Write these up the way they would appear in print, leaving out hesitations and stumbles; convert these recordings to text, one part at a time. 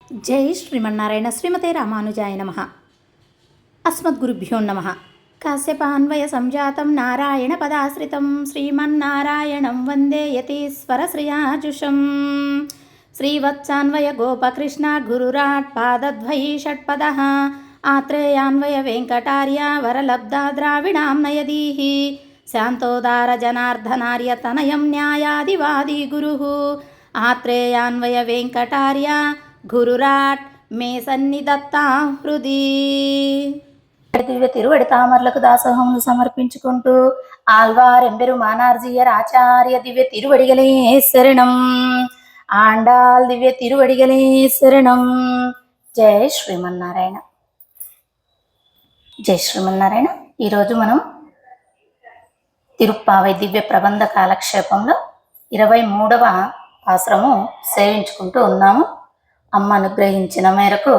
జై శ్రీమన్నారాయణ. శ్రీమతే రామానుజాయ నమ. అస్మద్గురుభ్యో నమ. కాశ్యపాన్వయ సంజాతం నారాయణ పదాశ్రితం శ్రీమన్నారాయణం వందే యతీశ్వర శ్రియాజుషం. శ్రీవత్సాన్వయ గోపకృష్ణ గురురాట్ పాదద్వయీ షట్పద ఆత్రేయాన్వయ వెంకటార్య వరలబ్ధా ద్రావిడాం నయదీః శాంతోదార జనార్దనార్య తనయం న్యాయాదివాది గురు ఆత్రేయాన్వయ వెంకటార్య గురురాట్ మే సన్నిధత్తా హృది. దివ్య తిరువడి తామర్లకు దాసోహములు సమర్పించుకుంటూ ఆల్వార్ ఎంబెరుమానార్జీయర్ ఆచార్య దివ్య తిరువడిగలే శరణం. ఆండాల్ దివ్య తిరువడిగలే శరణం. జై శ్రీమన్నారాయణ. జై శ్రీమన్నారాయణ. ఈరోజు మనం తిరుప్పావై దివ్య ప్రబంధ కాలక్షేపంలో 23వ పాసురము సేవించుకుంటూ ఉన్నాము. అమ్మ అనుగ్రహించిన మేరకు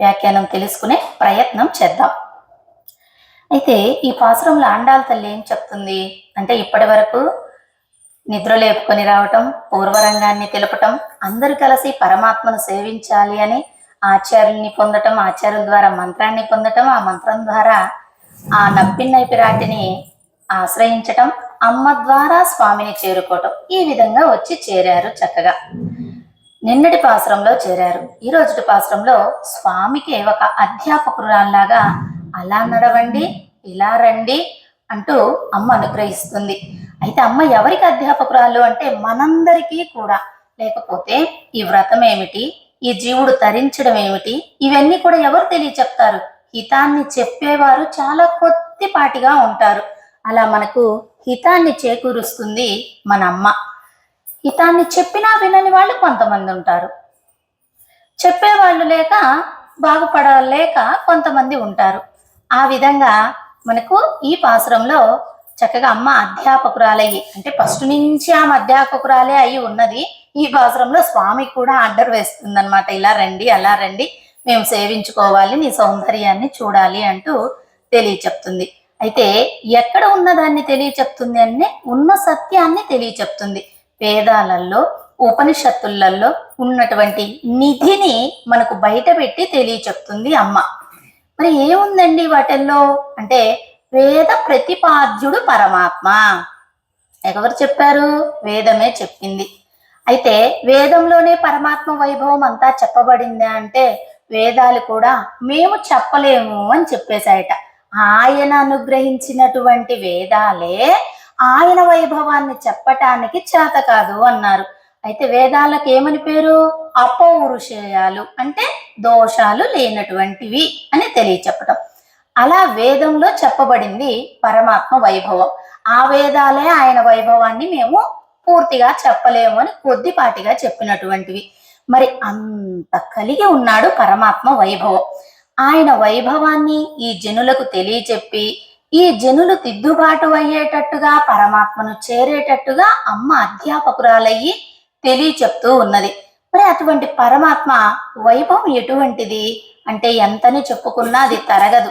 వ్యాఖ్యానం తెలుసుకునే ప్రయత్నం చేద్దాం. అయితే ఈ పాసురంలో ఆండాల్ తల్లి ఏం చెప్తుంది అంటే, ఇప్పటి వరకు నిద్ర లేపుకొని రావటం, పూర్వరంగాన్ని తెలపటం, అందరూ కలిసి పరమాత్మను సేవించాలి అని ఆచార్యుల్ని పొందటం, ఆచార్యుల ద్వారా మంత్రాన్ని పొందటం, ఆ మంత్రం ద్వారా ఆ నప్పిన్నైపిరాటిని ఆశ్రయించటం, అమ్మ ద్వారా స్వామిని చేరుకోవటం, ఈ విధంగా వచ్చి చేరారు. చక్కగా నిన్నటి పాసురంలో చేరారు. ఈ రోజుటి పాసురంలో స్వామికి ఒక అధ్యాపకురాల్లాగా అలా నడవండి, ఇలా రండి అంటూ అమ్మ అనుగ్రహిస్తుంది. అయితే అమ్మ ఎవరికి అధ్యాపకురాలు అంటే మనందరికీ కూడా. లేకపోతే ఈ వ్రతం ఏమిటి, ఈ జీవుడు తరించడం ఏమిటి, ఇవన్నీ కూడా ఎవరు తెలియచెప్తారు? హితాన్ని చెప్పేవారు చాలా కొద్దిపాటిగా ఉంటారు. అలా మనకు హితాన్ని చేకూరుస్తుంది మన అమ్మ. హితాన్ని చెప్పినా వినని వాళ్ళు కొంతమంది ఉంటారు, చెప్పేవాళ్ళు లేక బాగుపడలేక కొంతమంది ఉంటారు. ఆ విధంగా మనకు ఈ పాసురంలో చక్కగా అమ్మ అధ్యాపకురాలయ్యి, అంటే ఫస్ట్ నుంచి ఆమె అధ్యాపకురాలే అయి ఉన్నది. ఈ పాసురంలో స్వామి కూడా ఆర్డర్ వేస్తుంది అనమాట. ఇలా రండి, అలా రండి, మేము సేవించుకోవాలి, నీ సౌందర్యాన్ని చూడాలి అంటూ తెలియచెప్తుంది. అయితే ఎక్కడ ఉన్నదాన్ని తెలియచెప్తుంది అంటే ఉన్న సత్యాన్ని తెలియచెప్తుంది. వేదాలలో, ఉపనిషత్తులలో ఉన్నటువంటి నిధిని మనకు బయట పెట్టి తెలియచెప్తుంది అమ్మ. మరి ఏముందండి వాటిల్లో అంటే, వేద ప్రతిపాద్యుడు పరమాత్మ. ఎవరు చెప్పారు? వేదమే చెప్పింది. అయితే వేదంలోనే పరమాత్మ వైభవం అంతా చెప్పబడిందా అంటే, వేదాలు కూడా మేము చెప్పలేము అని చెప్పేశాయట. ఆయన అనుగ్రహించినటువంటి వేదాలే ఆయన వైభవాన్ని చెప్పటానికి చేత కాదు అన్నారు. అయితే వేదాలకు ఏమని పేరు? అపౌరుషేయాలు, అంటే దోషాలు లేనటువంటివి అని తెలియచెప్పటం. అలా వేదంలో చెప్పబడింది పరమాత్మ వైభవం. ఆ వేదాలే ఆయన వైభవాన్ని మేము పూర్తిగా చెప్పలేము అని కొద్దిపాటిగా చెప్పినటువంటివి. మరి అంత కలిగి ఉన్నాడు పరమాత్మ వైభవం. ఆయన వైభవాన్ని ఈ జనులకు తెలియచెప్పి, ఈ జనులు దిద్దుబాటు అయ్యేటట్టుగా, పరమాత్మను చేరేటట్టుగా అమ్మ అధ్యాపకురాలయ్యి తెలియచెప్తూ ఉన్నది. మరి అటువంటి పరమాత్మ వైభవం ఎటువంటిది అంటే, ఎంతని చెప్పుకున్నా అది తరగదు.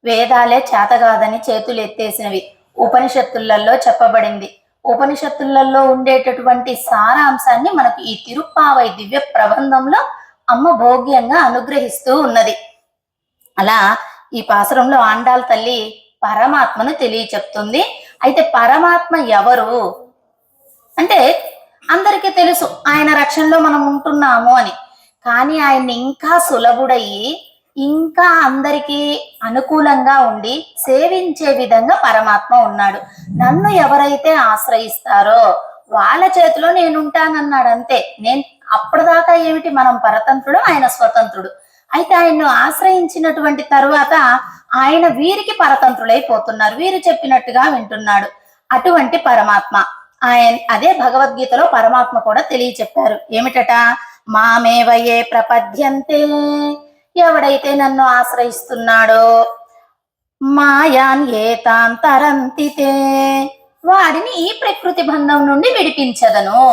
వేదాలే చేతగాదని చేతులు ఎత్తేసినవి. ఉపనిషత్తులలో చెప్పబడింది. ఉపనిషత్తులలో ఉండేటటువంటి సారాంశాన్ని మనకు ఈ తిరుప్పావై దివ్య ప్రబంధంలో అమ్మ భోగ్యంగా అనుగ్రహిస్తూ ఉన్నది. అలా ఈ పాసురంలో ఆండాల్ తల్లి పరమాత్మను తెలియచెప్తుంది. అయితే పరమాత్మ ఎవరు అంటే, అందరికీ తెలుసు ఆయన రక్షణలో మనం ఉంటున్నాము అని. కానీ ఆయన్ని ఇంకా సులభుడయ్యి, ఇంకా అందరికీ అనుకూలంగా ఉండి సేవించే విధంగా పరమాత్మ ఉన్నాడు. నన్ను ఎవరైతే ఆశ్రయిస్తారో వాళ్ళ చేతిలో నేనుంటానన్నాడు. అంతే. నేను అప్పటిదాకా ఏమిటి, మనం పరతంత్రుడు, ఆయన స్వతంత్రుడు. అయితే ఆయన్ను ఆశ్రయించినటువంటి తరువాత ఆయన వీరికి పరతంత్రులైపోతున్నారు. వీరు చెప్పినట్టుగా వింటున్నాడు. అటువంటి పరమాత్మ ఆయన. అదే భగవద్గీతలో పరమాత్మ కూడా తెలియచెప్పారు. ఏమిటట? మామేవయే ప్రపద్యంతే, ఎవడైతే నన్ను ఆశ్రయిస్తున్నాడో, మాయాన్ ఏతాన్ తరంతితే, వాడిని ఈ ప్రకృతి బంధం నుండి విడిపించదను.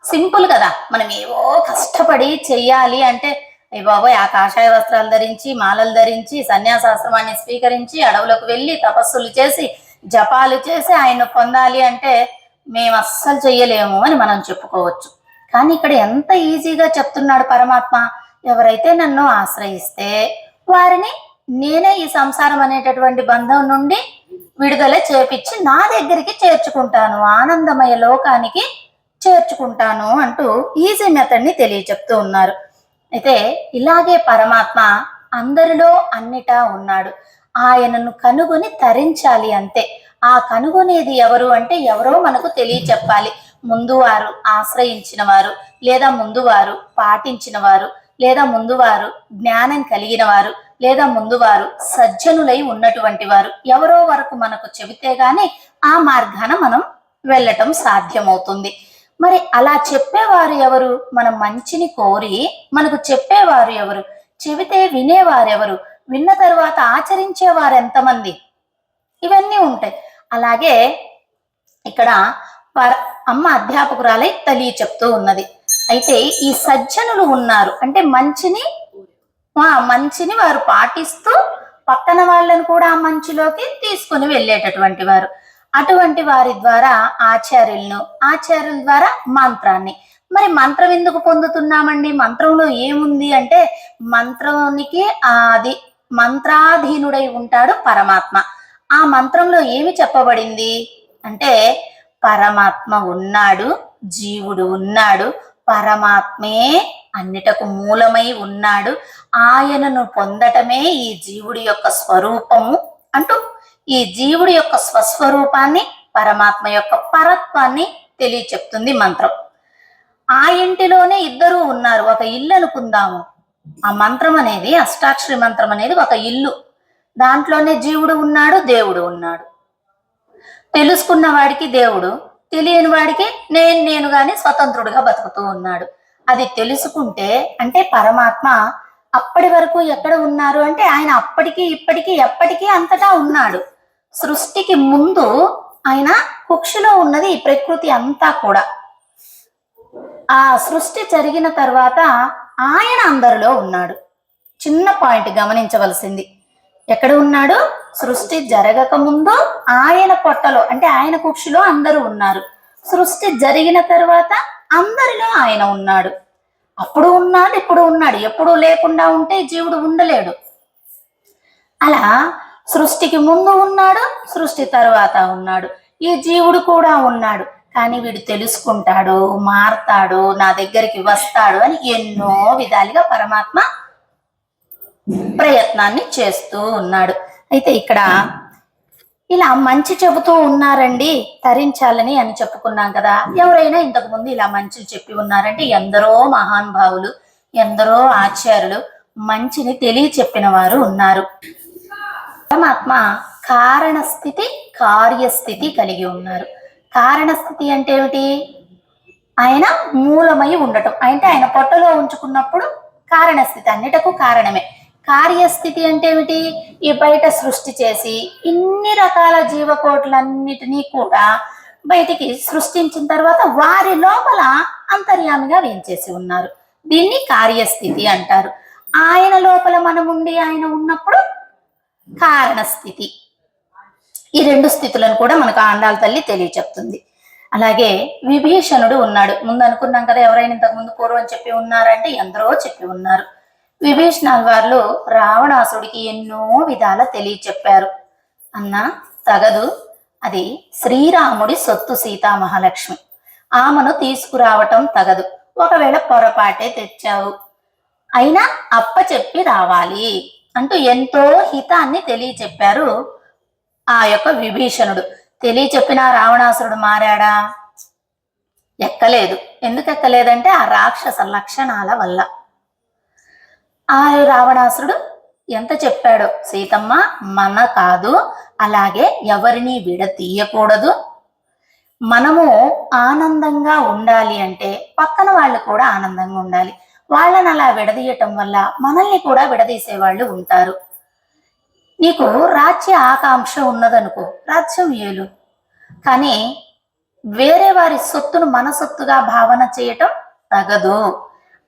సింపుల్ కదా. మనం ఏవో కష్టపడి చెయ్యాలి అంటే, అయ్య బాబోయ్, ఆ కాషాయ వస్త్రాలు ధరించి, మాలలు ధరించి, సన్యాసాశ్రమాన్ని స్వీకరించి, అడవులకు వెళ్ళి తపస్సులు చేసి, జపాలు చేసి ఆయన్ను పొందాలి అంటే మేము అస్సలు చెయ్యలేము అని మనం చెప్పుకోవచ్చు. కానీ ఇక్కడ ఎంత ఈజీగా చెప్తున్నాడు పరమాత్మ. ఎవరైతే నన్ను ఆశ్రయిస్తే వారిని నేనే ఈ సంసారం అనేటటువంటి బంధం నుండి విడుదల చేపించి నా దగ్గరికి చేర్చుకుంటాను, ఆనందమయ లోకానికి చేర్చుకుంటాను అంటూ ఈజీ మెథడ్ ని తెలియచెప్తూ ఉన్నారు. అయితే ఇలాగే పరమాత్మ అందరిలో అన్నిటా ఉన్నాడు. ఆయనను కనుగొని తరించాలి అంతే. ఆ కనుగొనేది ఎవరు అంటే ఎవరో మనకు తెలియచెప్పాలి. ముందు వారు ఆశ్రయించిన వారు, లేదా ముందు వారు పాటించిన వారు, లేదా ముందు వారు జ్ఞానం కలిగిన వారు, లేదా ముందు వారు సజ్జనులై ఉన్నటువంటి వారు ఎవరో వరకు మనకు చెబితే గాని ఆ మార్గాన మనం వెళ్ళటం సాధ్యమవుతుంది. మరి అలా చెప్పేవారు ఎవరు? మన మంచిని కోరి మనకు చెప్పేవారు ఎవరు? చెబితే వినేవారెవరు? విన్న తరువాత ఆచరించేవారు ఎంతమంది? ఇవన్నీ ఉంటాయి. అలాగే ఇక్కడ అమ్మ అధ్యాపకురాలై తెలియ చెప్తూ ఉన్నది. అయితే ఈ సజ్జనులు ఉన్నారు అంటే మంచిని వారు పాటిస్తూ పక్కన వాళ్ళని కూడా ఆ మంచిలోకి తీసుకుని వెళ్ళేటటువంటి వారు. అటువంటి వారి ద్వారా ఆచార్యుల ద్వారా మంత్రాన్ని. మరి మంత్రం ఎందుకు పొందుతున్నామండి? మంత్రంలో ఏముంది అంటే మంత్రానికి అది మంత్రాధీనుడై ఉంటాడు పరమాత్మ. ఆ మంత్రంలో ఏమి చెప్పబడింది అంటే పరమాత్మ ఉన్నాడు, జీవుడు ఉన్నాడు, పరమాత్మే అన్నిటకు మూలమై ఉన్నాడు, ఆయనను పొందటమే ఈ జీవుడి యొక్క స్వరూపము అంటూ ఈ జీవుడి యొక్క స్వస్వరూపాన్ని, పరమాత్మ యొక్క పరత్వాన్ని తెలియచెప్తుంది మంత్రం. ఆ ఇంటిలోనే ఇద్దరు ఉన్నారు. ఒక ఇల్లు అనుకుందాము. ఆ మంత్రం అనేది, అష్టాక్షరి మంత్రం అనేది ఒక ఇల్లు. దాంట్లోనే జీవుడు ఉన్నాడు, దేవుడు ఉన్నాడు. తెలుసుకున్న వాడికి దేవుడు, తెలియని వాడికి నేనుగాని స్వతంత్రుడిగా బతుకుతూ ఉన్నాడు. అది తెలుసుకుంటే అంటే పరమాత్మ అప్పటి వరకు ఎక్కడ ఉన్నారు అంటే ఆయన అప్పటికి ఇప్పటికీ ఎప్పటికీ అంతటా ఉన్నాడు. సృష్టికి ముందు ఆయన కుక్షిలో ఉన్నది ఈ ప్రకృతి అంతా కూడా. ఆ సృష్టి జరిగిన తర్వాత ఆయన అందరిలో ఉన్నాడు. చిన్న పాయింట్ గమనించవలసింది. ఎక్కడ ఉన్నాడు? సృష్టి జరగక ముందు ఆయన పొట్టలో అంటే ఆయన కుక్షిలో అందరూ ఉన్నారు. సృష్టి జరిగిన తర్వాత అందరిలో ఆయన ఉన్నాడు. అప్పుడు ఉన్నాడు, ఇప్పుడు ఉన్నాడు. ఎప్పుడు లేకుండా ఉంటే జీవుడు ఉండలేడు. అలా సృష్టికి ముందు ఉన్నాడు, సృష్టి తరువాత ఉన్నాడు. ఈ జీవుడు కూడా ఉన్నాడు. కానీ వీడు తెలుసుకుంటాడు, మారతాడు, నా దగ్గరికి వస్తాడు అని ఎన్నో విధాలుగా పరమాత్మ ప్రయత్నాన్ని చేస్తూ ఉన్నాడు. అయితే ఇక్కడ ఇలా మంచి చెబుతూ ఉన్నారండి తరించాలని అని చెప్పుకున్నాం కదా. ఎవరైనా ఇంతకు ముందు ఇలా మంచిని చెప్పి ఉన్నారంటే ఎందరో మహానుభావులు, ఎందరో ఆచార్యులు మంచిని తెలియచెప్పిన వారు ఉన్నారు. పరమాత్మ కారణస్థితి, కార్యస్థితి కలిగి ఉన్నారు. కారణస్థితి అంటే ఏమిటి? ఆయన మూలమై ఉండటం. అంటే ఆయన పొట్టలో ఉంచుకున్నప్పుడు కారణస్థితి, అన్నిటకు కారణమే. కార్యస్థితి అంటే ఏమిటి? ఈ బయట సృష్టి చేసి ఇన్ని రకాల జీవకోట్లన్నిటినీ కూడా బయటికి సృష్టించిన తర్వాత వారి లోపల అంతర్యామిగా వేంచేసి ఉన్నారు. దీన్ని కార్యస్థితి అంటారు. ఆయన లోపల మనముండి ఆయన ఉన్నప్పుడు కారణస్థితి. ఈ రెండు స్థితులను కూడా మనకు ఆండాళ్ళ తల్లి తెలియచెప్తుంది. అలాగే విభీషణుడు ఉన్నాడు. ముందు అనుకున్నాం కదా, ఎవరైనా ఇంతకు ముందు పూర్వం చెప్పి ఉన్నారంటే ఎందరో చెప్పి ఉన్నారు. విభీషణాల వారు రావణాసుడికి ఎన్నో విధాల తెలియచెప్పారు. అన్న తగదు, అది శ్రీరాముడి సొత్తు సీతామహాలక్ష్మి, ఆమెను తీసుకురావటం తగదు. ఒకవేళ పొరపాటే తెచ్చావు అయినా అప్ప చెప్పి రావాలి అంటూ ఎంతో హితాన్ని తెలియచెప్పారు ఆ యొక్క విభీషణుడు. తెలియచెప్పిన రావణాసురుడు మారాడా? ఎక్కలేదు. ఎందుకు ఎక్కలేదంటే ఆ రాక్షస లక్షణాల వల్ల. ఆ రావణాసురుడు ఎంత చెప్పాడో, సీతమ్మ మన కాదు, అలాగే ఎవరిని విడతీయకూడదు, మనము ఆనందంగా ఉండాలి అంటే పక్కన వాళ్ళు కూడా ఆనందంగా ఉండాలి. వాళ్ళని అలా విడదీయటం వల్ల మనల్ని కూడా విడదీసే వాళ్ళు ఉంటారు. నీకు రాజ్య ఆకాంక్ష ఉన్నదనుకో, రాజ్యం ఏలు, కానీ వేరే వారి సొత్తును మన సొత్తుగా భావన చేయటం తగదు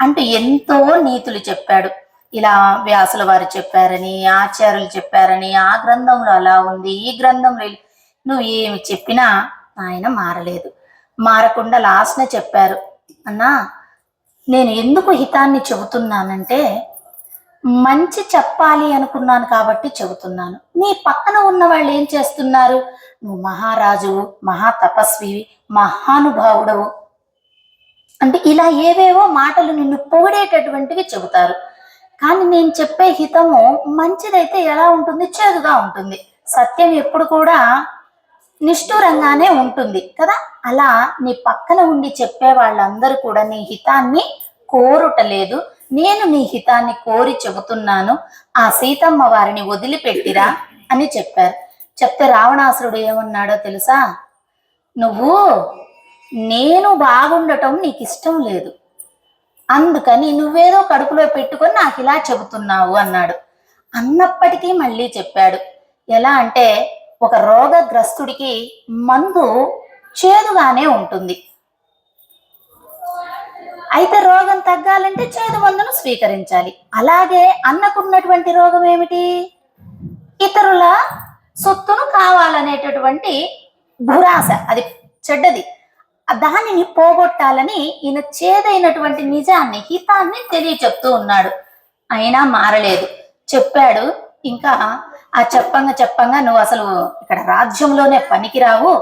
అంటూ ఎంతో నీతులు చెప్పాడు. ఇలా వ్యాసుల వారు చెప్పారని, ఆచార్యులు చెప్పారని, ఆ గ్రంథంలో అలా ఉంది, ఈ గ్రంథంలో నువ్వు ఏమి చెప్పినా ఆయన మారలేదు. మారకుండా లాస్ట్నే చెప్పారు, అన్నా, నేను ఎందుకు హితాన్ని చెబుతున్నానంటే మంచి చెప్పాలి అనుకున్నాను కాబట్టి చెబుతున్నాను. నీ పక్కన ఉన్న వాళ్ళు ఏం చేస్తున్నారు? నువ్వు మహారాజువు, మహా తపస్వివి, మహానుభావుడవు అంటే ఇలా ఏవేవో మాటలు నిన్ను పొగిడేటటువంటివి చెబుతారు. కానీ నేను చెప్పే హితము మంచిదైతే ఎలా ఉంటుంది? చేదుగా ఉంటుంది. సత్యం ఎప్పుడు కూడా నిష్ఠూరంగానే ఉంటుంది కదా. అలా నీ పక్కన ఉండి చెప్పే వాళ్ళందరూ కూడా నీ హితాన్ని కోరుటలేదు. నేను నీ హితాన్ని కోరి చెబుతున్నాను. ఆ సీతమ్మ వారిని వదిలిపెట్టిరా అని చెప్పారు. చెప్తే రావణాసురుడు ఏమన్నాడో తెలుసా? నువ్వు నేను బాగుండటం నీకు ఇష్టం లేదు, అందుకని నువ్వేదో కడుపులో పెట్టుకొని నాకు ఇలా చెబుతున్నావు అన్నాడు. అన్నప్పటికీ మళ్ళీ చెప్పాడు. ఎలా అంటే ఒక రోగగ్రస్తుడికి మందు చేదుగానే ఉంటుంది. అయితే రోగం తగ్గాలంటే చేదు మందును స్వీకరించాలి. అలాగే అన్నకున్నటువంటి రోగం ఏమిటి? ఇతరుల సొత్తును కావాలనేటటువంటి దురాశ. అది చెడ్డది. దానిని పోగొట్టాలని ఈయన చేదైనటువంటి నిజాన్ని, హితాన్ని తెలియచెప్తూ ఉన్నాడు. అయినా మారలేదు. చెప్పాడు. ఇంకా ఆ చెప్పంగా నువ్వు అసలు ఇక్కడ రాజ్యంలోనే పనికిరావు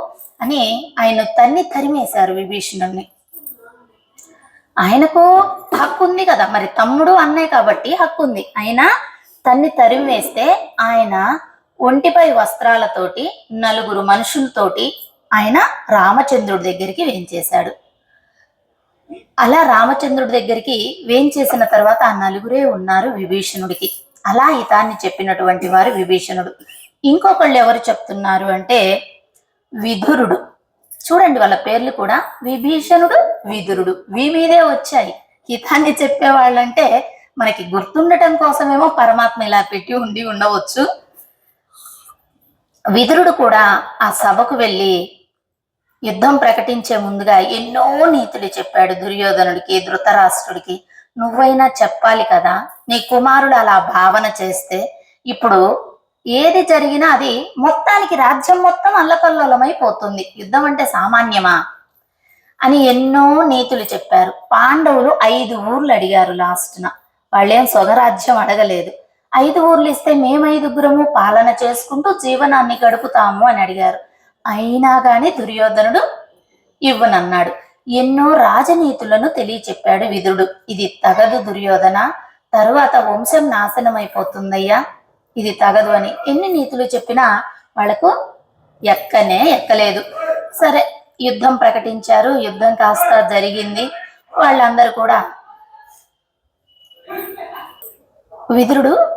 అని ఆయన తరిమేశారు విభీషణుణ్ణి. ఆయనకు హక్కు ఉంది కదా, మరి తమ్ముడు అన్నయ్య కాబట్టి హక్కు ఉంది. అయినా తరిమివేస్తే ఆయన ఒంటిపై వస్త్రాలతోటి 4 మనుషులతోటి ఆయన రామచంద్రుడి దగ్గరికి వేంచేశాడు. అలా రామచంద్రుడి దగ్గరికి వేంచేసిన తర్వాత ఆ 4 ఉన్నారు విభీషణుడికి. అలా హితాన్ని చెప్పినటువంటి వారు విభీషణుడు. ఇంకొకళ్ళు ఎవరు చెప్తున్నారు అంటే విదురుడు. చూడండి, వాళ్ళ పేర్లు కూడా విభీషణుడు, విదురుడు, మీదే వచ్చాయి. హితాన్ని చెప్పేవాళ్ళంటే మనకి గుర్తుండటం కోసమేమో పరమాత్మ ఇలా పెట్టి ఉండవచ్చు. విదురుడు కూడా ఆ సభకు వెళ్ళి యుద్ధం ప్రకటించే ముందుగా ఎన్నో నీతులు చెప్పాడు దుర్యోధనుడికి, ధృతరాష్ట్రుడికి. నువ్వైనా చెప్పాలి కదా, నీ కుమారుడు అలా భావన చేస్తే ఇప్పుడు ఏది జరిగినా అది మొత్తానికి రాజ్యం మొత్తం అల్లకల్లోలమైపోతుంది. యుద్ధం అంటే సామాన్యమా అని ఎన్నో నీతులు చెప్పారు. పాండవులు 5 ఊర్లు అడిగారు. లాస్ట్న వాళ్ళేం స్వగరాజ్యం అడగలేదు. 5 ఊర్లు ఇస్తే మేము 5గురము పాలన చేసుకుంటూ జీవనాన్ని గడుపుతాము అని అడిగారు. అయినా గాని దుర్యోధనుడు ఇవ్వనన్నాడు. ఎన్నో రాజనీతులను తెలియచెప్పాడు విదురుడు. ఇది తగదు దుర్యోధన, తరువాత వంశం నాశనం అయిపోతుందయ్యా, ఇది తగదు అని ఎన్ని నీతులు చెప్పినా వాళ్లకు ఎక్కలేదు. సరే, యుద్ధం ప్రకటించారు. యుద్ధం కాస్త జరిగింది. వాళ్ళందరూ కూడా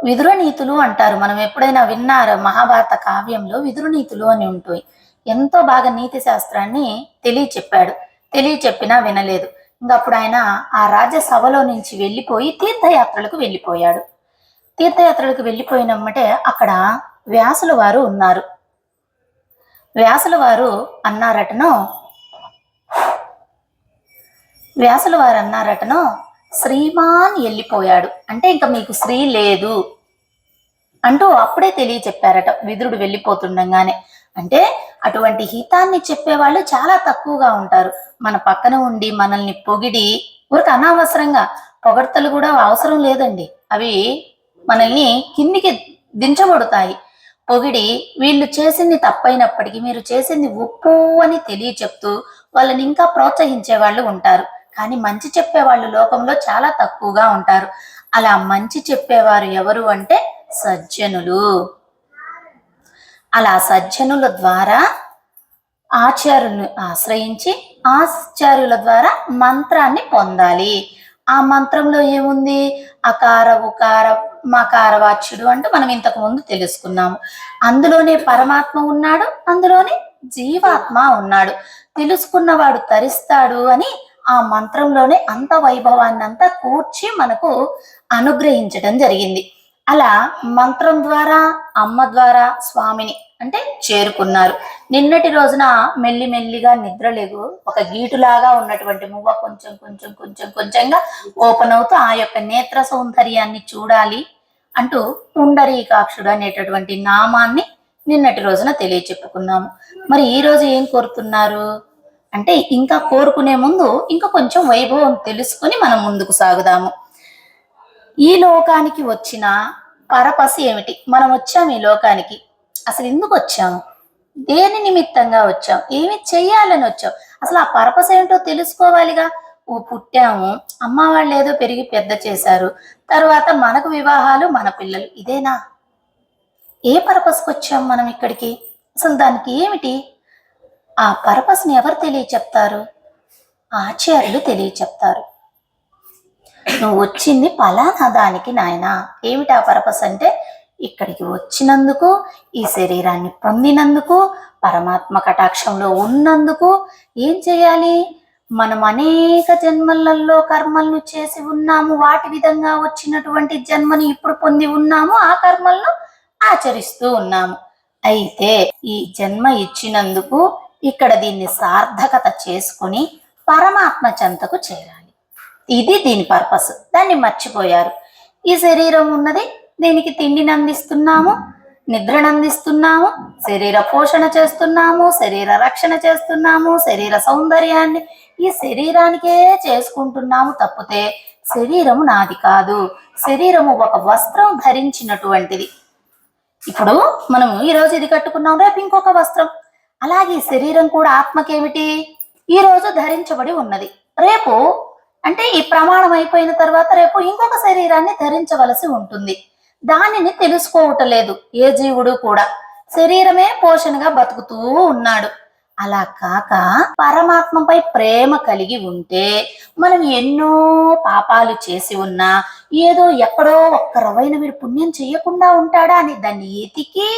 విదుర నీతులు అంటారు. మనం ఎప్పుడైనా విన్నారా? మహాభారత కావ్యంలో విదురు నీతులు అని ఉంటాయి. ఎంతో బాగా నీతి శాస్త్రాన్ని తెలియచెప్పినా వినలేదు. ఇంకప్పుడు ఆయన ఆ రాజ్యసభలో నుంచి వెళ్ళిపోయి తీర్థయాత్రలకు వెళ్ళిపోయాడు. తీర్థయాత్రలకు వెళ్ళిపోయినమ్మటే అక్కడ వ్యాసుల వారు ఉన్నారు. వ్యాసుల వారు అన్నారటనో శ్రీమాన్ వెళ్ళిపోయాడు అంటే ఇంకా మీకు శ్రీ లేదు అంటూ అప్పుడే తెలియచెప్పారట విదురుడు వెళ్ళిపోతుండగానే. అంటే అటువంటి హితాన్ని చెప్పేవాళ్ళు చాలా తక్కువగా ఉంటారు. మన పక్కన ఉండి మనల్ని పొగిడి ఊరికి అనవసరంగా పొగడ్తలు కూడా అవసరం లేదండి, అవి మనల్ని కిందికి దించబడతాయి. పొగిడి వీళ్ళు చేసింది తప్పైనప్పటికీ మీరు చేసింది ఒప్పు అని తెలియచెప్తూ వాళ్ళని ఇంకా ప్రోత్సహించే వాళ్ళు ఉంటారు. కానీ మంచి చెప్పేవాళ్ళు లోకంలో చాలా తక్కువగా ఉంటారు. అలా మంచి చెప్పేవారు ఎవరు అంటే సజ్జనులు. అలా సజ్జనుల ద్వారా ఆచార్యులను ఆశ్రయించి ఆచార్యుల ద్వారా మంత్రాన్ని పొందాలి. ఆ మంత్రంలో ఏముంది? అకార ఉకార మకార వాచ్యుడు అంటే మనం ఇంతకు ముందు తెలుసుకున్నాము. అందులోనే పరమాత్మ ఉన్నాడు, అందులోనే జీవాత్మ ఉన్నాడు. తెలుసుకున్నవాడు తరిస్తాడు అని ఆ మంత్రంలోనే అంత వైభవాన్ని అంతా కూర్చి మనకు అనుగ్రహించడం జరిగింది. అలా మంత్రం ద్వారా అమ్మ ద్వారా స్వామిని అంటే చేరుకున్నారు. నిన్నటి రోజున మెల్లిమెల్లిగా నిద్రలేగు ఒక గీటులాగా ఉన్నటువంటి మువ్వ కొంచెంగా ఓపెన్ అవుతూ ఆ యొక్క నేత్ర సౌందర్యాన్ని చూడాలి అంటూ పుండరీకాక్షుడు అనేటటువంటి నామాన్ని నిన్నటి రోజున తెలియచెప్పుకున్నాము. మరి ఈ రోజు ఏం కోరుతున్నారు? అంటే ఇంకా కోరుకునే ముందు ఇంకా కొంచెం వైభవం తెలుసుకొని మనం ముందుకు సాగుదాము. ఈ లోకానికి వచ్చిన పరపసి ఏమిటి? మనం వచ్చాం ఈ లోకానికి, అసలు ఎందుకు వచ్చాము? దేని నిమిత్తంగా వచ్చాం? ఏమి చెయ్యాలని వచ్చాం? అసలు ఆ పర్పస్ ఏంటో తెలుసుకోవాలిగా. పుట్టాము, అమ్మ వాళ్ళు ఏదో పెరిగి పెద్ద చేశారు, తర్వాత మనకు వివాహాలు, మన పిల్లలు, ఇదేనా? ఏ పర్పస్కి వచ్చాం మనం ఇక్కడికి? అసలు దానికి ఏమిటి? ఆ పర్పస్ని ఎవరు తెలియచెప్తారు? ఆచార్యులు తెలియచెప్తారు. నువ్వు వచ్చింది పలానా దానికి నాయనా. ఏమిటి ఆ పర్పస్ అంటే, ఇక్కడికి వచ్చినందుకు, ఈ శరీరాన్ని పొందినందుకు, పరమాత్మ కటాక్షంలో ఉన్నందుకు ఏం చేయాలి? మనం అనేక జన్మలలో కర్మలను చేసి ఉన్నాము, వాటి విధంగా వచ్చినటువంటి జన్మని ఇప్పుడు పొంది ఉన్నాము, ఆ కర్మలను ఆచరిస్తూ ఉన్నాము. అయితే ఈ జన్మ ఇచ్చినందుకు ఇక్కడ దీన్ని సార్థకత చేసుకుని పరమాత్మ చెంతకు చేరాలి. ఇది దీని పర్పస్. దాన్ని మర్చిపోయారు. ఈ శరీరం ఉన్నది, దీనికి తిండిని అందిస్తున్నాము, నిద్రను అందిస్తున్నాము, శరీర పోషణ చేస్తున్నాము, శరీర రక్షణ చేస్తున్నాము, శరీర సౌందర్యాన్ని ఈ శరీరానికే చేసుకుంటున్నాము తప్పితే శరీరము నాది కాదు. శరీరము ఒక వస్త్రం ధరించినటువంటిది. ఇప్పుడు మనము ఈరోజు ఇది కట్టుకున్నాం, రేపు ఇంకొక వస్త్రం. అలాగే శరీరం కూడా ఆత్మకేమిటి? ఈ రోజు ధరించబడి ఉన్నది, రేపు అంటే ఈ ప్రమాణం అయిపోయిన తర్వాత రేపు ఇంకొక శరీరాన్ని ధరించవలసి ఉంటుంది. దానిని తెలుసుకోవటలేదు ఏ జీవుడు కూడా. శరీరమే పోషణగా బతుకుతూ ఉన్నాడు. అలా కాక పరమాత్మపై ప్రేమ కలిగి ఉంటే మనం ఎన్నో పాపాలు చేసి ఉన్నా ఏదో ఎక్కడో ఒక్క రవైన వీడు పుణ్యం చెయ్యకుండా ఉంటాడా అని దాన్ని ఎతికి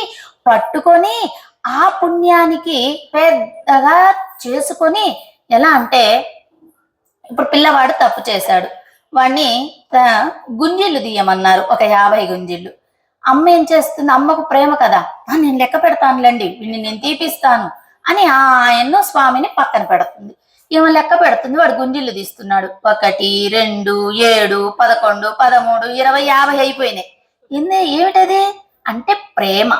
పట్టుకొని ఆ పుణ్యానికి పెద్దగా చేసుకొని, ఎలా అంటే ఇప్పుడు పిల్లవాడు తప్పు చేశాడు, వాడిని గుంజిళ్ళు తీయమన్నారు, ఒక 50 గుంజిళ్ళు. అమ్మ ఏం చేస్తుంది? అమ్మకు ప్రేమ కదా, నేను లెక్క పెడతానులేండి, వీడిని నేను తీపిస్తాను అని ఆయన్ను స్వామిని పక్కన పెడుతుంది. ఈమె లెక్క పెడుతుంది, వాడు గుంజిళ్ళు తీస్తున్నాడు. 1 2 7 11 13 20 50 అయిపోయినాయి. ఏమిటది అంటే ప్రేమ.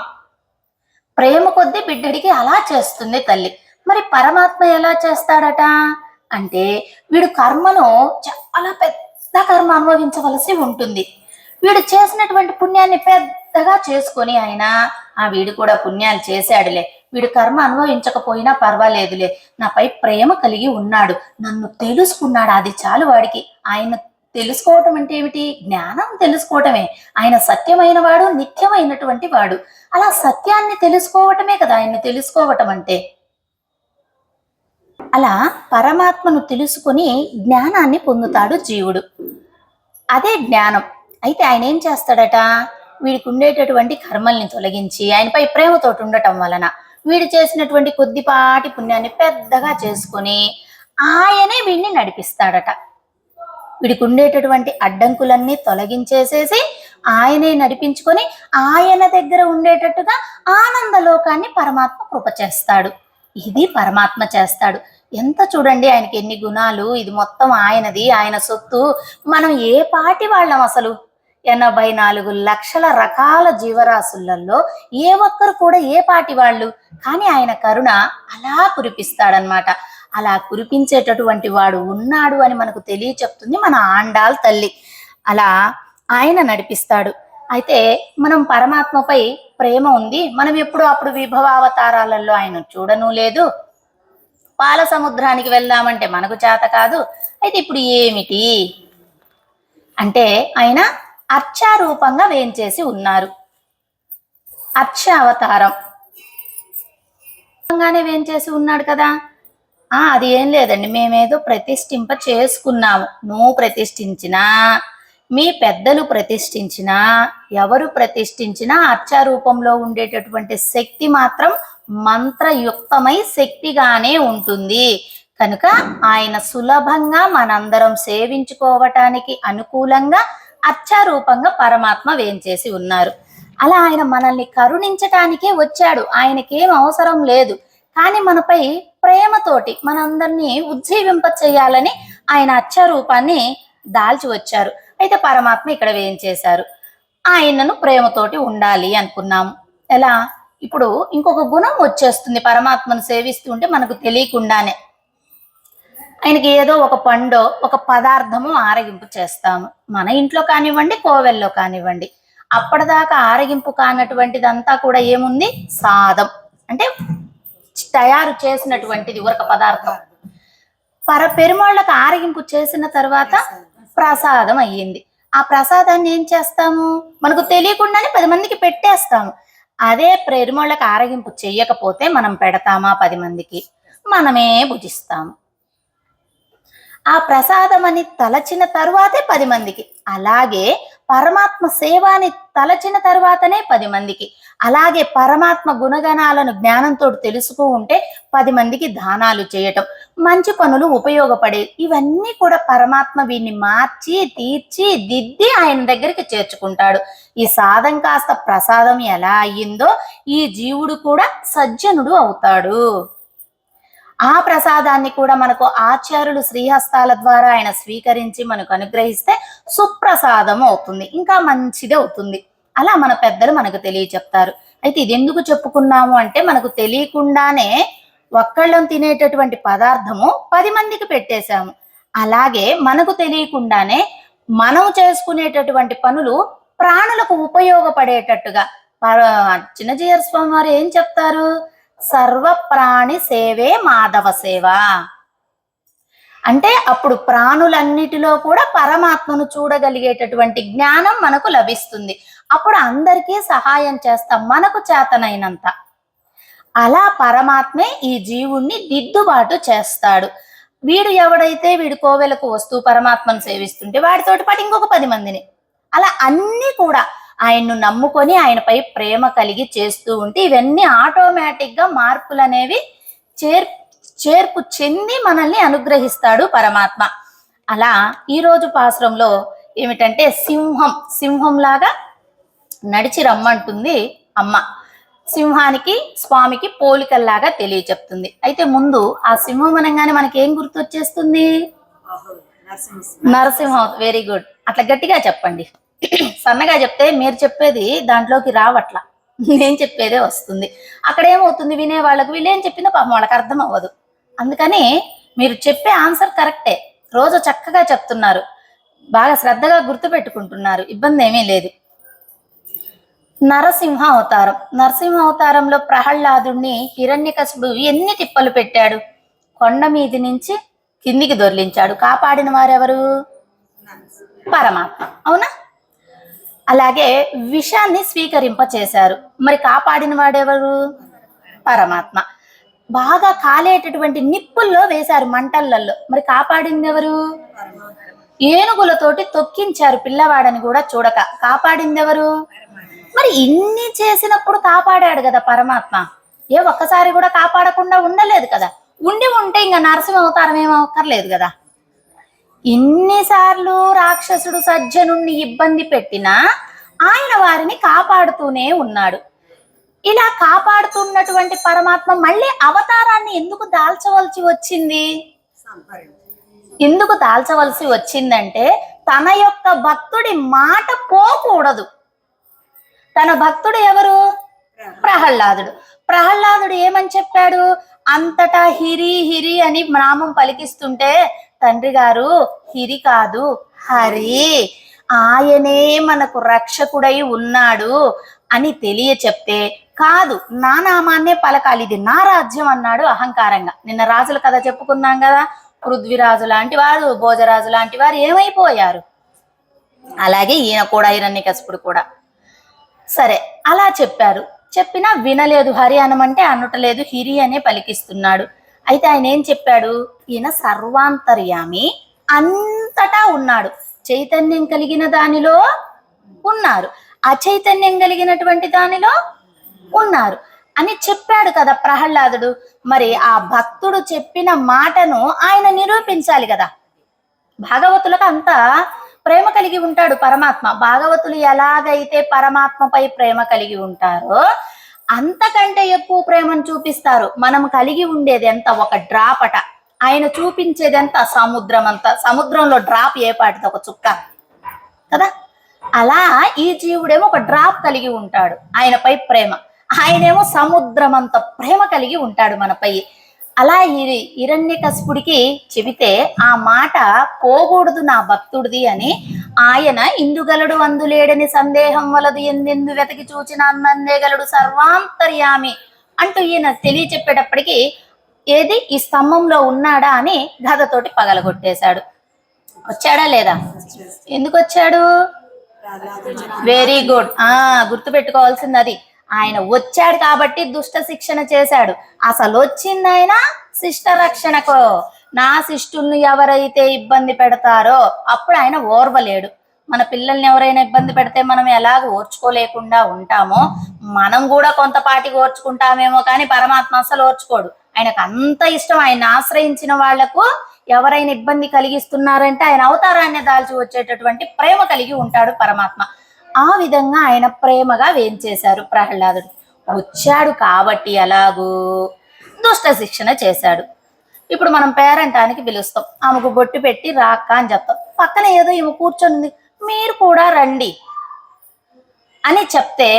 ప్రేమ కొద్దీ బిడ్డడికి అలా చేస్తుంది తల్లి. మరి పరమాత్మ ఎలా చేస్తాడట అంటే, వీడు కర్మను చాలా పెద్ద కర్మ అనుభవించవలసి ఉంటుంది. వీడు చేసినటువంటి పుణ్యాన్ని పెద్దగా చేసుకొని ఆయన వీడు కూడా పుణ్యాలు చేశాడులే, వీడు కర్మ అనుభవించకపోయినా పర్వాలేదులే, నాపై ప్రేమ కలిగి ఉన్నాడు, నన్ను తెలుసుకున్నాడు, అది చాలు వాడికి. ఆయన తెలుసుకోవటం అంటే ఏమిటి? జ్ఞానం తెలుసుకోవటమే. ఆయన సత్యమైన వాడు, నిత్యమైనటువంటి వాడు. అలా సత్యాన్ని తెలుసుకోవటమే కదా ఆయన్ని తెలుసుకోవటం అంటే. అలా పరమాత్మను తెలుసుకుని జ్ఞానాన్ని పొందుతాడు జీవుడు. అదే జ్ఞానం. అయితే ఆయన ఏం చేస్తాడట? వీడికి ఉండేటటువంటి కర్మల్ని తొలగించి ఆయనపై ప్రేమతోటి ఉండటం వలన వీడు చేసినటువంటి కొద్దిపాటి పుణ్యాన్ని పెద్దగా చేసుకొని ఆయనే వీడిని నడిపిస్తాడట. వీడికి ఉండేటటువంటి అడ్డంకులన్నీ తొలగించేసేసి ఆయనే నడిపించుకొని ఆయన దగ్గర ఉండేటట్టుగా ఆనందలోకాన్ని పరమాత్మ కృప చేస్తాడు. ఇది పరమాత్మ చేస్తాడు. ఎంత చూడండి ఆయనకి ఎన్ని గుణాలు. ఇది మొత్తం ఆయనది, ఆయన సొత్తు. మనం ఏ పాటి వాళ్ళం? అసలు 84 లక్షల రకాల జీవరాశులలో ఏ ఒక్కరు కూడా ఏ పాటి వాళ్ళు? కానీ ఆయన కరుణ అలా కురిపిస్తాడనమాట. అలా కురిపించేటటువంటి వాడు ఉన్నాడు అని మనకు తెలియచెప్తుంది మన ఆండాల్ తల్లి. అలా ఆయన నడిపిస్తాడు. అయితే మనం పరమాత్మపై ప్రేమ ఉంది, మనం ఎప్పుడు అప్పుడు విభవావతారాలలో ఆయన చూడను లేదు, పాల సముద్రానికి వెళ్దామంటే మనకు చేత కాదు. అయితే ఇప్పుడు ఏమిటి అంటే, ఆయన అర్చారూపంగా వేంచేసి ఉన్నారు. అర్చ అవతారం వేంచేసి ఉన్నాడు కదా. అది ఏం లేదండి, మేమేదో ప్రతిష్ఠింప చేసుకున్నాము. నువ్వు ప్రతిష్ఠించినా, మీ పెద్దలు ప్రతిష్ఠించినా, ఎవరు ప్రతిష్ఠించినా అర్చారూపంలో ఉండేటటువంటి శక్తి మాత్రం మంత్రయుక్తమై శక్తిగానే ఉంటుంది. కనుక ఆయన సులభంగా మనందరం సేవించుకోవటానికి అనుకూలంగా అర్చారూపంగా పరమాత్మ వేంచేసి ఉన్నారు. అలా ఆయన మనల్ని కరుణించటానికే వచ్చాడు. ఆయనకేం అవసరం లేదు, కానీ మనపై ప్రేమతోటి మనందరినీ ఉజ్జీవింప చేయాలని ఆయన అర్చారూపాన్ని దాల్చి వచ్చారు. అయితే పరమాత్మ ఇక్కడ వేంచేశారు. ఆయనను ప్రేమతోటి ఉండాలి అనుకున్నాము. ఎలా? ఇప్పుడు ఇంకొక గుణం వచ్చేస్తుంది పరమాత్మను సేవిస్తూ ఉంటే మనకు తెలియకుండానే. ఆయనకి ఏదో ఒక పండో ఒక పదార్థము ఆరగింపు చేస్తాము. మన ఇంట్లో కానివ్వండి, కోవెల్లో కానివ్వండి. అప్పటిదాకా ఆరగింపు కానటువంటిదంతా కూడా ఏముంది? సాదం అంటే తయారు చేసినటువంటిది ఒక పదార్థం. పెరుమాళ్ళకు ఆరగింపు చేసిన తర్వాత ప్రసాదం అయ్యింది. ఆ ప్రసాదాన్ని ఏం చేస్తాము? మనకు తెలియకుండానే 10 మందికి పెట్టేస్తాము. అదే పెరుమాళ్ళకు ఆరగింపు చెయ్యకపోతే మనం పెడతామా 10 మందికి? మనమే భుజిస్తాము. ఆ ప్రసాదం అని తలచిన తరువాతే 10 మందికి. అలాగే పరమాత్మ సేవ అని తలచిన తరువాతనే 10 మందికి. అలాగే పరమాత్మ గుణగణాలను జ్ఞానంతో తెలుసుకు ఉంటే 10 మందికి దానాలు చేయటం, మంచి పనులు ఉపయోగపడే ఇవన్నీ కూడా పరమాత్మ వీన్ని మార్చి తీర్చి దిద్ది ఆయన దగ్గరికి చేర్చుకుంటాడు. ఈ సాధం కాస్త ప్రసాదం ఎలా అయ్యిందో ఈ జీవుడు కూడా సజ్జనుడు అవుతాడు. ఆ ప్రసాదాన్ని కూడా మనకు ఆచార్యులు శ్రీహస్తాల ద్వారా ఆయన స్వీకరించి మనకు అనుగ్రహిస్తే సుప్రసాదం అవుతుంది, ఇంకా మంచిది అవుతుంది. అలా మన పెద్దలు మనకు తెలియచెప్తారు. అయితే ఇది ఎందుకు చెప్పుకున్నాము అంటే, మనకు తెలియకుండానే ఒక్కళ్ళం తినేటటువంటి పదార్థము 10 మందికి పెట్టేశాము. అలాగే మనకు తెలియకుండానే మనం చేసుకునేటటువంటి పనులు ప్రాణులకు ఉపయోగపడేటట్టుగా చిన్నజీయర్ స్వామి వారు ఏం చెప్తారు? సర్వ ప్రాణి సేవే మాధవ సేవ అంటే అప్పుడు ప్రాణులన్నిటిలో కూడా పరమాత్మను చూడగలిగేటటువంటి జ్ఞానం మనకు లభిస్తుంది. అప్పుడు అందరికీ సహాయం చేస్తాం మనకు చేతనైనంత. అలా పరమాత్మే ఈ జీవుణ్ణి దిద్దుబాటు చేస్తాడు. వీడు కోవెలకు వస్తూ పరమాత్మను సేవిస్తుంటే వాడితోటి పాటు ఇంకొక 10 మందిని, అలా అన్ని కూడా ఆయన్ను నమ్ముకొని ఆయనపై ప్రేమ కలిగి చేస్తూ ఉంటే ఇవన్నీ ఆటోమేటిక్ గా మార్పులు అనేవి చేర్పు చెంది మనల్ని అనుగ్రహిస్తాడు పరమాత్మ. అలా ఈరోజు పాసురంలో ఏమిటంటే, సింహంలాగా నడిచి రమ్మంటుంది అమ్మ. సింహానికి స్వామికి పోలికల్లాగా తెలియచెప్తుంది. అయితే ముందు ఆ సింహం అనగానే మనకి ఏం గుర్తొచ్చేస్తుంది? నరసింహం. Very good. అట్లా గట్టిగా చెప్పండి. సన్నగా చెప్తే మీరు చెప్పేది దాంట్లోకి రావట్లా, నేను చెప్పేదే వస్తుంది. అక్కడ ఏమవుతుంది, వినే వాళ్ళకు వీళ్ళేం చెప్పిందో పాపం వాళ్ళకి అర్థం అవ్వదు. అందుకని మీరు చెప్పే ఆన్సర్ కరెక్టే, రోజు చక్కగా చెప్తున్నారు, బాగా శ్రద్ధగా గుర్తు పెట్టుకుంటున్నారు, ఇబ్బంది ఏమీ లేదు. నరసింహ అవతారంలో ప్రహ్లాదుణ్ణి హిరణ్యకశిపుడు ఎన్ని తిప్పలు పెట్టాడు? కొండ మీది నుంచి కిందికి దొర్లించాడు. కాపాడిన వారెవరు? పరమాత్మ. అవునా? అలాగే విషాన్ని స్వీకరింపచేశారు, మరి కాపాడిన వాడెవరు? పరమాత్మ. బాగా కాలేటటువంటి నిప్పుల్లో వేశారు, మంటల్లో, మరి కాపాడింది ఎవరు? ఏనుగులతోటి తొక్కించారు పిల్లవాడని కూడా చూడక, కాపాడింది ఎవరు? మరి ఇన్ని చేసినప్పుడు కాపాడాడు కదా పరమాత్మ. ఒక్కసారి కూడా కాపాడకుండా ఉండలేదు కదా. ఉంటే ఇంకా నరసింహ అవతారం ఏమవక్కర్లేదు కదా. ఇన్నిసార్లు రాక్షసుడు సజ్జనుణ్ణి ఇబ్బంది పెట్టినా ఆయన వారిని కాపాడుతూనే ఉన్నాడు. ఇలా కాపాడుతున్నటువంటి పరమాత్మ మళ్ళీ అవతారాన్ని ఎందుకు దాల్చవలసి వచ్చింది? ఎందుకు దాల్చవలసి వచ్చిందంటే, తన యొక్క భక్తుడి మాట పోకూడదు. తన భక్తుడు ఎవరు? ప్రహ్లాదుడు ఏమని చెప్పాడు? అంతటా హిరి అని నామం పలికిస్తుంటే, తండ్రి గారు హిరి కాదు హరి, ఆయనే మనకు రక్షకుడై ఉన్నాడు అని తెలియచెప్తే, కాదు నా నామాన్నే పలకాలి, ఇది నా రాజ్యం అన్నాడు అహంకారంగా. నిన్న రాజుల కథ చెప్పుకున్నాం కదా. పృథ్వీరాజు లాంటి వారు, భోజరాజు లాంటి వారు ఏమైపోయారు. అలాగే ఈయన కూడా, హిరణ్యకశిపుడు కూడా. సరే, అలా చెప్పినా వినలేదు. హరి అనమంటే అనటలేదు, హిరి అనే పలికిస్తున్నాడు. అయితే ఆయన ఏం చెప్పాడు? ఈయన సర్వాంతర్యామి, అంతటా ఉన్నాడు. చైతన్యం కలిగిన దానిలో ఉన్నారు, అచైతన్యం కలిగినటువంటి దానిలో ఉన్నారు అని చెప్పాడు కదా ప్రహ్లాదుడు. మరి ఆ భక్తుడు చెప్పిన మాటను ఆయన నిరూపించాలి కదా. భాగవతులకు అంతా ప్రేమ కలిగి ఉంటాడు పరమాత్మ. భాగవతులు ఎలాగైతే పరమాత్మపై ప్రేమ కలిగి ఉంటారో అంతకంటే ఎక్కువ ప్రేమను చూపిస్తారు. మనం కలిగి ఉండేది ఎంత? ఒక డ్రాప్ అట. ఆయన చూపించేది ఎంత? సముద్రం అంత. సముద్రంలో డ్రాప్ ఏ పాటిది? ఒక చుక్క కదా. అలా ఈ జీవుడేమో ఒక డ్రాప్ కలిగి ఉంటాడు ఆయనపై ప్రేమ. ఆయనేమో సముద్రం అంత ప్రేమ కలిగి ఉంటాడు మనపై. అలా హిరణ్యకశిపుడికి చెబితే ఆ మాట పోకూడదు నా భక్తుడిది అని ఆయన ఇందుగలడు అందులేడని సందేహం వలదు ఎందెందు వెతకి చూచిన అన్నందేగలడు సర్వాంతర్యామి అంటూ ఈయన తెలియచెప్పేటప్పటికి ఏది ఈ స్తంభంలో ఉన్నాడా అని గదతోటి పగలగొట్టేశాడు. వచ్చాడా లేదా? ఎందుకు వచ్చాడు? Very good. గుర్తు పెట్టుకోవాల్సింది అది. ఆయన వచ్చాడు కాబట్టి దుష్ట శిక్షణ చేశాడు. అసలు వచ్చింది ఆయన శిష్ట రక్షణకు. నా శిష్టుల్ని ఎవరైతే ఇబ్బంది పెడతారో అప్పుడు ఆయన ఓర్వలేడు. మన పిల్లల్ని ఎవరైనా ఇబ్బంది పెడితే మనం ఎలాగ ఓర్చుకోలేకుండా ఉంటామో మనం కూడా కొంతపాటికి ఓర్చుకుంటామేమో, కానీ పరమాత్మ అసలు ఓర్చుకోడు. ఆయనకు అంత ఇష్టం. ఆయన ఆశ్రయించిన వాళ్లకు ఎవరైనా ఇబ్బంది కలిగిస్తున్నారంటే ఆయన అవతారాన్ని దాల్చి వచ్చేటటువంటి ప్రేమ కలిగి ఉంటాడు పరమాత్మ. ఆ విధంగా ఆయన ప్రేమగా వేంచేశారు ప్రహ్లాదుడు. వచ్చాడు కాబట్టి ఎలాగూ దుష్ట శిక్షణ చేశాడు. ఇప్పుడు మనం పేరంటానికి పిలుస్తాం, ఆమెకు బొట్టు పెట్టి రాక్క అని చెప్తాం. పక్కన ఏదో ఈమె కూర్చొని మీరు కూడా రండి అని చెప్తే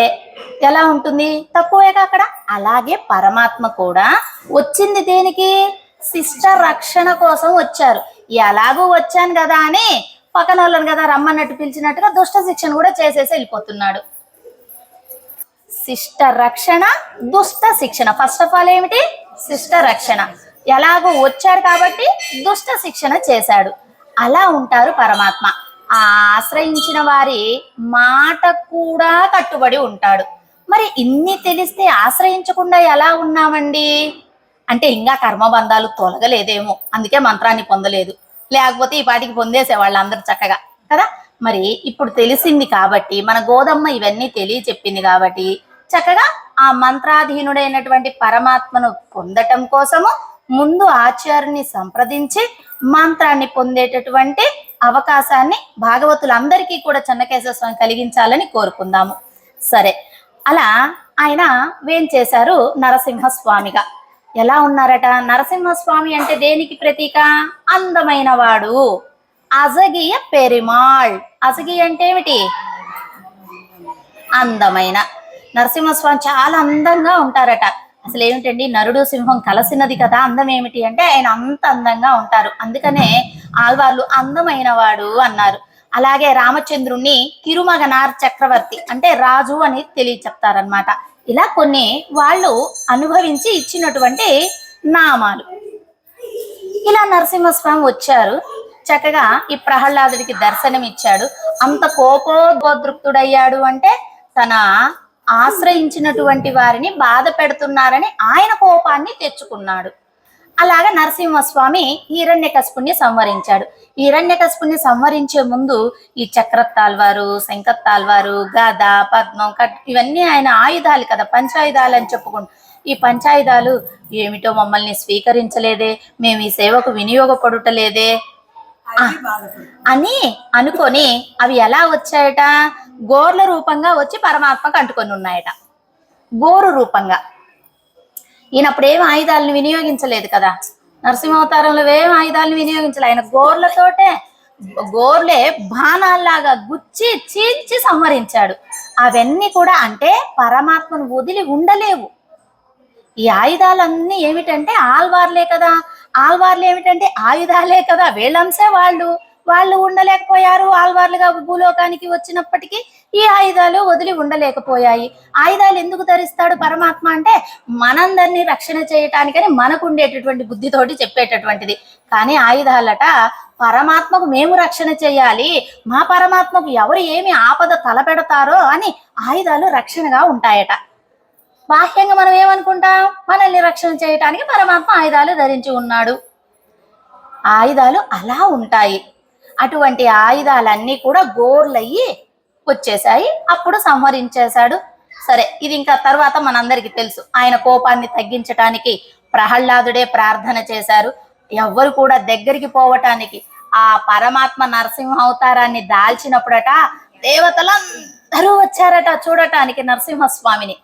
ఎలా ఉంటుంది? తక్కువేగా అక్కడ. అలాగే పరమాత్మ కూడా వచ్చింది దేనికి? శిష్ట రక్షణ కోసం వచ్చారు. ఎలాగూ వచ్చాను కదా అని పక్కన వాళ్ళని కదా రమ్మన్నట్టు పిలిచినట్టుగా దుష్ట శిక్షణ కూడా చేసేసి వెళ్ళిపోతున్నాడు. శిష్ట రక్షణ, దుష్ట శిక్షణ. ఫస్ట్ ఆఫ్ ఆల్ ఏమిటి? శిష్ట రక్షణ. ఎలాగో వచ్చాడు కాబట్టి దుష్ట శిక్షణ చేశాడు. అలా ఉంటారు పరమాత్మ. ఆ ఆశ్రయించిన వారి మాట కూడా కట్టుబడి ఉంటాడు. మరి ఇన్ని తెలిస్తే ఆశ్రయించకుండా ఎలా ఉన్నామండి అంటే ఇంకా కర్మబంధాలు తొలగలేదేమో, అందుకే మంత్రాన్ని పొందలేదు. లేకపోతే ఈ పాటికి పొందేసేవాళ్ళు అందరూ చక్కగా కదా. మరి ఇప్పుడు తెలిసింది కాబట్టి, మన గోదమ్మ ఇవన్నీ తెలియచెప్పింది కాబట్టి చక్కగా ఆ మంత్రాధీనుడైనటువంటి పరమాత్మను పొందటం కోసము ముందు ఆచార్యుని సంప్రదించి మంత్రాన్ని పొందేటటువంటి అవకాశాన్ని భాగవతులందరికీ కూడా చెన్నకేశవ స్వామి కలిగించాలని కోరుకుందాము. సరే, అలా ఆయన వేంచేశారు నరసింహస్వామిగా. ఎలా ఉన్నారట? నరసింహస్వామి అంటే దేనికి ప్రతీక? అందమైన వాడు. అజగియ పెరిమాళ్. అజగియ అంటే ఏమిటి? అందమైన. నరసింహస్వామి చాలా అందంగా ఉంటారట. అసలు ఏమిటండి, నరుడు సింహం కలిసినది కదా. అందం ఏమిటి అంటే ఆయన అంత అందంగా ఉంటారు. అందుకనే ఆళ్వార్లు అందమైన వాడు అన్నారు. అలాగే రామచంద్రుణ్ణి తిరుమగనార్ చక్రవర్తి అంటే రాజు అని చెప్తారనమాట. ఇలా కొన్ని వాళ్ళు అనుభవించి ఇచ్చినటువంటి నామాలు. ఇలా నరసింహస్వామి వచ్చారు, చక్కగా ఈ ప్రహ్లాదుడికి దర్శనం ఇచ్చాడు. అంత కోపోద్రిక్తుడయ్యాడు అంటే తన ఆశ్రయించినటువంటి వారిని బాధ పెడుతున్నారని ఆయన కోపాన్ని తెచ్చుకున్నాడు. అలాగా నరసింహస్వామి హిరణ్యకశిపుణ్ణి సంహరించాడు. హిరణ్యకశిపుణ్ణి సంహరించే ముందు ఈ చక్రతాల్వారు, శంఖతాల్వారు, గద, పద్మం, ఇవన్నీ ఆయన ఆయుధాలు కదా, పంచాయుధాలు అని చెప్పుకుంటాం. ఈ పంచాయుధాలు ఏమిటో మమ్మల్ని స్వీకరించలేదే, మేము ఈ సేవకు వినియోగపడుటలేదే అని అనుకొని అవి ఎలా వచ్చాయట? గోర్ల రూపంగా వచ్చి పరమాత్మకు అంటుకొని ఉన్నాయట. గోరు రూపంగా. ఈయనప్పుడు ఏం ఆయుధాలను వినియోగించలేదు కదా, నరసింహావతారంలో ఏం ఆయుధాలను వినియోగించలే. ఆయన గోర్లే బాణాల్లాగా గుచ్చి చీల్చి సంహరించాడు. అవన్నీ కూడా అంటే పరమాత్మను వదిలి ఉండలేవు. ఈ ఆయుధాలన్నీ ఏమిటంటే ఆల్వార్లే కదా. ఆల్వార్లు ఏమిటంటే ఆయుధాలే కదా. వీళ్ళంసే వాళ్ళు ఉండలేకపోయారు. ఆల్వార్లుగా భూలోకానికి వచ్చినప్పటికీ ఈ ఆయుధాలు వదిలి ఉండలేకపోయాయి. ఆయుధాలు ఎందుకు ధరిస్తాడు పరమాత్మ అంటే మనందరినీ రక్షణ చేయటానికని మనకు ఉండేటటువంటి బుద్ధితోటి చెప్పేటటువంటిది. కానీ ఆయుధాలట పరమాత్మకు మేము రక్షణ చేయాలి, మా పరమాత్మకు ఎవరు ఏమి ఆపద తలపెడతారో అని ఆయుధాలు రక్షణగా ఉంటాయట. బాహ్యంగా మనం ఏమనుకుంటాం? మనల్ని రక్షణ చేయటానికి పరమాత్మ ఆయుధాలు ధరించి ఉన్నాడు. ఆయుధాలు అలా ఉంటాయి. అటువంటి ఆయుధాలన్నీ కూడా గోర్లయ్యి వచ్చేసాయి. అప్పుడు సంహరించేశాడు. సరే, ఇది ఇంకా తర్వాత మనందరికీ తెలుసు. ఆయన కోపాన్ని తగ్గించటానికి ప్రహ్లాదుడే ప్రార్థన చేశారు. ఎవ్వరు కూడా దగ్గరికి పోవటానికి ఆ పరమాత్మ నరసింహ అవతారాన్ని దాల్చినప్పుడట దేవతలందరూ వచ్చారట చూడటానికి నరసింహస్వామిని.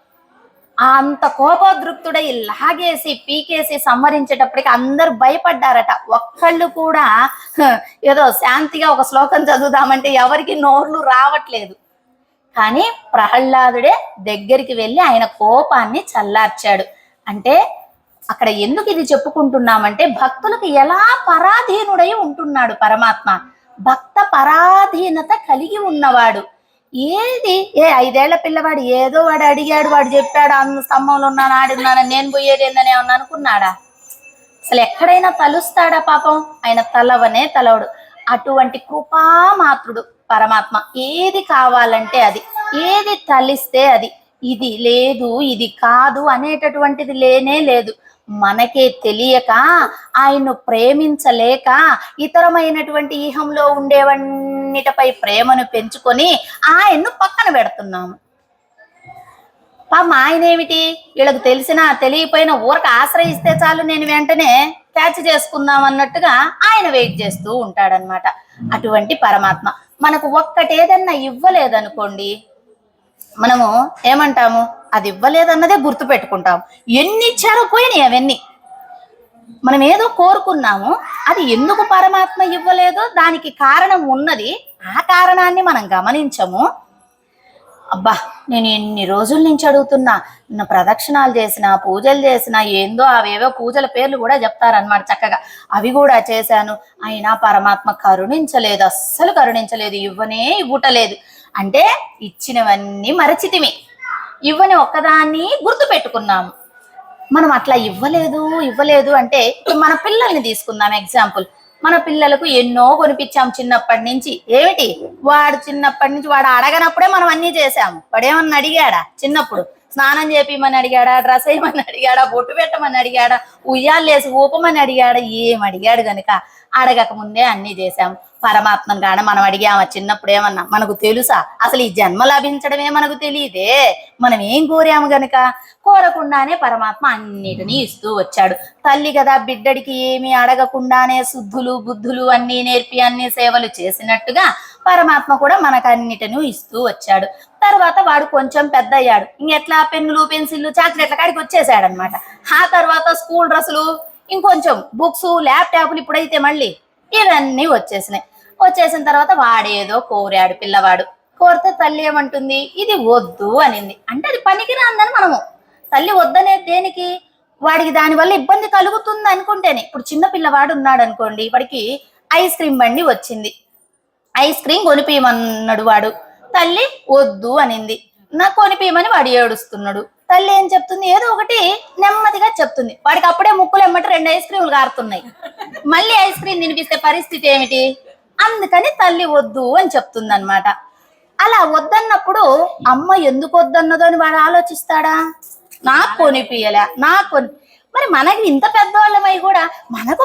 అంత కోపోద్రిక్తుడై లాగేసి పీకేసి సంహరించేటప్పటికి అందరు భయపడ్డారట. ఒక్కళ్ళు కూడా ఏదో శాంతిగా ఒక శ్లోకం చదువుదామంటే ఎవరికి నోర్లు రావట్లేదు. కానీ ప్రహ్లాదుడే దగ్గరికి వెళ్ళి ఆయన కోపాన్ని చల్లార్చాడు. అంటే అక్కడ ఎందుకు ఇది చెప్పుకుంటున్నామంటే భక్తులకు ఎలా పరాధీనుడై ఉంటున్నాడు పరమాత్మ. భక్త పరాధీనత కలిగి ఉన్నవాడు. ఏది 5 ఏళ్ల పిల్లవాడు ఏదో వాడు అడిగాడు, వాడు చెప్పాడు, అంత స్తంభంలో ఉన్నాను, ఆడున్నాను, నేను పోయేది ఏందని ఏమన్నా అనుకున్నాడా? అసలు ఎక్కడైనా తలుస్తాడా పాపం? ఆయన తలవనే తలవడు. అటువంటి కృపామాత్రుడు పరమాత్మ. ఏది కావాలంటే అది, ఏది తలిస్తే అది. ఇది లేదు, ఇది కాదు అనేటటువంటిది లేనే లేదు. మనకే తెలియక, ఆయన్ను ప్రేమించలేక, ఇతరమైనటువంటి ఈహంలో ఉండేవన్నిటిపై ప్రేమను పెంచుకొని ఆయన్ను పక్కన పెడుతున్నాము. పాపం ఆయన ఏమిటి, వీళ్ళకి తెలిసినా తెలియపోయినా ఊరకు ఆశ్రయిస్తే చాలు, నేను వెంటనే క్యాచ్ చేసుకుందాం అన్నట్టుగా ఆయన వెయిట్ చేస్తూ ఉంటాడనమాట. అటువంటి పరమాత్మ మనకు ఒక్కటేదన్నా ఇవ్వలేదనుకోండి, మనము ఏమంటాము? అది ఇవ్వలేదన్నదే గుర్తు పెట్టుకుంటాము. ఎన్ని ఇచ్చారో పోయినాయి అవన్నీ. మనం ఏదో కోరుకున్నాము, అది ఎందుకు పరమాత్మ ఇవ్వలేదో దానికి కారణం ఉన్నది. ఆ కారణాన్ని మనం గమనించము. అబ్బా, నేను ఎన్ని రోజుల నుంచి అడుగుతున్నా, నిన్న ప్రదక్షిణాలు చేసిన, పూజలు చేసిన, ఏందో అవేవో పూజల పేర్లు కూడా చెప్తారనమాట చక్కగా. అవి కూడా చేశాను, అయినా పరమాత్మ కరుణించలేదు, అస్సలు కరుణించలేదు, ఇవ్వనే ఇవ్వటలేదు. అంటే ఇచ్చినవన్నీ మరచితిమి, ఇవ్వని ఒక్కదాన్ని గుర్తు పెట్టుకున్నాము. మనం అట్లా ఇవ్వలేదు అంటే, మన పిల్లల్ని తీసుకుందాం ఎగ్జాంపుల్. మన పిల్లలకు ఎన్నో కొనిపించాం చిన్నప్పటి నుంచి. ఏమిటి, వాడు చిన్నప్పటి నుంచి వాడు అడగనప్పుడే మనం అన్నీ చేసాము. వాడేమన్నా అడిగాడా? చిన్నప్పుడు స్నానం చేపిమని అడిగాడా, డ్రెస్ వేయమని అడిగాడా, బొట్టు పెట్టమని అడిగాడా, ఉయ్యాలేసి ఊపమని అడిగాడా? ఏం అడిగాడు గనుక అడగక ముందే అన్నీ చేశాము. పరమాత్మను కాడ మనం అడిగామా చిన్నప్పుడు? ఏమన్నా మనకు తెలుసా? అసలు ఈ జన్మ లభించడమే మనకు తెలియదే. మనం ఏం కోరాము గనుక? కోరకుండానే పరమాత్మ అన్నిటినీ ఇస్తూ వచ్చాడు. తల్లి కదా, బిడ్డడికి ఏమీ అడగకుండానే శుద్ధులు బుద్ధులు అన్నీ నేర్పి అన్ని సేవలు చేసినట్టుగా పరమాత్మ కూడా మనకు అన్నిటినీ ఇస్తూ వచ్చాడు. తర్వాత వాడు కొంచెం పెద్ద అయ్యాడు. ఇంకెట్లా పెన్నులు పెన్సిళ్ళు చాక్లెట్ల కాడికి వచ్చేసాడు అనమాట. ఆ తర్వాత స్కూల్ డ్రెస్సులు, ఇంకొంచెం బుక్స్, ల్యాప్టాప్లు, ఇప్పుడైతే మళ్ళీ ఇవన్నీ వచ్చేసిన తర్వాత వాడేదో కోరాడు పిల్లవాడు. కోరితే తల్లి ఏమంటుంది? ఇది వద్దు అనింది. అంటే అది పనికిరాందని మనము. తల్లి వద్దనేది దేనికి? వాడికి దానివల్ల ఇబ్బంది కలుగుతుంది అనుకుంటేనే. ఇప్పుడు చిన్న పిల్లవాడు ఉన్నాడు అనుకోండి, వాడికి ఐస్ క్రీమ్ బండి వచ్చింది, ఐస్ క్రీమ్ కొనిపించమన్నాడు వాడు. తల్లి వద్దు అనింది. నాకు కొనిపించమని వాడు ఏడుస్తున్నాడు. తల్లి ఏం చెప్తుంది? ఏదో ఒకటి నెమ్మదిగా చెప్తుంది. వాడికి అప్పుడే ముక్కులు ఎమ్మటి 2 ఐస్ క్రీములు కారుతున్నాయి. మళ్ళీ ఐస్ క్రీమ్ తినిపిస్తే పరిస్థితి ఏమిటి? అందుకని తల్లి వద్దు అని చెప్తుంది అనమాట. అలా వద్దన్నప్పుడు అమ్మ ఎందుకు వద్దన్నదో అని వాడు ఆలోచిస్తాడా? నాకు కొనిపియలే, మరి మనకి ఇంత పెద్దవాళ్ళమై కూడా మనకు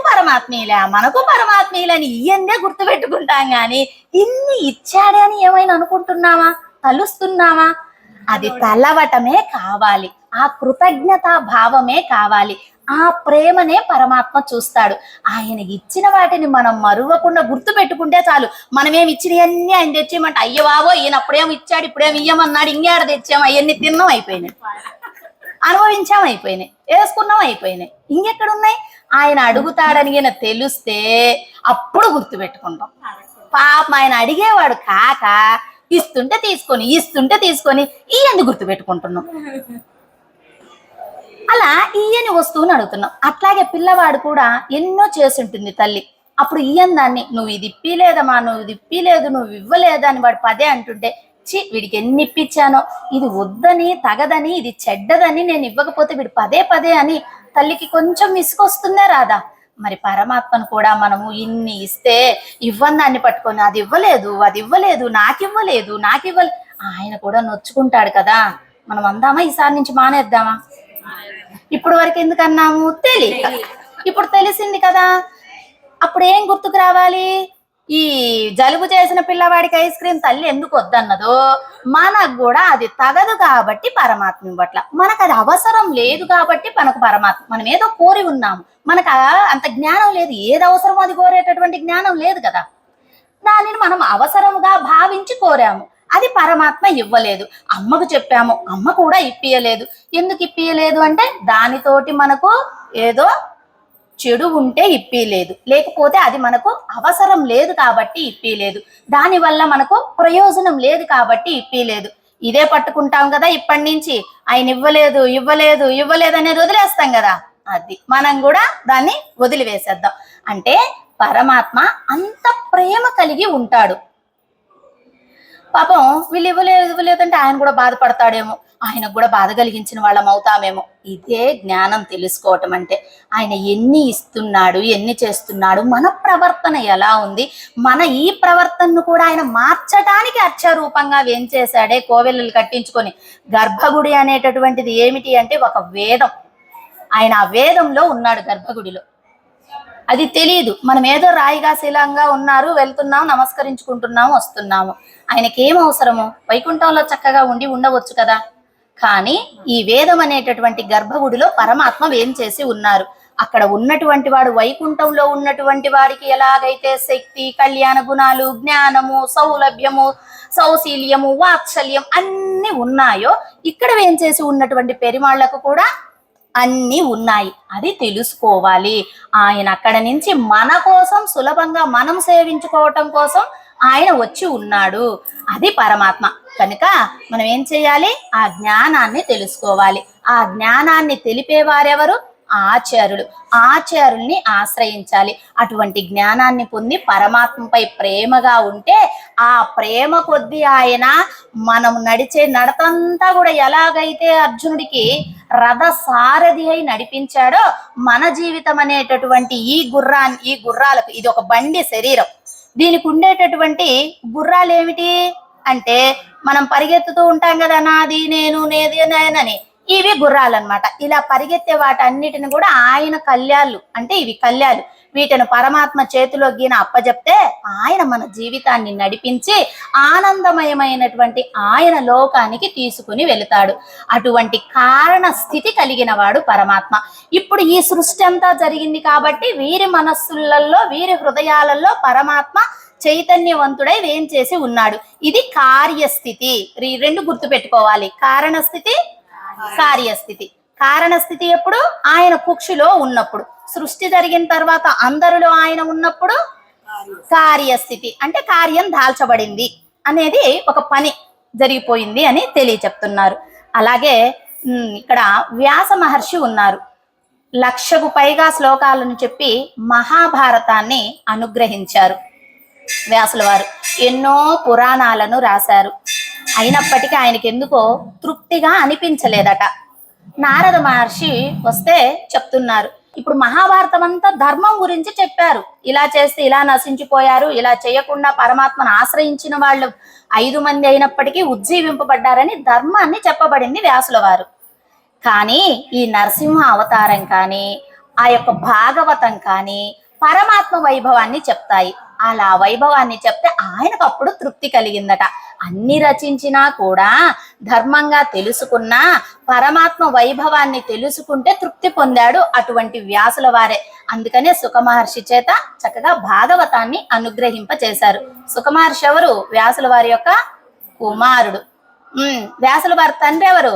పరమాత్మీయులే అని ఇయ్యందే గుర్తు పెట్టుకుంటాం గాని, ఇన్ని ఇచ్చాడే అని ఏమైనా అనుకుంటున్నావా? తలుస్తున్నావా? అది తలవటమే కావాలి, ఆ కృతజ్ఞత భావమే కావాలి, ఆ ప్రేమనే పరమాత్మ చూస్తాడు. ఆయన ఇచ్చిన వాటిని మనం మరువకుండా గుర్తు పెట్టుకుంటే చాలు. మనమేమి ఇచ్చినవన్నీ ఆయన తెచ్చేయమంటే, అయ్య బాబో ఈయన అప్పుడేమో ఇచ్చాడు, ఇప్పుడేమి ఇయ్యమన్నాడు, ఇంకేడ తెచ్చాము, అవన్నీ తిన్నాం అయిపోయినాయి, అనుభవించాం అయిపోయినాయి, వేసుకున్నాం అయిపోయినాయి, ఇంకెక్కడున్నాయి? ఆయన అడుగుతాడని తెలిస్తే అప్పుడు గుర్తు పెట్టుకుంటాం. పాపం ఆయన అడిగేవాడు కాక ఇస్తుంటే తీసుకొని ఇయ్యంది గుర్తు పెట్టుకుంటున్నాం. అలా ఇయ్యని వస్తువుని అడుగుతున్నాం. అట్లాగే పిల్లవాడు కూడా ఎన్నో చేసుంటుంది తల్లి. అప్పుడు ఇయ్యని దాన్ని, నువ్వు ఇది ఇప్పిలేదమ్మా, నువ్వు ఇది ఇప్పిలేదు, నువ్వు ఇవ్వలేదు అని వాడు పదే అంటుంటే, వీడికి ఎన్ని ఇప్పించానో, ఇది వద్దని, తగదని, ఇది చెడ్డదని నేను ఇవ్వకపోతే వీడు పదే అని తల్లికి కొంచెం విసుకొస్తుందే రాదా? మరి పరమాత్మను కూడా మనము ఇన్ని ఇస్తే ఇవ్వని దాన్ని పట్టుకొని అది ఇవ్వలేదు, నాకివ్వలేదు, ఆయన కూడా నొచ్చుకుంటాడు కదా. మనం అందామా ఈసారి నుంచి మానేద్దామా? ఇప్పుడు వరకు ఎందుకు అన్నాము? తెలియక. ఇప్పుడు తెలిసింది కదా, అప్పుడు ఏం గుర్తుకు రావాలి? ఈ జలుబు చేసిన పిల్లవాడికి ఐస్ క్రీమ్ తల్లి ఎందుకు వద్దన్నదో, మనకు కూడా అది తగదు కాబట్టి పరమాత్మ ఇవ్వట్ల. మనకు అది అవసరం లేదు కాబట్టి మనకు పరమాత్మ, మనం ఏదో కోరి ఉన్నాము, మనకు అంత జ్ఞానం లేదు, ఏది అవసరమో అది కోరేటటువంటి జ్ఞానం లేదు కదా. దానిని మనం అవసరముగా భావించి కోరాము, అది పరమాత్మ ఇవ్వలేదు. అమ్మకు చెప్పాము, అమ్మ కూడా ఇప్పియలేదు. ఎందుకు ఇప్పియలేదు అంటే, దానితోటి మనకు ఏదో చెడు ఉంటే ఇప్పిలేదు, లేకపోతే అది మనకు అవసరం లేదు కాబట్టి ఇప్పిలేదు, దానివల్ల మనకు ప్రయోజనం లేదు కాబట్టి ఇప్పిలేదు. ఇదే పట్టుకుంటాం కదా ఇప్పటి నుంచి. ఆయన ఇవ్వలేదు అనేది వదిలేస్తాం కదా. అది మనం కూడా దాన్ని వదిలివేసేద్దాం. అంటే పరమాత్మ అంత ప్రేమ కలిగి ఉంటాడు. పాపం వీళ్ళు ఇవ్వలేదంటే ఆయన కూడా బాధపడతాడేమో, ఆయనకు కూడా బాధ కలిగించిన వాళ్ళం అవుతామేమో. ఇదే జ్ఞానం తెలుసుకోవటం అంటే. ఆయన ఎన్ని ఇస్తున్నాడు, ఎన్ని చేస్తున్నాడు, మన ప్రవర్తన ఎలా ఉంది, మన ఈ ప్రవర్తనను కూడా ఆయన మార్చడానికి అక్షరూపంగా ఏం చేశాడే కోవెలలు కట్టించుకొని. గర్భగుడి అనేటటువంటిది ఏమిటి అంటే ఒక వేదం. ఆయన ఆ వేదంలో ఉన్నాడు గర్భగుడిలో. అది తెలియదు. మనం ఏదో రాయిగా శిలంగా ఉన్నారు, వెళ్తున్నాం, నమస్కరించుకుంటున్నాము, వస్తున్నాము. ఆయనకి ఏం అవసరము? వైకుంఠంలో చక్కగా ఉండవచ్చు కదా. కానీ ఈ వేదం అనేటటువంటి గర్భగుడిలో పరమాత్మ ఏం చేసి ఉన్నారు. అక్కడ ఉన్నటువంటి వాడు వైకుంఠంలో ఉన్నటువంటి వాడికి ఎలాగైతే శక్తి, కళ్యాణ గుణాలు, జ్ఞానము, సౌలభ్యము, సౌశీల్యము, వాత్సల్యం అన్ని ఉన్నాయో ఇక్కడ ఏం చేసి ఉన్నటువంటి పెరిమాళ్లకు కూడా అన్నీ ఉన్నాయి. అది తెలుసుకోవాలి. ఆయన అక్కడ నుంచి మన కోసం సులభంగా మనం సేవించుకోవటం కోసం ఆయన వచ్చి ఉన్నాడు. అది పరమాత్మ. కనుక మనం ఏం చేయాలి? ఆ జ్ఞానాన్ని తెలుసుకోవాలి. ఆ జ్ఞానాన్ని తెలిపేవారెవరు? ఆచార్యులు. ఆచార్యుల్ని ఆశ్రయించాలి. అటువంటి జ్ఞానాన్ని పొంది పరమాత్మపై ప్రేమగా ఉంటే ఆ ప్రేమ కొద్దీ ఆయన మనం నడిచే నడతంతా కూడా ఎలాగైతే అర్జునుడికి రథ సారథి అయి నడిపించాడో మన జీవితం అనేటటువంటి ఈ గుర్రాలకు, ఇది ఒక బండి శరీరం, దీనికి ఉండేటటువంటి గుర్రాలు ఏమిటి అంటే మనం పరిగెత్తుతూ ఉంటాం కదా, నాది నేను నేది నేనని. ఇవి గుర్రాలు అన్నమాట. ఇలా పరిగెత్తే వాటన్నిటిని కూడా ఆయన కళ్యాలు అంటే ఇవి కళ్యాలు. వీటిని పరమాత్మ చేతిలో గీన అప్పజెప్తే ఆయన మన జీవితాన్ని నడిపించి ఆనందమయమైనటువంటి ఆయన లోకానికి తీసుకుని వెళతాడు. అటువంటి కారణ స్థితి కలిగిన వాడు పరమాత్మ. ఇప్పుడు ఈ సృష్టి అంతా జరిగింది కాబట్టి వీరి మనస్సులలో, వీరి హృదయాలలో పరమాత్మ చైతన్యవంతుడై వేం చేసి ఉన్నాడు. ఇది కార్యస్థితి. రెండు గుర్తు పెట్టుకోవాలి. కారణస్థితి, కార్యస్థితి. కారణస్థితి ఎప్పుడు? ఆయన కుక్షిలో ఉన్నప్పుడు. సృష్టి జరిగిన తర్వాత అందరిలో ఆయన ఉన్నప్పుడు కార్యస్థితి. అంటే కార్యం దాల్చబడింది అనేది ఒక పని జరిగిపోయింది అని తెలియచెప్తున్నారు. అలాగే ఇక్కడ వ్యాస మహర్షి ఉన్నారు. 1,00,000కు పైగా శ్లోకాలను చెప్పి మహాభారతాన్ని అనుగ్రహించారు వ్యాసుల వారు. ఎన్నో పురాణాలను రాశారు. అయినప్పటికీ ఆయనకి ఎందుకో తృప్తిగా అనిపించలేదట. నారద మహర్షి వస్తే చెప్తున్నారు, ఇప్పుడు మహాభారతం అంతా ధర్మం గురించి చెప్పారు. ఇలా చేస్తే ఇలా నశించిపోయారు, ఇలా చేయకుండా పరమాత్మను ఆశ్రయించిన వాళ్ళు 5 మంది అయినప్పటికీ ఉజ్జీవింపబడ్డారని ధర్మాన్ని చెప్పబడింది వ్యాసుల వారు. కానీ ఈ నరసింహ అవతారం కానీ, ఆ యొక్క భాగవతం కానీ పరమాత్మ వైభవాన్ని చెప్తాయి. అలా వైభవాన్ని చెప్తే ఆయనకు అప్పుడు తృప్తి కలిగిందట. అన్ని రచించినా కూడా ధర్మంగా తెలుసుకున్నా పరమాత్మ వైభవాన్ని తెలుసుకుంటే తృప్తి పొందాడు అటువంటి వ్యాసుల వారే. అందుకనే సుఖమహర్షి చేత చక్కగా భాగవతాన్ని అనుగ్రహింపచేశారు. సుఖమహర్షి ఎవరు? వ్యాసుల వారి యొక్క కుమారుడు. వ్యాసుల వారి తండ్రి ఎవరు?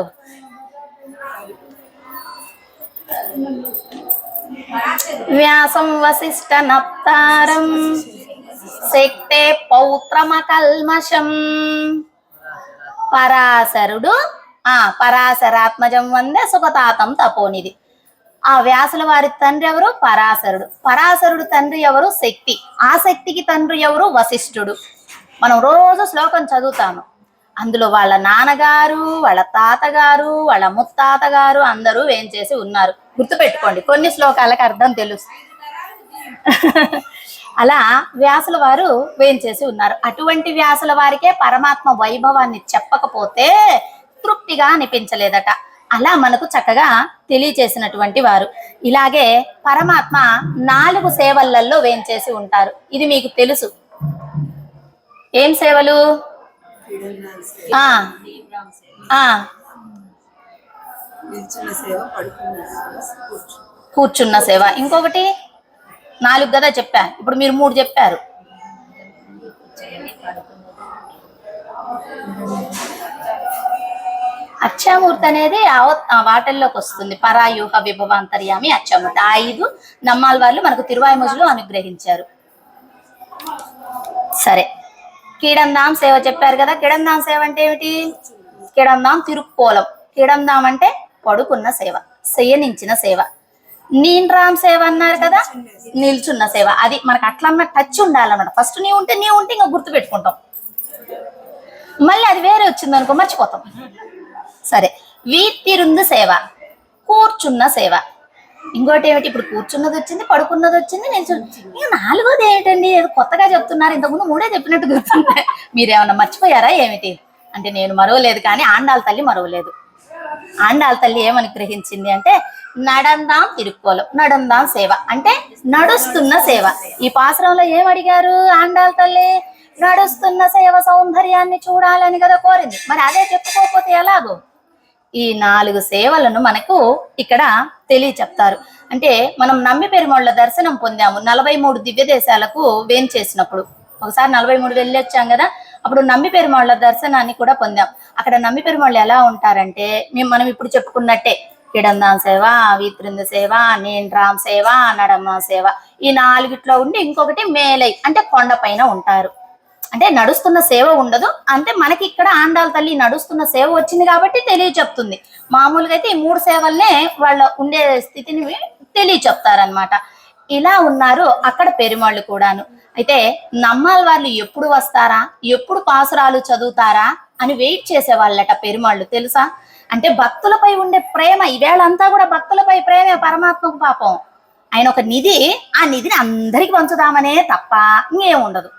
వ్యాసం వశిష్ఠ నప్తారం శక్తే పౌత్రమకల్మషం. పరాశరుడు పరాశరాత్మజం వందే సుఖతాతం తపోనిది. ఆ వ్యాసుల వారి తండ్రి ఎవరు? పరాశరుడు. పరాశరుడు తండ్రి ఎవరు? శక్తి. ఆ శక్తికి తండ్రి ఎవరు? వశిష్ఠుడు. మనం రోజు శ్లోకం చదువుతాము. అందులో వాళ్ళ నాన్నగారు, వాళ్ళ తాతగారు, వాళ్ళ ముత్తాతగారు అందరూ ఏం చేసి ఉన్నారు. గుర్తుపెట్టుకోండి, కొన్ని శ్లోకాలకు అర్థం తెలుసు. అలా వ్యాసుల వారు వేయించేసి ఉన్నారు. అటువంటి వ్యాసుల వారికే పరమాత్మ వైభవాన్ని చెప్పకపోతే తృప్తిగా అనిపించలేదట. అలా మనకు చక్కగా తెలియచేసినటువంటి వారు. ఇలాగే పరమాత్మ 4 సేవలలో వేయించేసి ఉంటారు. ఇది మీకు తెలుసు. ఏం సేవలు? కూర్చున్న సేవ. ఇంకొకటి 4 కదా చెప్పా, ఇప్పుడు మీరు 3 చెప్పారు. అక్షామూర్తి అనేది వాటల్లోకి వస్తుంది. పరాయూహ విభవాంతర్యామి అక్షామూర్తి. 5 నమ్మాల వాళ్ళు మనకు తిరువాయిమొజులో అనుగ్రహించారు. సరే, కీడందాం సేవ చెప్పారు కదా. కిడందాం సేవ అంటే ఏమిటి? కిడందాం తిరుక్కోలం. కిడందాం అంటే పడుకున్న సేవ, శయనించిన సేవ. నీన్రామ్ సేవ అన్నారు కదా, నిల్చున్న సేవ. అది మనకు అట్లన్న టచ్ ఉండాలన్నమాట. ఫస్ట్ నీ ఉంటే ఇంకా గుర్తు పెట్టుకుంటాం. మళ్ళీ అది వేరే వచ్చింది అనుకో మర్చిపోతాం. సరే, వీతిరుందు సేవ, కూర్చున్న సేవ. ఇంకోటి ఏమిటి, ఇప్పుడు కూర్చున్నది వచ్చింది, పడుకున్నది వచ్చింది, ఇంకా నాలుగోది ఏమిటండి, ఏదో కొత్తగా చెప్తున్నారు. ఇంతకుముందు మూడే చెప్పినట్టు గుర్తుంది. మీరేమన్నా మర్చిపోయారా ఏమిటి అంటే, నేను మరవలేదు కానీ ఆండాళ్ళ తల్లి మరవలేదు. ఆండాళ్ళ తల్లి ఏమని గ్రహించింది అంటే, నడందాం తిరుక్కోలం, నడందాం సేవ అంటే నడుస్తున్న సేవ. ఈ పాసురంలో ఏం అడిగారు ఆండాళ్ళ తల్లి? నడుస్తున్న సేవ సౌందర్యాన్ని చూడాలని కదా కోరింది. మరి అదే చెప్పుకోకపోతే ఎలాగో? ఈ 4 సేవలను మనకు ఇక్కడ చెప్తారు. అంటే మనం నమ్మి పెరుమాళ్ళ దర్శనం పొందాము 43 దివ్య దేశాలకు వేంచేసినప్పుడు. ఒకసారి 43 వెళ్ళొచ్చాం కదా, అప్పుడు నమ్మి పెరుమాళ్ళ దర్శనాన్ని కూడా పొందాం. అక్కడ నమ్మి పెరుమాళ్ళు ఎలా ఉంటారంటే, మనం ఇప్పుడు చెప్పుకున్నట్టే కిడందాం సేవ, వీతృంద సేవ, నీన్రామ్ సేవ, నడమ సేవ, ఈ 4 ఉండి ఇంకొకటి మేలై అంటే కొండపైన ఉంటారు. అంటే నడుస్తున్న సేవ ఉండదు. అంటే మనకి ఇక్కడ ఆండాళ్ళ తల్లి నడుస్తున్న సేవ వచ్చింది కాబట్టి చెప్తుంది. మామూలుగా అయితే ఈ 3 సేవల్నే వాళ్ళ ఉండే స్థితిని చెప్తారనమాట. ఇలా ఉన్నారు అక్కడ పెరుమాళ్ళు కూడాను. అయితే నమ్మాల వాళ్ళు ఎప్పుడు వస్తారా, ఎప్పుడు పాసురాలు చదువుతారా అని వెయిట్ చేసేవాళ్ళట పెరుమాళ్ళు, తెలుసా? అంటే భక్తులపై ఉండే ప్రేమ, ఈవేళంతా కూడా భక్తులపై ప్రేమే పరమాత్మకు. పాపం ఆయన ఒక నిధి, ఆ నిధిని అందరికి పంచుదామనే తప్ప ఇంకేం ఉండదు.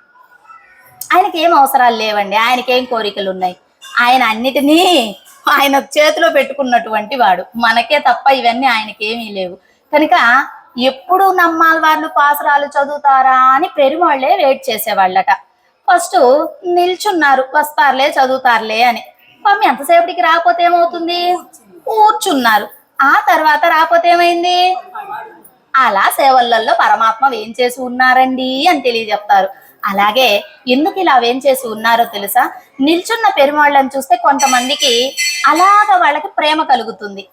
ఆయనకి ఏం అవసరాలు లేవండి, ఆయనకేం కోరికలు ఉన్నాయి. ఆయన అన్నిటినీ ఆయన చేతిలో పెట్టుకున్నటువంటి వాడు. మనకే తప్ప ఇవన్నీ ఆయనకేమీ లేవు. కనుక ఎప్పుడు నమ్మాలి వాళ్ళు పాసురాలు చదువుతారా అని పెరుమాళ్లే వెయిట్ చేసేవాళ్ళట. ఫస్ట్ నిల్చున్నారు, వస్తారులే చదువుతారులే అని. మమ్మీ ఎంతసేపటికి రాకపోతే ఏమవుతుంది? కూర్చున్నారు. ఆ తర్వాత రాకపోతే ఏమైంది? అలా సేవలలో పరమాత్మ ఏం చేసి ఉన్నారండి అని తెలియజెప్తారు. అలాగే ఎందుకు ఇలా ఏం చేసి ఉన్నారో తెలుసా? నిల్చున్న పెరుమాళ్ళని చూస్తే కొంతమందికి అలాగ వాళ్ళకి ప్రేమ కలుగుతుంది.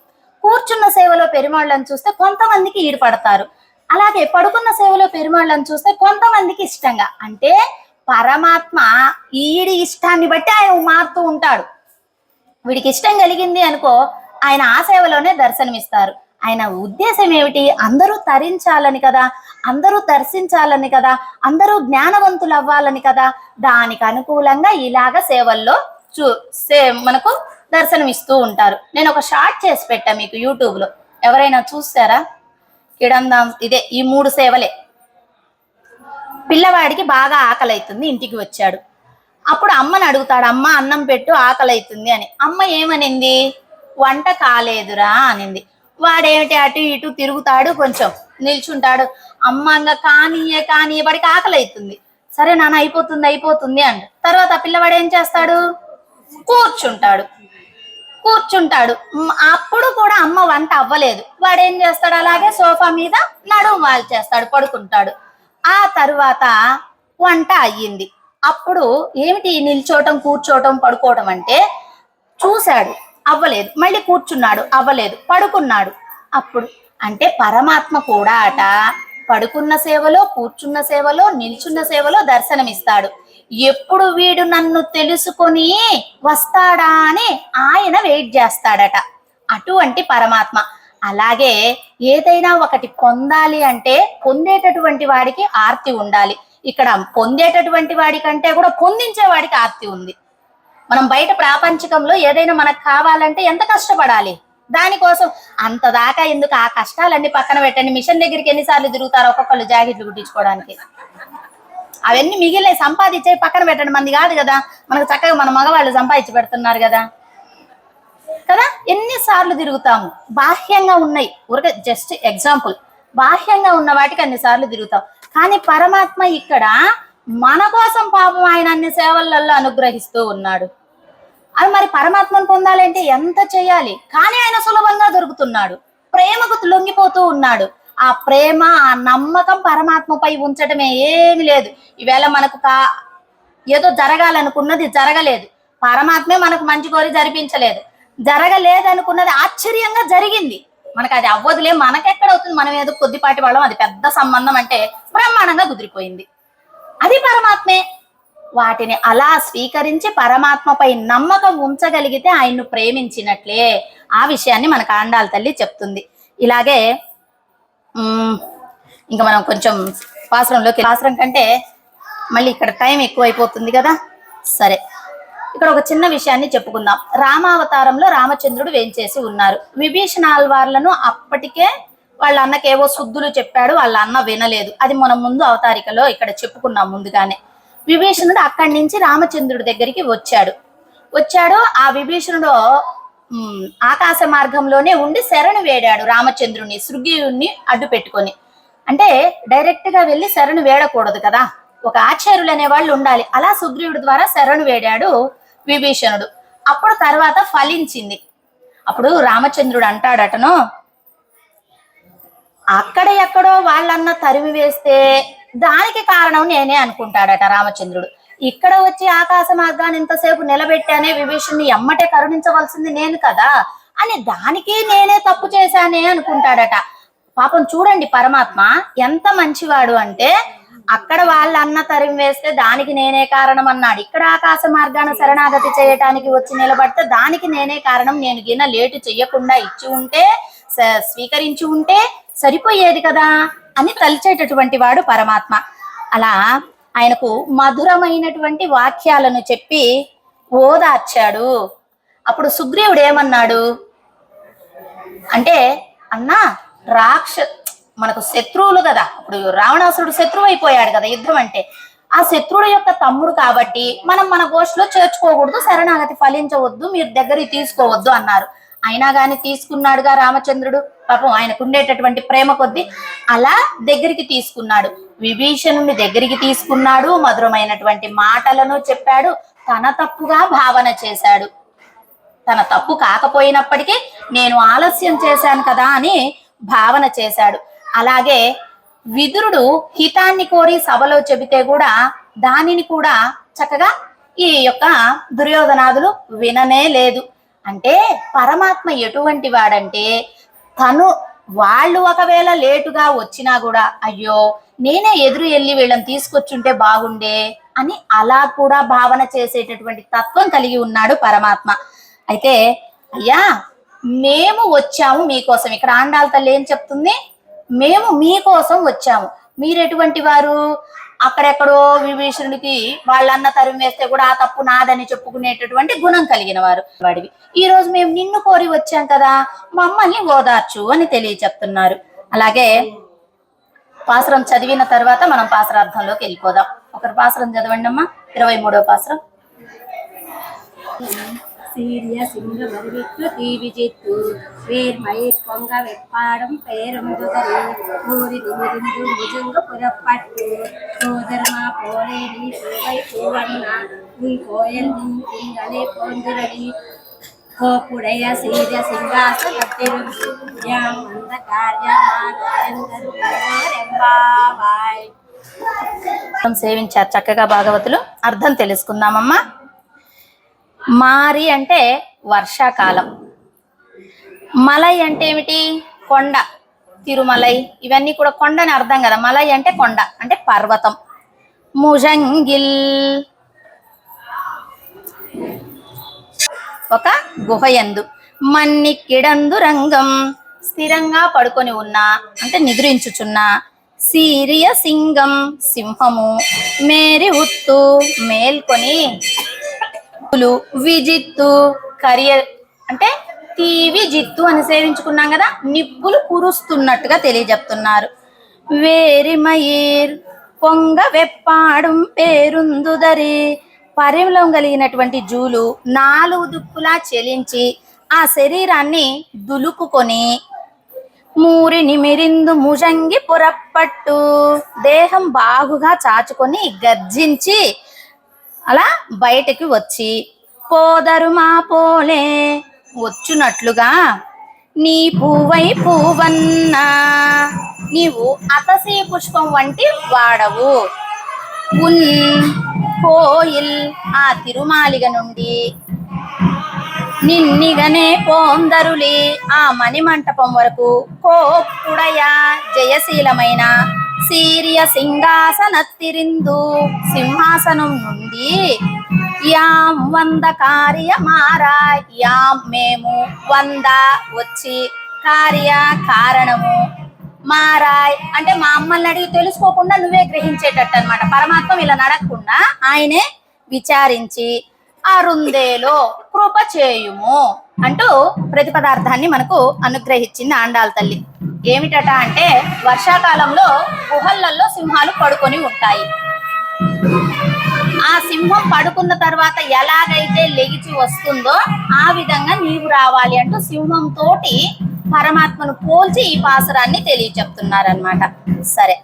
కూర్చున్న సేవలో పెరుమాళ్ళని చూస్తే కొంతమందికి ఈడుపడతారు. అలాగే పడుకున్న సేవలో పెరుమాళ్ళని చూస్తే కొంతమందికి ఇష్టంగా. అంటే పరమాత్మ ఈడి ఇష్టాన్ని బట్టి ఆయన మారుతూ ఉంటాడు. వీడికి ఇష్టం కలిగింది అనుకో, ఆయన ఆ సేవలోనే దర్శనమిస్తారు. ఆయన ఉద్దేశం ఏమిటి? అందరూ తరించాలని కదా, అందరూ దర్శించాలని కదా, అందరూ జ్ఞానవంతులు అవ్వాలని కదా. దానికి అనుకూలంగా ఇలాగ సేవల్లో మనకు దర్శనమిస్తూ ఉంటారు. నేను ఒక షార్ట్ చేసి పెట్టా మీకు యూట్యూబ్ లో, ఎవరైనా చూస్తారా? కిడందాం ఇదే, ఈ 3 సేవలే. పిల్లవాడికి బాగా ఆకలి అవుతుంది, ఇంటికి వచ్చాడు. అప్పుడు అమ్మని అడుగుతాడు, అమ్మ అన్నం పెట్టు ఆకలి అవుతుంది అని. అమ్మ ఏమనింది? వంట కాలేదురా అనింది. వాడేమిటి అటు ఇటు తిరుగుతాడు, కొంచెం నిల్చుంటాడు. అమ్మంగా కానీ వాడికి ఆకలి అవుతుంది. సరే నాన్న అయిపోతుంది అంట. తర్వాత పిల్లవాడు ఏం చేస్తాడు? కూర్చుంటాడు. అప్పుడు కూడా అమ్మ వంట అవ్వలేదు. వాడేం చేస్తాడు? అలాగే సోఫా మీద నడుము వాల్ చేస్తాడు, పడుకుంటాడు. ఆ తరువాత వంట అయ్యింది. అప్పుడు ఏమిటి నిల్చోవటం, కూర్చోవటం, పడుకోవటం అంటే? చూశాడు, అవ్వలేదు. మళ్ళీ కూర్చున్నాడు, అవ్వలేదు. పడుకున్నాడు. అప్పుడు అంటే పరమాత్మ కూడా అట పడుకున్న సేవలో, కూర్చున్న సేవలో, నిల్చున్న సేవలో దర్శనమిస్తాడు. ఎప్పుడు వీడు నన్ను తెలుసుకొని వస్తాడా అని ఆయన వెయిట్ చేస్తాడట. అటువంటి పరమాత్మ. అలాగే ఏదైనా ఒకటి పొందాలి అంటే పొందేటటువంటి వాడికి ఆర్తి ఉండాలి. ఇక్కడ పొందేటటువంటి వాడికంటే కూడా పొందించే వాడికి ఆర్తి ఉంది. మనం బయట ప్రాపంచికంలో ఏదైనా మనకు కావాలంటే ఎంత కష్టపడాలి దానికోసం. అంత దాకా ఎందుకు? ఆ కష్టాలన్నీ పక్కన పెట్టండి. మిషన్ దగ్గరికి ఎన్నిసార్లు తిరుగుతారు ఒక్కొక్కళ్ళు జాకెట్లు కుట్టించుకోవడానికి? అవన్నీ మిగిలిన సంపాదించే పక్కన పెట్టండి. మంది కాదు కదా, మనకు చక్కగా మన మగవాళ్ళు సంపాదించి పెడుతున్నారు కదా. ఎన్నిసార్లు తిరుగుతాము? బాహ్యంగా ఉన్నాయి, ఊరికే జస్ట్ ఎగ్జాంపుల్, బాహ్యంగా ఉన్న వాటికి అన్నిసార్లు తిరుగుతాం. కానీ పరమాత్మ ఇక్కడ మన కోసం పాపం ఆయన అన్ని సేవలలో అనుగ్రహిస్తూ ఉన్నాడు. అది మరి పరమాత్మను పొందాలంటే ఎంత చేయాలి? కానీ ఆయన సులభంగా దొరుకుతున్నాడు. ప్రేమకు లొంగిపోతూ ఉన్నాడు. ఆ ప్రేమ, ఆ నమ్మకం పరమాత్మపై ఉంచటమే, ఏమి లేదు. ఈవేళ మనకు ఏదో జరగాలనుకున్నది జరగలేదు, పరమాత్మే మనకు మంచి కోరి జరిపించలేదు. జరగలేదనుకున్నది ఆశ్చర్యంగా జరిగింది. మనకు అది అవ్వదులే, మనకెక్కడవుతుంది, మనం ఏదో కొద్దిపాటి వాళ్ళం, అది పెద్ద సంబంధం అంటే బ్రహ్మాండంగా కుదిరిపోయింది. అది పరమాత్మే. వాటిని అలా స్వీకరించి పరమాత్మపై నమ్మకం ఉంచగలిగితే ఆయన్ను ప్రేమించినట్లే. ఆ విషయాన్ని మనకు ఆండాళ్ళ తల్లి చెప్తుంది. ఇలాగే ఉమ్, ఇంకా మనం కొంచెం పాసురం కంటే మళ్ళీ ఇక్కడ టైం ఎక్కువ అయిపోతుంది కదా. సరే, ఇక్కడ ఒక చిన్న విషయాన్ని చెప్పుకుందాం. రామావతారంలో రామచంద్రుడు వేంచేసి ఉన్నారు. విభీషణ ఆళ్వార్లను అప్పటికే వాళ్ళ అన్నకేవో శుద్ధులు చెప్పాడు, వాళ్ళ అన్న వినలేదు. అది మనం ముందు అవతారికలో ఇక్కడ చెప్పుకున్నాం ముందుగానే. విభీషణుడు అక్కడి నుంచి రామచంద్రుడి దగ్గరికి వచ్చాడు. ఆ విభీషణుడు ఆకాశ మార్గంలోనే ఉండి శరణు వేడాడు రామచంద్రుని, శృంగియుణ్ణి అడ్డు పెట్టుకొని. అంటే డైరెక్ట్ గా వెళ్ళి శరణు వేడకూడదు కదా, ఒక ఆచార్యులు అనే వాళ్ళు ఉండాలి. అలా సుగ్రీవుడి ద్వారా శరణు వేడాడు విభీషణుడు. అప్పుడు తర్వాత ఫలించింది. అప్పుడు రామచంద్రుడు అంటాడటను, అక్కడ ఎక్కడో వాళ్ళన్న తరిమి వేస్తే దానికి కారణం నేనే అనుకుంటాడట రామచంద్రుడు. ఇక్కడ వచ్చి ఆకాశ మార్గాన్ని ఇంతసేపు నిలబెట్టానే విభీషణుని ఎమ్మటే కరుణించవలసింది నేను కదా అని దానికి నేనే తప్పు చేశానే అనుకుంటాడట. పాపం చూడండి, పరమాత్మ ఎంత మంచివాడు అంటే, అక్కడ వాళ్ళ అన్న తరిమి వేస్తే దానికి నేనే కారణం అన్నాడు. ఇక్కడ ఆకాశ మార్గాన్ని శరణాగతి చేయటానికి వచ్చి నిలబడితే దానికి నేనే కారణం. నేను గిన లేటు చెయ్యకుండా ఇచ్చి ఉంటే, స్వీకరించి ఉంటే సరిపోయేది కదా అని తలిచేటటువంటి వాడు పరమాత్మ. అలా ఆయనకు మధురమైనటువంటి వాక్యాలను చెప్పి ఓదార్చాడు. అప్పుడు సుగ్రీవుడు ఏమన్నాడు అంటే, అన్నా మనకు శత్రువులు కదా, ఇప్పుడు రావణాసురుడు శత్రువు అయిపోయాడు కదా యుద్ధం అంటే. ఆ శత్రువుడు యొక్క తమ్ముడు కాబట్టి మనం మన గోష్ఠిలో చేర్చుకోకూడదు, శరణాగతి ఫలించవద్దు, మీరు దగ్గరికి తీసుకోవద్దు అన్నారు. అయినా గాని తీసుకున్నాడుగా రామచంద్రుడు. పాపం ఆయనకు ఉండేటటువంటి ప్రేమ కొద్దీ అలా దగ్గరికి తీసుకున్నాడు. విభీషణుని దగ్గరికి తీసుకున్నాడు, మధురమైనటువంటి మాటలను చెప్పాడు, తన తప్పుగా భావన చేశాడు. తన తప్పు కాకపోయినప్పటికీ నేను ఆలస్యం చేశాను కదా అని భావన చేశాడు. అలాగే విదురుడు హితాన్ని కోరి సభలో చెబితే కూడా దానిని కూడా చక్కగా ఈ యొక్క దుర్యోధనాదులు విననే లేదు. అంటే పరమాత్మ ఎటువంటి వాడంటే, వాళ్ళు ఒకవేళ లేటుగా వచ్చినా కూడా అయ్యో నేనే ఎదురు వెళ్ళి వీళ్ళని తీసుకొచ్చుంటే బాగుండే అని అలా కూడా భావన చేసేటటువంటి తత్వం కలిగి ఉన్నాడు పరమాత్మ. అయితే అయ్యా మేము వచ్చాము మీకోసం. ఇక్కడ ఆండాళ్ళ తల్లి ఏం చెప్తుంది, మేము మీకోసం వచ్చాము. మీరెటువంటి వారు, అక్కడెక్కడో విభీషణుడికి వాళ్ళన్న తరిమి వేస్తే కూడా ఆ తప్పు నాదని చెప్పుకునేటటువంటి గుణం కలిగిన వాడివి. ఈ రోజు మేము నిన్ను కోరి వచ్చాం కదా, మమ్మల్ని ఓదార్చు అని తెలియచెప్తున్నారు. అలాగే పాసురం చదివిన తర్వాత మనం పాసరార్థంలోకి వెళ్ళిపోదాం. ఒకరు పాసురం చదవండి అమ్మా, 23వ పాసురం. சீரிய சிங்க வருவித்து தீவிஜித்து வேர்மயிர் பொங்க வெப்பாடும் பேருந்துதறி ஊரி நிமிர்ந்து முஜுங்கு புறப்பட்டு சோதரமா போலே நீ பூவை பூவண்ணா உன் கோயில் நின் திங்களே போந்துரடி கோப்புடைய சீரிய சிங்காசனத்திருந்து யாம் வந்த కార్యమాగంబాయ్. సేవించారు చక్కగా భాగవతులు. అర్థం తెలుసుకుందామమ్మా. మారి అంటే వర్షాకాలం, మలై అంటే ఏమిటి, కొండ, తిరుమలై ఇవన్నీ కూడా కొండని అర్థం కదా. మలై అంటే కొండ అంటే పర్వతం. ముజంగిల్ ఒక గుహయందు, మన్నిక్కిడందు రంగం స్థిరంగా పడుకొని ఉన్నా అంటే నిద్రించుచున్నా, సీరియ సింగం సింహము, మేరి ఉత్తు మేల్కొని, విజిత్తు కరియ అంటే తీవి జిత్తు అని సేవించుకున్నాం కదా, నిప్పులు కురుస్తున్నట్టుగా తెలియజెప్తున్నారు. వేరిమయిర్ పొంగ వెప్పాడం పేరుందుదరి పరిమళం కలిగినటువంటి జూలు 4 దిక్కులా చెలించి ఆ శరీరాన్ని దులుపుకొని, మూరి నిమిరిందు ముజంగి పురప్పట్టు దేహం బాగుగా చాచుకొని గర్జించి అలా బయటకి వచ్చి, పోదరుమా పోలే వచ్చునట్లుగా, నీ పువ్వై పువ్వన్నా నీవు అతసీ పుష్పం వంటి వాడవు. ఉన్ కోయిల్ ఆ తిరుమాలిగ నుండి, నిన్నిగనే పోందరులి ఆ మణిమంటపం వరకు, కోప్పుడయ జయశీలమైన, సీరియ సింహాసనత్తిరిందు సింహాసనం నుండి, యాం 100 కార్యమారా యాం మేము 100 వచ్చి, కార్య కారణము, మారాయ్ అంటే మా అమ్మల్ని అడిగి తెలుసుకోకుండా నువ్వే గ్రహించేటట్టు అనమాట. పరమాత్మ ఇలా నడకుండా ఆయనే విచారించి అరుందేలో కృప చేయుము అంటూ ప్రతిపదార్థాన్ని మనకు అనుగ్రహించింది ఆండాళ్ళ తల్లి. ఏమిటట అంటే వర్షాకాలంలో గుహలలో సింహాలు పడుకొని ఉంటాయి. ఆ సింహం పడుకున్న తర్వాత ఎలాగైతే లెగిచి వస్తుందో ఆ విధంగా నీవు రావాలి అంటూ సింహం తోటి పరమాత్మను పోల్చి ఈ పాసురాన్ని తెలియచెప్తున్నారనమాట. సరే,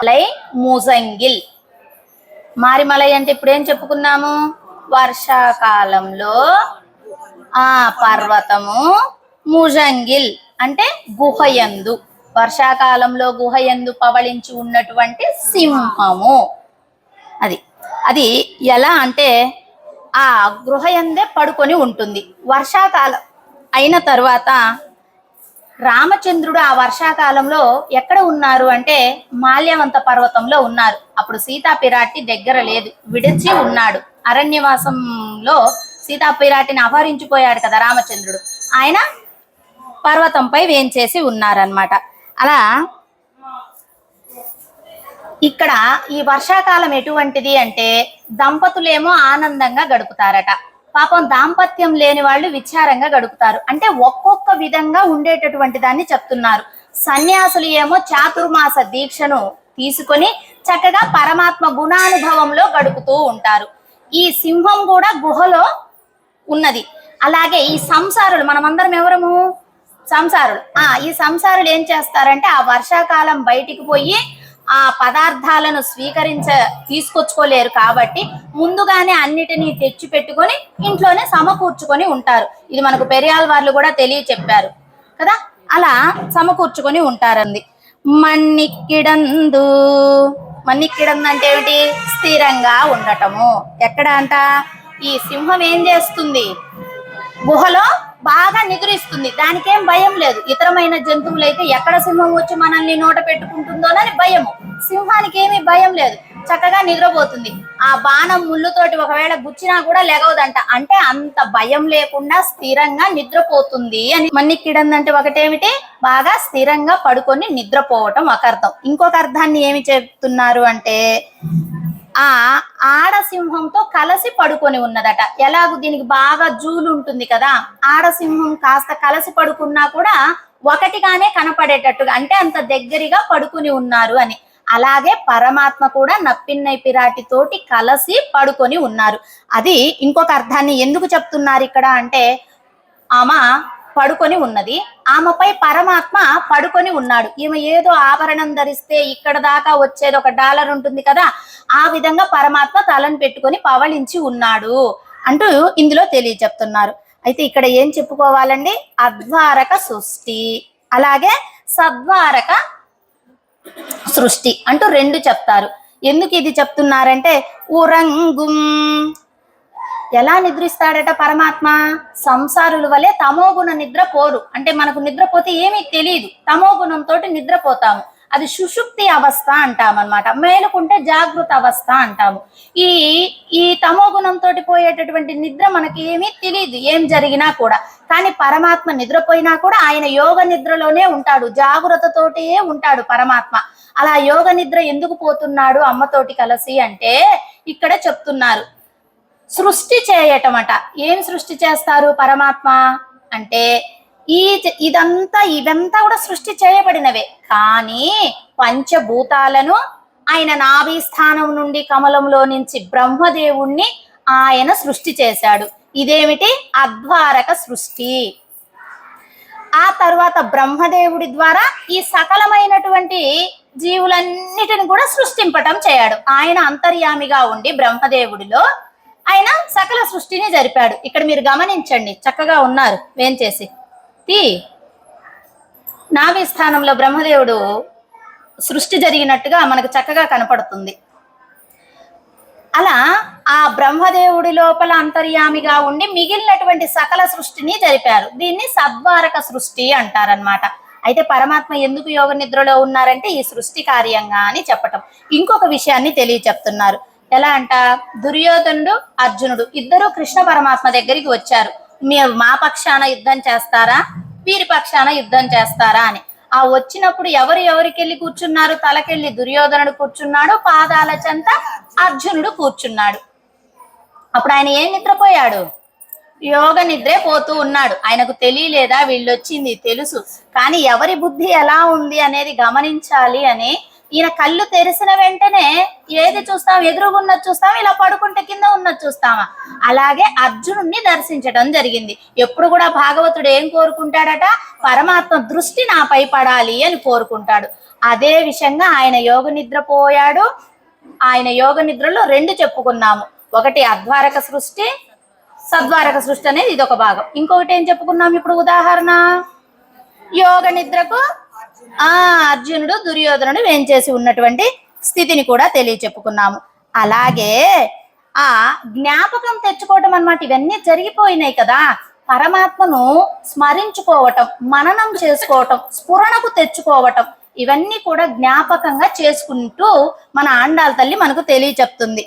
మలై ముజంగిల్. మారిమలై అంటే ఇప్పుడు ఏం చెప్పుకున్నాము? వర్షాకాలంలో ఆ పర్వతము, ముజంగిల్ అంటే గుహయందు, వర్షాకాలంలో గుహయందు పవళించి ఉన్నటువంటి సింహము. అది అది ఎలా అంటే ఆ గృహయందే పడుకొని ఉంటుంది. వర్షాకాలం అయిన తర్వాత రామచంద్రుడు ఆ వర్షాకాలంలో ఎక్కడ ఉన్నారు అంటే మాల్యవంత పర్వతంలో ఉన్నారు. అప్పుడు సీతాపిరాటి దగ్గర లేదు, విడిచి ఉన్నాడు. అరణ్యవాసంలో సీతాపిరాటిని అపహరించిపోయాడు కదా రామచంద్రుడు. ఆయన పర్వతంపై వేంచేసి ఉన్నారనమాట. అలా ఇక్కడ ఈ వర్షాకాలం ఎటువంటిది అంటే దంపతులేమో ఆనందంగా గడుపుతారట, పాపం దాంపత్యం లేని వాళ్ళు విచారంగా గడుపుతారు. అంటే ఒక్కొక్క విధంగా ఉండేటటువంటి దాన్ని చెప్తున్నారు. సన్యాసులు ఏమో చాతుర్మాస దీక్షను తీసుకొని చక్కగా పరమాత్మ గుణానుభవంలో గడుపుతూ ఉంటారు. ఈ సింహం కూడా గుహలో ఉన్నది. అలాగే ఈ సంసారులు, మనమందరం ఎవరము? సంసారులు. ఈ సంసారులు ఏం చేస్తారంటే ఆ వర్షాకాలం బయటికి పోయి ఆ పదార్థాలను తీసుకొచ్చుకోలేరు కాబట్టి ముందుగానే అన్నిటినీ తెచ్చి పెట్టుకొని ఇంట్లోనే సమకూర్చుకొని ఉంటారు. ఇది మనకు పెరియాల్ వాళ్ళు కూడా చెప్పారు కదా. అలా సమకూర్చుకొని ఉంటారంది. మన్నిక్కిడందు, మన్నిక్కిడందు అంటే ఏమిటి? స్థిరంగా ఉండటము. ఎక్కడ అంట? ఈ సింహం ఏం చేస్తుంది? గుహలో బాగా నిద్రిస్తుంది. దానికేం భయం లేదు. ఇతరమైన జంతువులైతే ఎక్కడ సింహం వచ్చి మనల్ని నోట పెట్టుకుంటుందోనని భయము. సింహానికి ఏమీ భయం లేదు, చక్కగా నిద్రపోతుంది. ఆ బాణం ముళ్ళుతోటి ఒకవేళ గుచ్చినా కూడా లెగవదంట. అంటే అంత భయం లేకుండా స్థిరంగా నిద్రపోతుంది అని. మన్నిక్కిడందంటే ఒకటేమిటి? బాగా స్థిరంగా పడుకొని నిద్రపోవటం ఒక అర్థం. ఇంకొక అర్థాన్ని ఏమి చెప్తున్నారు అంటే ఆ ఆడసింహంతో కలిసి పడుకొని ఉన్నదట. ఎలాగూ దీనికి బాగా జూలు ఉంటుంది కదా, ఆడసింహం కాస్త కలిసి పడుకున్నా కూడా ఒకటిగానే కనపడేటట్టుగా, అంటే అంత దగ్గరగా పడుకుని ఉన్నారు అని. అలాగే పరమాత్మ కూడా నప్పిన్నై పిరాటితోటి కలిసి పడుకొని ఉన్నారు. అది ఇంకొక అర్థాన్ని ఎందుకు చెప్తున్నారు ఇక్కడ అంటే ఆమె పడుకొని ఉన్నది, ఆమెపై పరమాత్మ పడుకొని ఉన్నాడు. ఈమె ఏదో ఆభరణం ధరిస్తే ఇక్కడ దాకా వచ్చేది $1 ఉంటుంది కదా, ఆ విధంగా పరమాత్మ తలను పెట్టుకొని పవళించి ఉన్నాడు అంటూ ఇందులో చెప్తున్నారు. అయితే ఇక్కడ ఏం చెప్పుకోవాలండి? అద్వారక సృష్టి అలాగే సద్వారక సృష్టి అంటూ రెండు చెప్తారు. ఎందుకు ఇది చెప్తున్నారంటే ఉరంగుం, ఎలా నిద్రిస్తాడట పరమాత్మ? సంసారుల వలె తమోగుణ నిద్ర పోరు. అంటే మనకు నిద్రపోతే ఏమీ తెలియదు, తమోగుణంతో నిద్రపోతాము. అది సుషుప్తి అవస్థ అంటామన్నమాట. మేలుకుంటే జాగృత అవస్థ అంటాము. ఈ తమోగుణంతో పోయేటటువంటి నిద్ర మనకి ఏమీ తెలియదు, ఏం జరిగినా కూడా. కానీ పరమాత్మ నిద్రపోయినా కూడా ఆయన యోగ నిద్రలోనే ఉంటాడు, జాగృతతోటే ఉంటాడు పరమాత్మ. అలా యోగ నిద్ర ఎందుకు పోతున్నాడు అమ్మతోటి కలిసి అంటే ఇక్కడ చెప్తున్నారు. సృష్టి చేయటమట. ఏం సృష్టి చేస్తారు పరమాత్మ అంటే ఇవంతా కూడా సృష్టి చేయబడినవే. కానీ పంచభూతాలను ఆయన నాభి స్థానం నుండి కమలంలో నుంచి బ్రహ్మదేవుణ్ణి ఆయన సృష్టి చేశాడు. ఇదేమిటి? అద్వారక సృష్టి. ఆ తర్వాత బ్రహ్మదేవుడి ద్వారా ఈ సకలమైనటువంటి జీవులన్నిటిని కూడా సృష్టింపటం చేయడు. ఆయన అంతర్యామిగా ఉండి బ్రహ్మదేవుడిలో ఆయన సకల సృష్టిని జరిపాడు. ఇక్కడ మీరు గమనించండి, చక్కగా ఉన్నారు వేంచేసి. నాభి స్థానంలో బ్రహ్మదేవుడు సృష్టి జరిగినట్టుగా మనకు చక్కగా కనపడుతుంది. అలా ఆ బ్రహ్మదేవుడి లోపల అంతర్యామిగా ఉండి మిగిలినటువంటి సకల సృష్టిని జరిపారు. దీన్ని సద్వారక సృష్టి అంటారనమాట. అయితే పరమాత్మ ఎందుకు యోగ నిద్రలో ఉన్నారంటే ఈ సృష్టి కార్యంగా అని చెప్పటం. ఇంకొక విషయాన్ని చెప్తున్నారు. ఎలా అంట, దుర్యోధనుడు అర్జునుడు ఇద్దరు కృష్ణ పరమాత్మ దగ్గరికి వచ్చారు. మీరు మా పక్షాన యుద్ధం చేస్తారా, వీరి పక్షాన యుద్ధం చేస్తారా అని. ఆ వచ్చినప్పుడు ఎవరికెళ్ళి కూర్చున్నారు? తలకెళ్ళి దుర్యోధనుడు కూర్చున్నాడు, పాదాల చెంత అర్జునుడు కూర్చున్నాడు. అప్పుడు ఆయన ఏం నిద్రపోయాడు? యోగ నిద్రే పోతూ ఉన్నాడు. ఆయనకు తెలియలేదా వీళ్ళు వచ్చింది? తెలుసు. కానీ ఎవరి బుద్ధి ఎలా ఉంది అనేది గమనించాలి అని ఈయన కళ్ళు తెరిసిన వెంటనే ఏది చూస్తాం? ఎదురుగున్నది చూస్తాం, ఇలా పడుకుంటే కింద ఉన్నది చూస్తామా? అలాగే అర్జునుడిని దర్శించడం జరిగింది. ఎప్పుడు కూడా భాగవతుడు ఏం కోరుకుంటాడట? పరమాత్మ దృష్టి నాపై పడాలి అని కోరుకుంటాడు. అదే విషయంగా ఆయన యోగ నిద్ర పోయాడు. ఆయన యోగ నిద్రలో రెండు చెప్పుకున్నాము. ఒకటి అద్వారక సృష్టి, సద్వారక సృష్టి అనేది ఇదొక భాగం. ఇంకొకటి ఏం చెప్పుకున్నాం ఇప్పుడు? ఉదాహరణ యోగ నిద్రకు అర్జునుడు దుర్యోధనుడు వేంచేసి ఉన్నటువంటి స్థితిని కూడా చెప్పుకున్నాము. అలాగే ఆ జ్ఞాపకం తెచ్చుకోవటం అన్నమాట. ఇవన్నీ జరిగిపోయినాయి కదా, పరమాత్మను స్మరించుకోవటం, మననం చేసుకోవటం, స్ఫురణకు తెచ్చుకోవటం, ఇవన్నీ కూడా జ్ఞాపకంగా చేసుకుంటూ మన ఆండాళ్ళ తల్లి మనకు చెప్తుంది.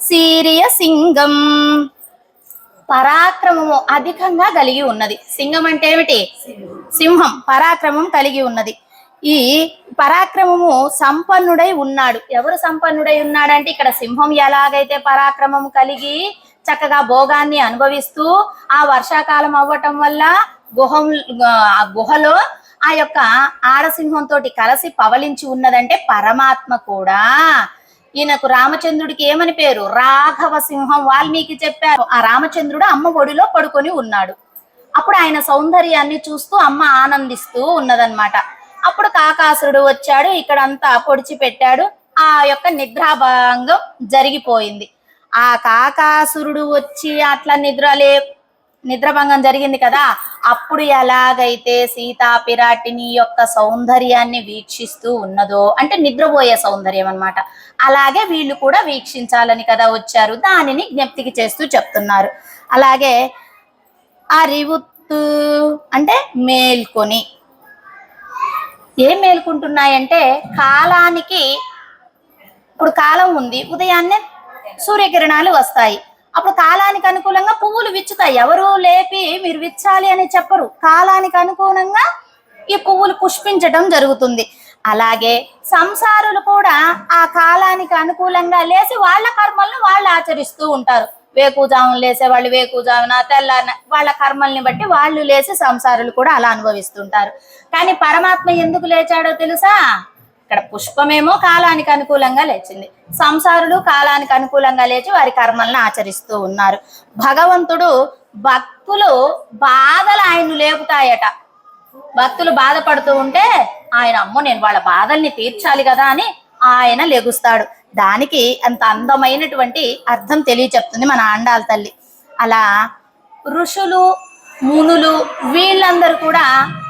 సీరియ సింగం, పరాక్రమము అధికంగా కలిగి ఉన్నది. సింగం అంటే ఏమిటి? సింహం. పరాక్రమం కలిగి ఉన్నది. ఈ పరాక్రమము సంపన్నుడై ఉన్నాడు. ఎవరు సంపన్నుడై ఉన్నాడంటే ఇక్కడ సింహం ఎలాగైతే పరాక్రమం కలిగి చక్కగా భోగాన్ని అనుభవిస్తూ ఆ వర్షాకాలం అవ్వటం వల్ల గుహలో ఆ యొక్క ఆడసింహంతో కలిసి పవలించి ఉన్నదంటే పరమాత్మ కూడా ఈయనకు రామచంద్రుడికి ఏమని పేరు? రాఘవ సింహం. వాల్మీకి చెప్పారు. ఆ రామచంద్రుడు అమ్మ ఒడిలో పడుకొని ఉన్నాడు. అప్పుడు ఆయన సౌందర్యాన్ని చూస్తూ అమ్మ ఆనందిస్తూ ఉన్నదన్నమాట. అప్పుడు కాకాసురుడు వచ్చాడు, ఇక్కడంతా పొడిచి పెట్టాడు. ఆ యొక్క నిద్రాభంగం జరిగిపోయింది. ఆ కాకాసురుడు వచ్చి అట్లా నిద్రభంగం జరిగింది కదా, అప్పుడు ఎలాగైతే సీతా పిరాటిని యొక్క సౌందర్యాన్ని వీక్షిస్తూ ఉన్నదో, అంటే నిద్రపోయే సౌందర్యం అన్నమాట, అలాగే వీళ్ళు కూడా వీక్షించాలని కదా వచ్చారు. దానిని జ్ఞప్తికి చేస్తూ చెప్తున్నారు. అలాగే అరివుత్తు అంటే మేల్కొని. ఏం మేల్కుంటున్నాయంటే కాలానికి, ఇప్పుడు కాలం ఉంది, ఉదయాన్నే సూర్యకిరణాలు వస్తాయి. అప్పుడు కాలానికి అనుకూలంగా పువ్వులు విచ్చుతాయి. ఎవరు లేపి మీరు విచ్చాలి అని చెప్పరు. కాలానికి అనుగుణంగా ఈ పువ్వులు పుష్పించడం జరుగుతుంది. అలాగే సంసారులు కూడా ఆ కాలానికి అనుకూలంగా లేచి వాళ్ళ కర్మలను వాళ్ళు ఆచరిస్తూ ఉంటారు. వేకుజామున లేసే వాళ్ళు వేకుజామున, తెల్లారిన వాళ్ళ కర్మల్ని బట్టి వాళ్ళు లేచి సంసారులు కూడా అలా అనుభవిస్తుంటారు. కానీ పరమాత్మ ఎందుకు లేచాడో తెలుసా? ఇక్కడ పుష్పమేమో కాలానికి అనుకూలంగా లేచింది, సంసారులు కాలానికి అనుకూలంగా లేచి వారి కర్మలను ఆచరిస్తూ ఉన్నారు. భగవంతుడు భక్తులు బాధలు ఆయన్ను లేపుతాయట. భక్తులు బాధపడుతూ ఉంటే ఆయన అమ్మో నేను వాళ్ళ బాధల్ని తీర్చాలి కదా అని ఆయన లెగుస్తాడు. దానికి అంత అందమైనటువంటి అర్థం చెప్తుంది మన ఆండాళ్ళ తల్లి. అలా ఋషులు మునులు వీళ్ళందరూ కూడా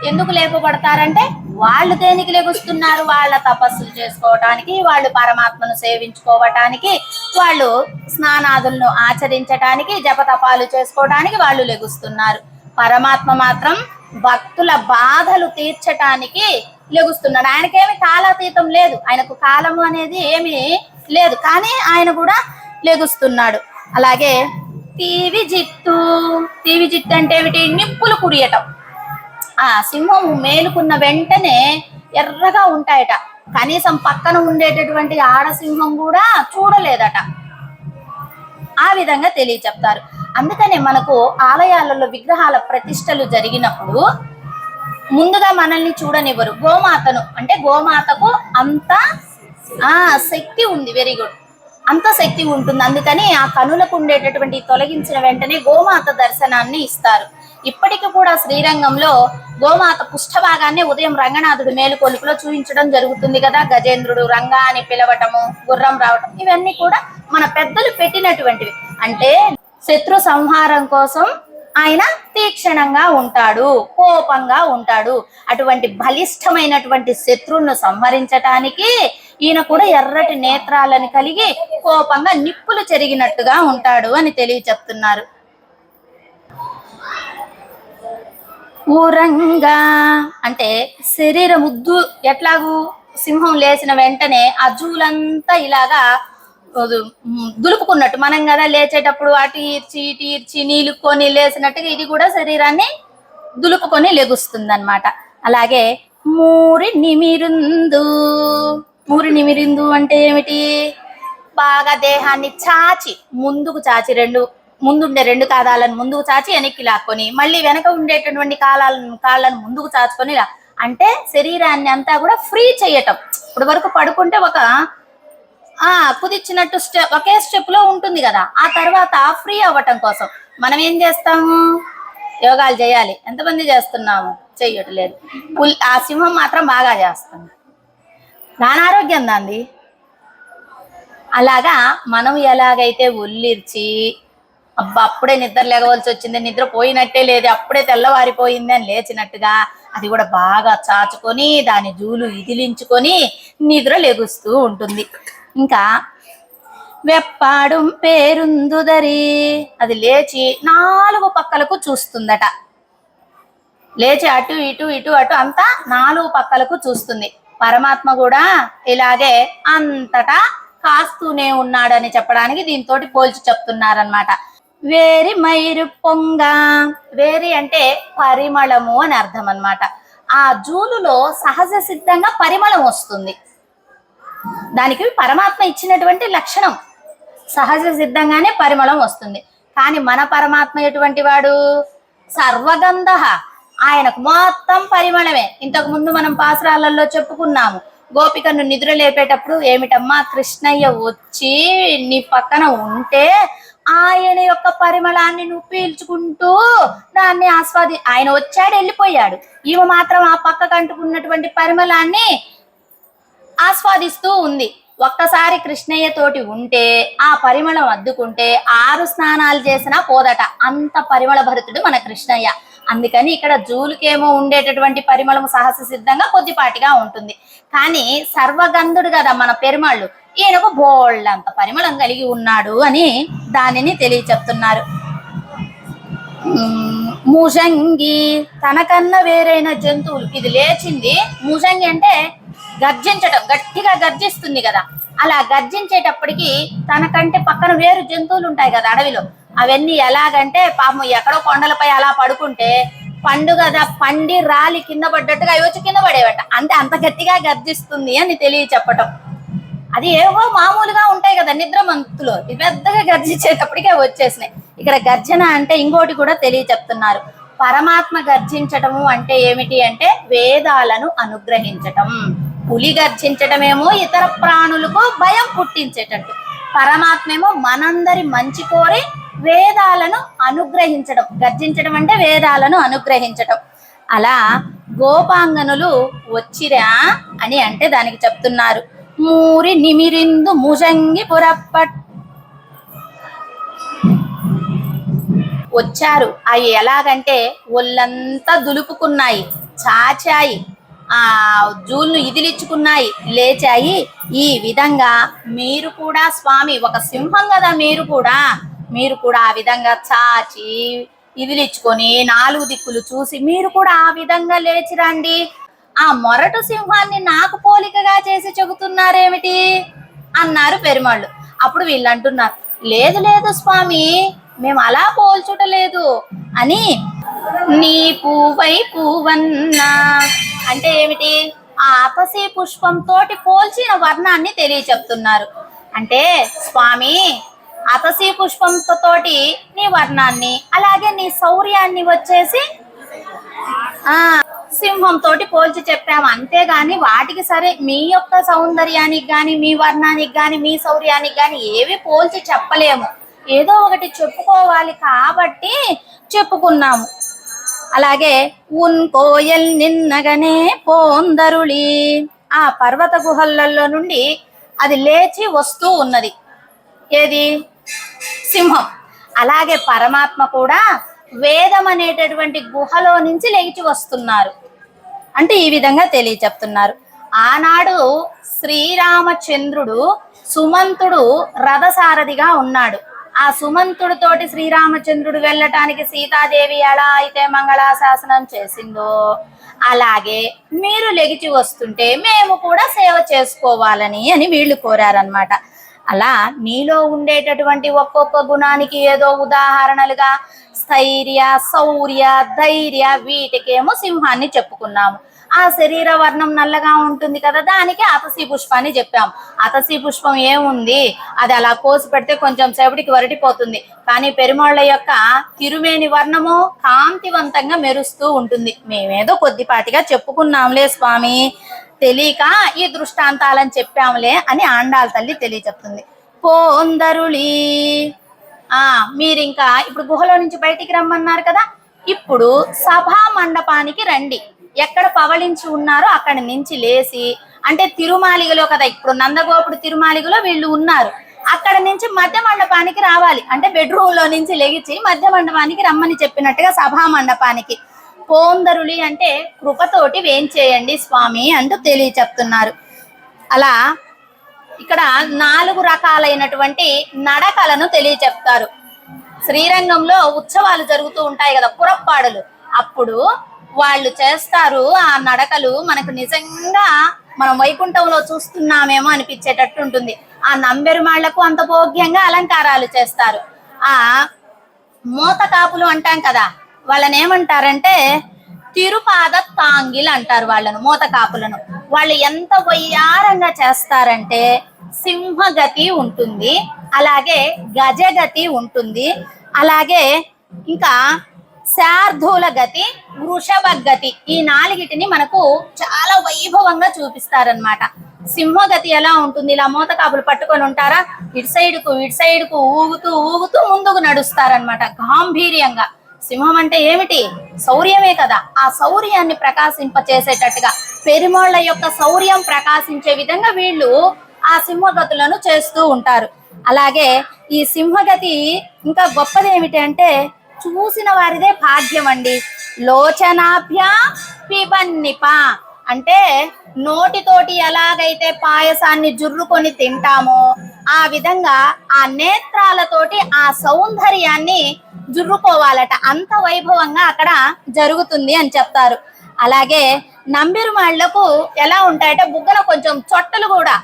ఎందుకు లేపబడతారంటే వాళ్ళు దేనికి లెగుస్తున్నారు? వాళ్ళ తపస్సులు చేసుకోవటానికి, వాళ్ళు పరమాత్మను సేవించుకోవటానికి, వాళ్ళు స్నానాదులను ఆచరించటానికి, జపతపాలు చేసుకోవటానికి వాళ్ళు లెగుస్తున్నారు. పరమాత్మ మాత్రం భక్తుల బాధలు తీర్చటానికి లెగుస్తున్నాడు. ఆయనకేమి కాలాతీతం లేదు, ఆయనకు కాలము అనేది ఏమీ లేదు, కానీ ఆయన కూడా లెగుస్తున్నాడు. అలాగే తీవిజిత్తు. తీవిజిత్తు అంటే ఏమిటి? నిప్పులు కురియటం. ఆ సింహం మేలుకున్న వెంటనే ఎర్రగా ఉంటాయట. కనీసం పక్కన ఉండేటటువంటి ఆడసింహం కూడా చూడలేదట. ఆ విధంగా చెప్తారు. అందుకనే మనకు ఆలయాలలో విగ్రహాల ప్రతిష్టలు జరిగినప్పుడు ముందుగా మనల్ని చూడనివ్వరు. గోమాతను, అంటే గోమాతకు అంత శక్తి ఉంది. వెరీ గుడ్, అంత శక్తి ఉంటుంది. అందుకని ఆ కనులకు ఉండేటటువంటి తొలగించిన వెంటనే గోమాత దర్శనాన్ని ఇస్తారు. ఇప్పటికి కూడా శ్రీరంగంలో గోమాత పుష్ఠభాగాన్ని ఉదయం రంగనాథుడు మేలుకొలుపులో చూపించడం జరుగుతుంది కదా. గజేంద్రుడు రంగా అని పిలవటము, గుర్రం రావటం, ఇవన్నీ కూడా మన పెద్దలు పెట్టినటువంటివి. అంటే శత్రు సంహారం కోసం ఆయన తీక్షణంగా ఉంటాడు, కోపంగా ఉంటాడు. అటువంటి బలిష్టమైనటువంటి శత్రువులను సంహరించటానికి ఈయన కూడా ఎర్రటి నేత్రాలను కలిగి కోపంగా నిప్పులు చెరిగినట్టుగా ఉంటాడు అని చెప్తున్నారు. ఊరంగా అంటే శరీరం ఎట్లాగూ సింహం లేచిన వెంటనే ఆ జూలంతా ఇలాగా దులుపుకున్నట్టు మనం కదా లేచేటప్పుడు అటు ఇటు నీలుకొని లేసినట్టుగా ఇది కూడా శరీరాన్ని దులుపుకొని లెగుస్తుంది అనమాట. అలాగే మూరి నిమిరిందు. మూరి నిమిరిందు అంటే ఏమిటి? బాగా దేహాన్ని చాచి ముందుకు చాచి ముందుండే రెండు పాదాలను ముందుకు చాచి వెనక్కి లాక్కొని మళ్ళీ వెనక ఉండేటటువంటి కాళ్ళను ముందుకు చాచుకొని అంటే శరీరాన్ని అంతా కూడా ఫ్రీ చేయటం. ఇప్పుడు వరకు పడుకుంటే ఒక కుదిచ్చినట్టు ఒకే స్టెప్ లో ఉంటుంది కదా, ఆ తర్వాత ఫ్రీ అవ్వటం కోసం మనం ఏం చేస్తాము? యోగాలు చేయాలి. ఎంతమంది చేస్తున్నాము? చెయ్యట్లేదు. ఆ సింహం మాత్రం బాగా చేస్తుంది. దాని ఆరోగ్యం దాంది. అలాగా మనం ఎలాగైతే ఒళ్ళిర్చి అబ్బా అప్పుడే నిద్ర లేగవలసి వచ్చింది, నిద్ర పోయినట్టే లేదు, అప్పుడే తెల్లవారిపోయింది అని లేచినట్టుగా అది కూడా బాగా చాచుకొని దాని జూలు ఇదిలించుకొని నిద్ర లెగుస్తూ ఉంటుంది. ఇంకా వెప్పాడు పేరుందుదరి. అది లేచి 4 పక్కలకు చూస్తుందట. లేచి అటు ఇటు ఇటు అటు అంతా 4 పక్కలకు చూస్తుంది. పరమాత్మ కూడా ఇలాగే అంతటా కాస్తూనే ఉన్నాడని చెప్పడానికి దీంతో పోల్చి చెప్తున్నారనమాట. వేరి మైరు పొంగ. వేరి అంటే పరిమళము అని అర్థం అన్నమాట. ఆ జూలులో సహజ సిద్ధంగా పరిమళం వస్తుంది. దానికి పరమాత్మ ఇచ్చినటువంటి లక్షణం. సహజ సిద్ధంగానే పరిమళం వస్తుంది. కానీ మన పరమాత్మ ఎటువంటి వాడు? సర్వగంధ. ఆయనకు మొత్తం పరిమళమే. ఇంతకు ముందు మనం పాసురాలలో చెప్పుకున్నాము. గోపికను నిద్ర లేపేటప్పుడు ఏమిటమ్మా, కృష్ణయ్య వచ్చి నీ పక్కన ఉంటే ఆయన యొక్క పరిమళాన్ని నువ్వు పీల్చుకుంటూ దాన్ని ఆయన వచ్చాడు వెళ్ళిపోయాడు, ఈమె మాత్రం ఆ పక్కకు అంటుకున్నటువంటి పరిమళాన్ని ఆస్వాదిస్తూ ఉంది. ఒక్కసారి కృష్ణయ్య తోటి ఉంటే ఆ పరిమళం అద్దుకుంటే 6 స్నానాలు చేసినా పోదట, అంత పరిమళ భరితుడు మన కృష్ణయ్య. అందుకని ఇక్కడ జూలుకేమో ఉండేటటువంటి పరిమళం సహజ సిద్ధంగా కొద్దిపాటిగా ఉంటుంది. కానీ సర్వగంధుడు కదా మన పెరుమాళ్ళు, ఈయనకు బోళ్ళంత పరిమళం కలిగి ఉన్నాడు అని దానిని తెలియచెప్తున్నారు. ముజంగి. తనకన్నా వేరైన జంతువులు ఇది లేచింది. ముజంగి అంటే గర్జించటం, గట్టిగా గర్జిస్తుంది కదా. అలా గర్జించేటప్పటికి తనకంటే పక్కన వేరు జంతువులు ఉంటాయి కదా అడవిలో, అవన్నీ ఎలాగంటే పాపం ఎక్కడో కొండలపై అలా పడుకుంటే పండు కదా, పండి రాలి కింద పడ్డట్టుగా అవి వచ్చి కింద పడేవట. అంత గట్టిగా గర్జిస్తుంది అని చెప్పటం. అది ఏవో మామూలుగా ఉంటాయి కదా నిద్ర మంతులు, పెద్దగా గర్జించేటప్పటికే వచ్చేసినాయి. ఇక్కడ గర్జన అంటే ఇంకోటి కూడా చెప్తున్నారు. పరమాత్మ గర్జించటము అంటే ఏమిటి అంటే వేదాలను అనుగ్రహించటం. పులి గర్జించటమేమో ఇతర ప్రాణులకు భయం పుట్టించేటట్టు, పరమాత్మేమో మనందరి మంచి కోరి వేదాలను అనుగ్రహించడం. గర్జించడం అంటే వేదాలను అనుగ్రహించటం. అలా గోపాంగనులు వచ్చిరా అని అంటే దానికి చెప్తున్నారు. మూరి నిమిరిందు ముజంగి పురప్పట్. వచ్చారు. అవి ఎలాగంటే ఒళ్ళంతా దులుపుకున్నాయి, చాచాయి, ఆ జూల్ను ఇదిలిచ్చుకున్నాయి, లేచాయి. ఈ విధంగా మీరు కూడా స్వామి ఒక సింహం కదా, మీరు కూడా ఆ విధంగా చాచి ఇదిలిచ్చుకొని 4 దిక్కులు చూసి మీరు కూడా ఆ విధంగా లేచి రండి. ఆ మొరటు సింహాన్ని నాకు పోలికగా చేసి చెబుతున్నారేమిటి అన్నారు పెరుమాళ్ళు. అప్పుడు వీళ్ళు అంటున్నారు, లేదు లేదు స్వామి, మేము అలా పోల్చుటలేదు అని. నీ పువ్వై పువ్వన్నా అంటే ఏమిటి? ఆ అతసి పుష్పంతో పోల్చిన వర్ణాన్ని తెలియచెప్తున్నారు. అంటే స్వామి అతసి పుష్పంతోటి నీ వర్ణాన్ని, అలాగే నీ శౌర్యాన్ని వచ్చేసి సింహంతో పోల్చి చెప్పాము. అంతేగాని వాటికి సరే మీ యొక్క సౌందర్యానికి గాని, మీ వర్ణానికి గాని, మీ శౌర్యానికి గాని ఏవి పోల్చి చెప్పలేము. ఏదో ఒకటి చెప్పుకోవాలి కాబట్టి చెప్పుకున్నాము. అలాగే ఉన్ కోయల్ నిన్నగనే పోందరుళి. ఆ పర్వత గుహలలో నుండి అది లేచి వస్తూ ఉన్నది. ఏది? సింహం. అలాగే పరమాత్మ కూడా వేదం అనేటటువంటి గుహలో నుంచి లేచి వస్తున్నారు అంటే ఈ విధంగా తెలియచెప్తున్నారు. ఆనాడు శ్రీరామచంద్రుడు సుమంతుడు రథసారథిగా ఉన్నాడు. ఆ సుమంతుడితోటి శ్రీరామచంద్రుడు వెళ్ళటానికి సీతాదేవి ఎలా అయితే మంగళాశాసనం చేసిందో అలాగే మీరు లెగిచి వస్తుంటే మేము కూడా సేవ చేసుకోవాలని అని వీళ్ళు కోరారనమాట. అలా నీలో ఉండేటటువంటి ఒక్కొక్క గుణానికి ఏదో ఉదాహరణలుగా స్థైర్య, శౌర్య, ధైర్య వీటికేమో సింహాన్ని చెప్పుకున్నాము. ఆ శరీర వర్ణం నల్లగా ఉంటుంది కదా, దానికి అతసీ పుష్పాన్ని చెప్పాం. అతసీ పుష్పం ఏముంది, అది అలా కోసి పెడితే కొంచెం సేపటికి వరటిపోతుంది. కానీ పెరుమాళ్ళ యొక్క తిరుమేని వర్ణము కాంతివంతంగా మెరుస్తూ ఉంటుంది. మేమేదో కొద్దిపాటిగా చెప్పుకున్నాంలే స్వామి, తెలియక ఈ దృష్టాంతాలని చెప్పాంలే అని ఆండాళ్ళ తల్లి తెలియచెప్తుంది. పోందరుళి, మీరు ఇంకా ఇప్పుడు గుహలో నుంచి బయటికి రమ్మన్నారు కదా, ఇప్పుడు సభా మండపానికి రండి. ఎక్కడ పవళించి ఉన్నారో అక్కడి నుంచి లేచి, అంటే తిరుమాలిగలో కదా, ఇప్పుడు నందగోపుడు తిరుమాలిగలో వీళ్ళు ఉన్నారు, అక్కడ నుంచి మధ్య మండపానికి రావాలి. అంటే బెడ్రూమ్ లో నుంచి లెగిచి మధ్య మండపానికి రమ్మని చెప్పినట్టుగా సభా మండపానికి. పోందరులి అంటే కృపతోటి వేంచేయండి స్వామి అంటూ తెలియచెప్తున్నారు. అలా ఇక్కడ 4 రకాలైనటువంటి నడకలను తెలియచెప్తారు. శ్రీరంగంలో ఉత్సవాలు జరుగుతూ ఉంటాయి కదా, పురప్పాడులు, అప్పుడు వాళ్ళు చేస్తారు ఆ నడకలు. మనకు నిజంగా మనం వైకుంఠంలో చూస్తున్నామేమో అనిపించేటట్టు ఉంటుంది. ఆ నంబెరుమాళ్లకు అంత భోగ్యంగా అలంకారాలు చేస్తారు. ఆ మోత కాపులు అంటాం కదా, వాళ్ళని ఏమంటారంటే తిరుపాద తాంగిల్ అంటారు వాళ్ళను, మోత కాపులను. వాళ్ళు ఎంత వయ్యారంగా చేస్తారంటే సింహగతి ఉంటుంది, అలాగే గజగతి ఉంటుంది, అలాగే ఇంకా శార్ధూల గతి, వృషభ గతి, ఈ 4టిని మనకు చాలా వైభవంగా చూపిస్తారనమాట. సింహగతి ఎలా ఉంటుంది, ఇలా మోత కాపులు పట్టుకొని ఉంటారా, ఇటు సైడ్కు ఊగుతూ ఊగుతూ ముందుకు నడుస్తారనమాట గాంభీర్యంగా. సింహం అంటే ఏమిటి, శౌర్యమే కదా, ఆ శౌర్యాన్ని ప్రకాశింపచేసేటట్టుగా పెరుమాళ్ళ యొక్క శౌర్యం ప్రకాశించే విధంగా వీళ్ళు ఆ సింహగతులను చేస్తూ ఉంటారు. అలాగే ఈ సింహగతి ఇంకా గొప్పది ఏమిటి అంటే చూసిన వారిదే భాగ్యం అండి. లోచనాభ్య పిబన్నిప అంటే నోటితోటి ఎలాగైతే పాయసాన్ని జుర్రుకొని తింటామో ఆ విధంగా ఆ నేత్రాలతోటి ఆ సౌందర్యాన్ని జుర్రుకోవాలట, అంత వైభవంగా అక్కడ జరుగుతుంది అని చెప్తారు. అలాగే నంబిరుమాళ్లకు ఎలా ఉంటాయంటే బుగ్గన కొంచెం చొట్టలు కూడా,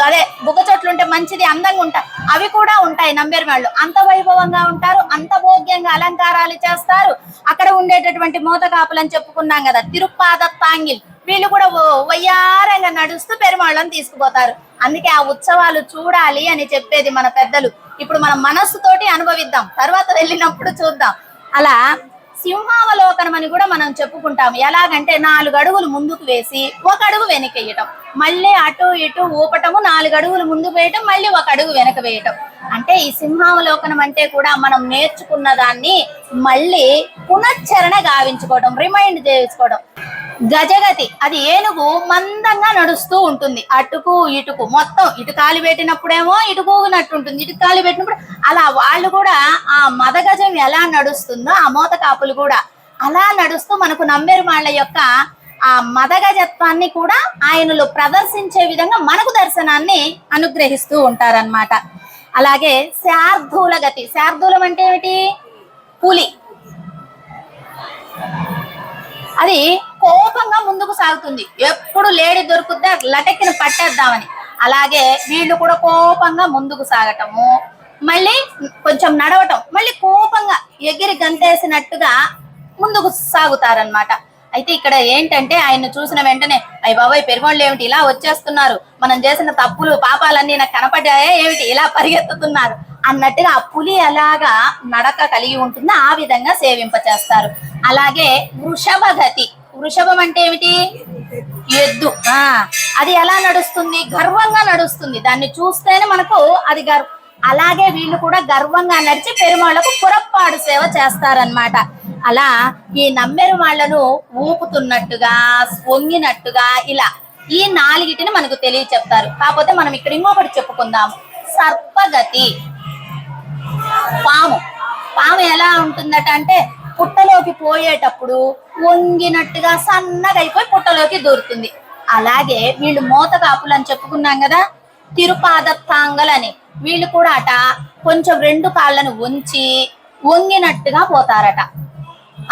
అదే బుగ్గ చొట్లు ఉంటే మంచిది, అందంగా ఉంటాయి, అవి కూడా ఉంటాయి నంబెరుమాళ్ళు. అంత వైభవంగా ఉంటారు, అంత భోగ్యంగా అలంకారాలు చేస్తారు. అక్కడ ఉండేటటువంటి మోత కాపులు అని చెప్పుకున్నాం కదా, తిరుపాద తాంగిల్, వీళ్ళు కూడా వయ్యారంగా నడుస్తూ పెరుమాళ్ళని తీసుకుపోతారు. అందుకే ఆ ఉత్సవాలు చూడాలి అని చెప్పేది మన పెద్దలు. ఇప్పుడు మనం మనస్సుతోటి అనుభవిద్దాం, తర్వాత వెళ్ళినప్పుడు చూద్దాం. అలా సింహావలోకనం అని కూడా మనం చెప్పుకుంటాం. ఎలాగంటే 4 అడుగులు ముందుకు వేసి 1 అడుగు వెనకేయటం, మళ్ళీ అటు ఇటు ఊపటము, 4 అడుగులు ముందుకు వేయటం, మళ్ళీ 1 అడుగు వెనక వేయటం. అంటే ఈ సింహావలోకనం అంటే కూడా మనం నేర్చుకున్న దాన్ని మళ్ళీ పునశ్చరణ గావించుకోవడం, రిమైండ్ చేసుకోవడం. గజగతి అది ఏనుగు మందంగా నడుస్తూ ఉంటుంది, అటుకు ఇటుకు, మొత్తం ఇటు కాలు పెట్టినప్పుడేమో ఇటు ఊగినట్టు ఉంటుంది, ఇటు కాలు పెట్టినప్పుడు అలా వాళ్ళు కూడా ఆ మదగజం ఎలా నడుస్తుందో ఆ మోత కాపులు కూడా అలా నడుస్తూ మనకు నంబెరుమాళ్ల యొక్క ఆ మదగజత్వాన్ని కూడా ఆయనలో ప్రదర్శించే విధంగా మనకు దర్శనాన్ని అనుగ్రహిస్తూ ఉంటారన్నమాట. అలాగే శార్ధూల గతి, శార్ధూలం అంటే ఏమిటి, పులి, అది కోపంగా ముందుకు సాగుతుంది, ఎప్పుడు లేడీ దొరుకుద్దా లటెక్కిన పట్టేద్దామని. అలాగే వీళ్ళు కూడా కోపంగా ముందుకు సాగటము, మళ్ళీ కొంచెం నడవటం, మళ్ళీ కోపంగా ఎగిరి గంతేసినట్టుగా ముందుకు సాగుతారనమాట. అయితే ఇక్కడ ఏంటంటే ఆయన చూసిన వెంటనే అయ్య బాబాయ్ పెరుమాళ్ళు ఏమిటి ఇలా వచ్చేస్తున్నారు, మనం చేసిన తప్పులు పాపాలన్నీ నాకు కనపడ్డాయే ఏమిటి ఇలా పరిగెత్తుతున్నారు అన్నట్టుగా ఆ పులి ఎలాగా నడక కలిగి ఉంటుందో ఆ విధంగా సేవింప చేస్తారు. అలాగే వృషభ గతి, వృషభం అంటే ఏమిటి, ఎద్దు, అది ఎలా నడుస్తుంది, గర్వంగా నడుస్తుంది, దాన్ని చూస్తేనే మనకు అది అలాగే వీళ్ళు కూడా గర్వంగా నడిచి పెరుమాళ్లకు పురప్పాడు సేవ చేస్తారనమాట. అలా ఈ నంబెరుమాళ్లను ఊపుతున్నట్టుగా వంగినట్టుగా ఇలా ఈ 4టిని మనకు తెలియచెప్తారు. కాకపోతే మనం ఇక్కడ ఇంకొకటి చెప్పుకుందాం, సర్పగతి. పాము ఎలా ఉంటుందట అంటే పుట్టలోకి పోయేటప్పుడు వంగినట్టుగా సన్నగా అయిపోయి పుట్టలోకి దూరుతుంది. అలాగే వీళ్ళు మోత కాపులు అని చెప్పుకున్నాం కదా, తిరుపాద తాంగల్ అని, వీళ్ళు కూడా అట కొంచెం 2 కాళ్ళను వంచి వంగినట్టుగా పోతారట.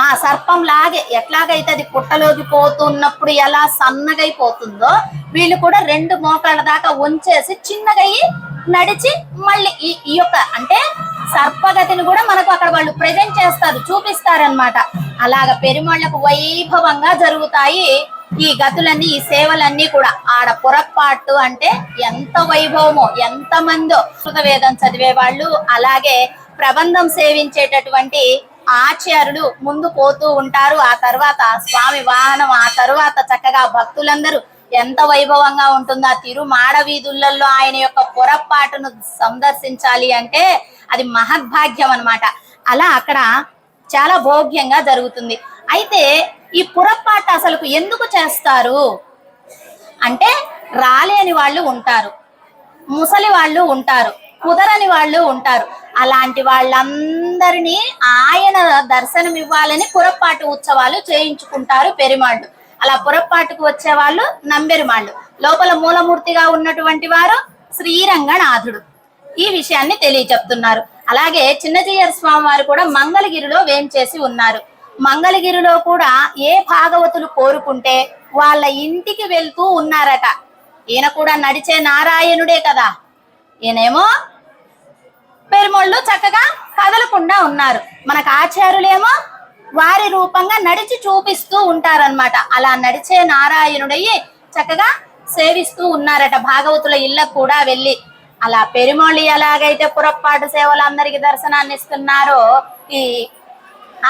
ఆ సర్పం లాగే ఎట్లాగైతే అది పుట్టలోకి పోతున్నప్పుడు ఎలా సన్నగైపోతుందో వీళ్ళు కూడా 2 మోకాళ్ళ దాకా వంచేసి చిన్నగయ్యి నడిచి మళ్ళీ ఈ యొక్క అంటే సర్పగతిని కూడా మనకు అక్కడ వాళ్ళు ప్రజెంట్ చేస్తారు, చూపిస్తారనమాట. అలాగ పెరుమాళ్లకు వైభవంగా జరుగుతాయి ఈ గతులన్నీ, ఈ సేవలన్నీ కూడా. ఆడ పొరపాటు అంటే ఎంత వైభవమో, ఎంత మందో వేదం చదివే వాళ్ళు, అలాగే ప్రబంధం సేవించేటటువంటి ఆచార్యులు ముందు పోతూ ఉంటారు. ఆ తర్వాత స్వామి వాహనం, ఆ తర్వాత చక్కగా భక్తులందరూ ఎంత వైభవంగా ఉంటుందో ఆ తిరుమాడ వీధులలో ఆయన యొక్క పొరపాటును సందర్శించాలి అంటే అది మహద్భాగ్యం అన్నమాట. అలా అక్కడ చాలా భోగ్యంగా జరుగుతుంది. అయితే ఈ పురపాటు అసలు ఎందుకు చేస్తారు అంటే, రాలేని వాళ్ళు ఉంటారు, ముసలి వాళ్ళు ఉంటారు, కుదరని వాళ్ళు ఉంటారు. అలాంటి వాళ్ళందరినీ ఆయన దర్శనం ఇవ్వాలని పురపాటు ఉత్సవాలు చేయించుకుంటారు పెరుమాళ్ళు. అలా పురపాటుకు వచ్చే వాళ్ళు నంబెరుమాళ్ళు. లోపల మూలమూర్తిగా ఉన్నటువంటి వారు శ్రీరంగనాథుడు. ఈ విషయాన్ని తెలియచెప్తున్నారు. అలాగే చిన్నజీయర్ స్వామి వారు కూడా మంగళగిరిలో వేంచేసి ఉన్నారు. మంగళగిరిలో కూడా ఏ భాగవతులు కోరుకుంటే వాళ్ళ ఇంటికి వెళ్తూ ఉన్నారట. ఈయన కూడా నడిచే నారాయణుడే కదా, ఈయనేమో పెరుమాళ్ళు చక్కగా కదలకుండా ఉన్నారు. మనకు ఆచార్యులేమో వారి రూపంగా నడిచి చూపిస్తూ ఉంటారనమాట. అలా నడిచే నారాయణుడయ్యి చక్కగా సేవిస్తూ ఉన్నారట భాగవతుల ఇళ్ళకు కూడా వెళ్ళి. అలా పెరుమాళ్ళు ఎలాగైతే పురపాటు సేవలు అందరికి దర్శనాన్ని ఇస్తున్నారో ఈ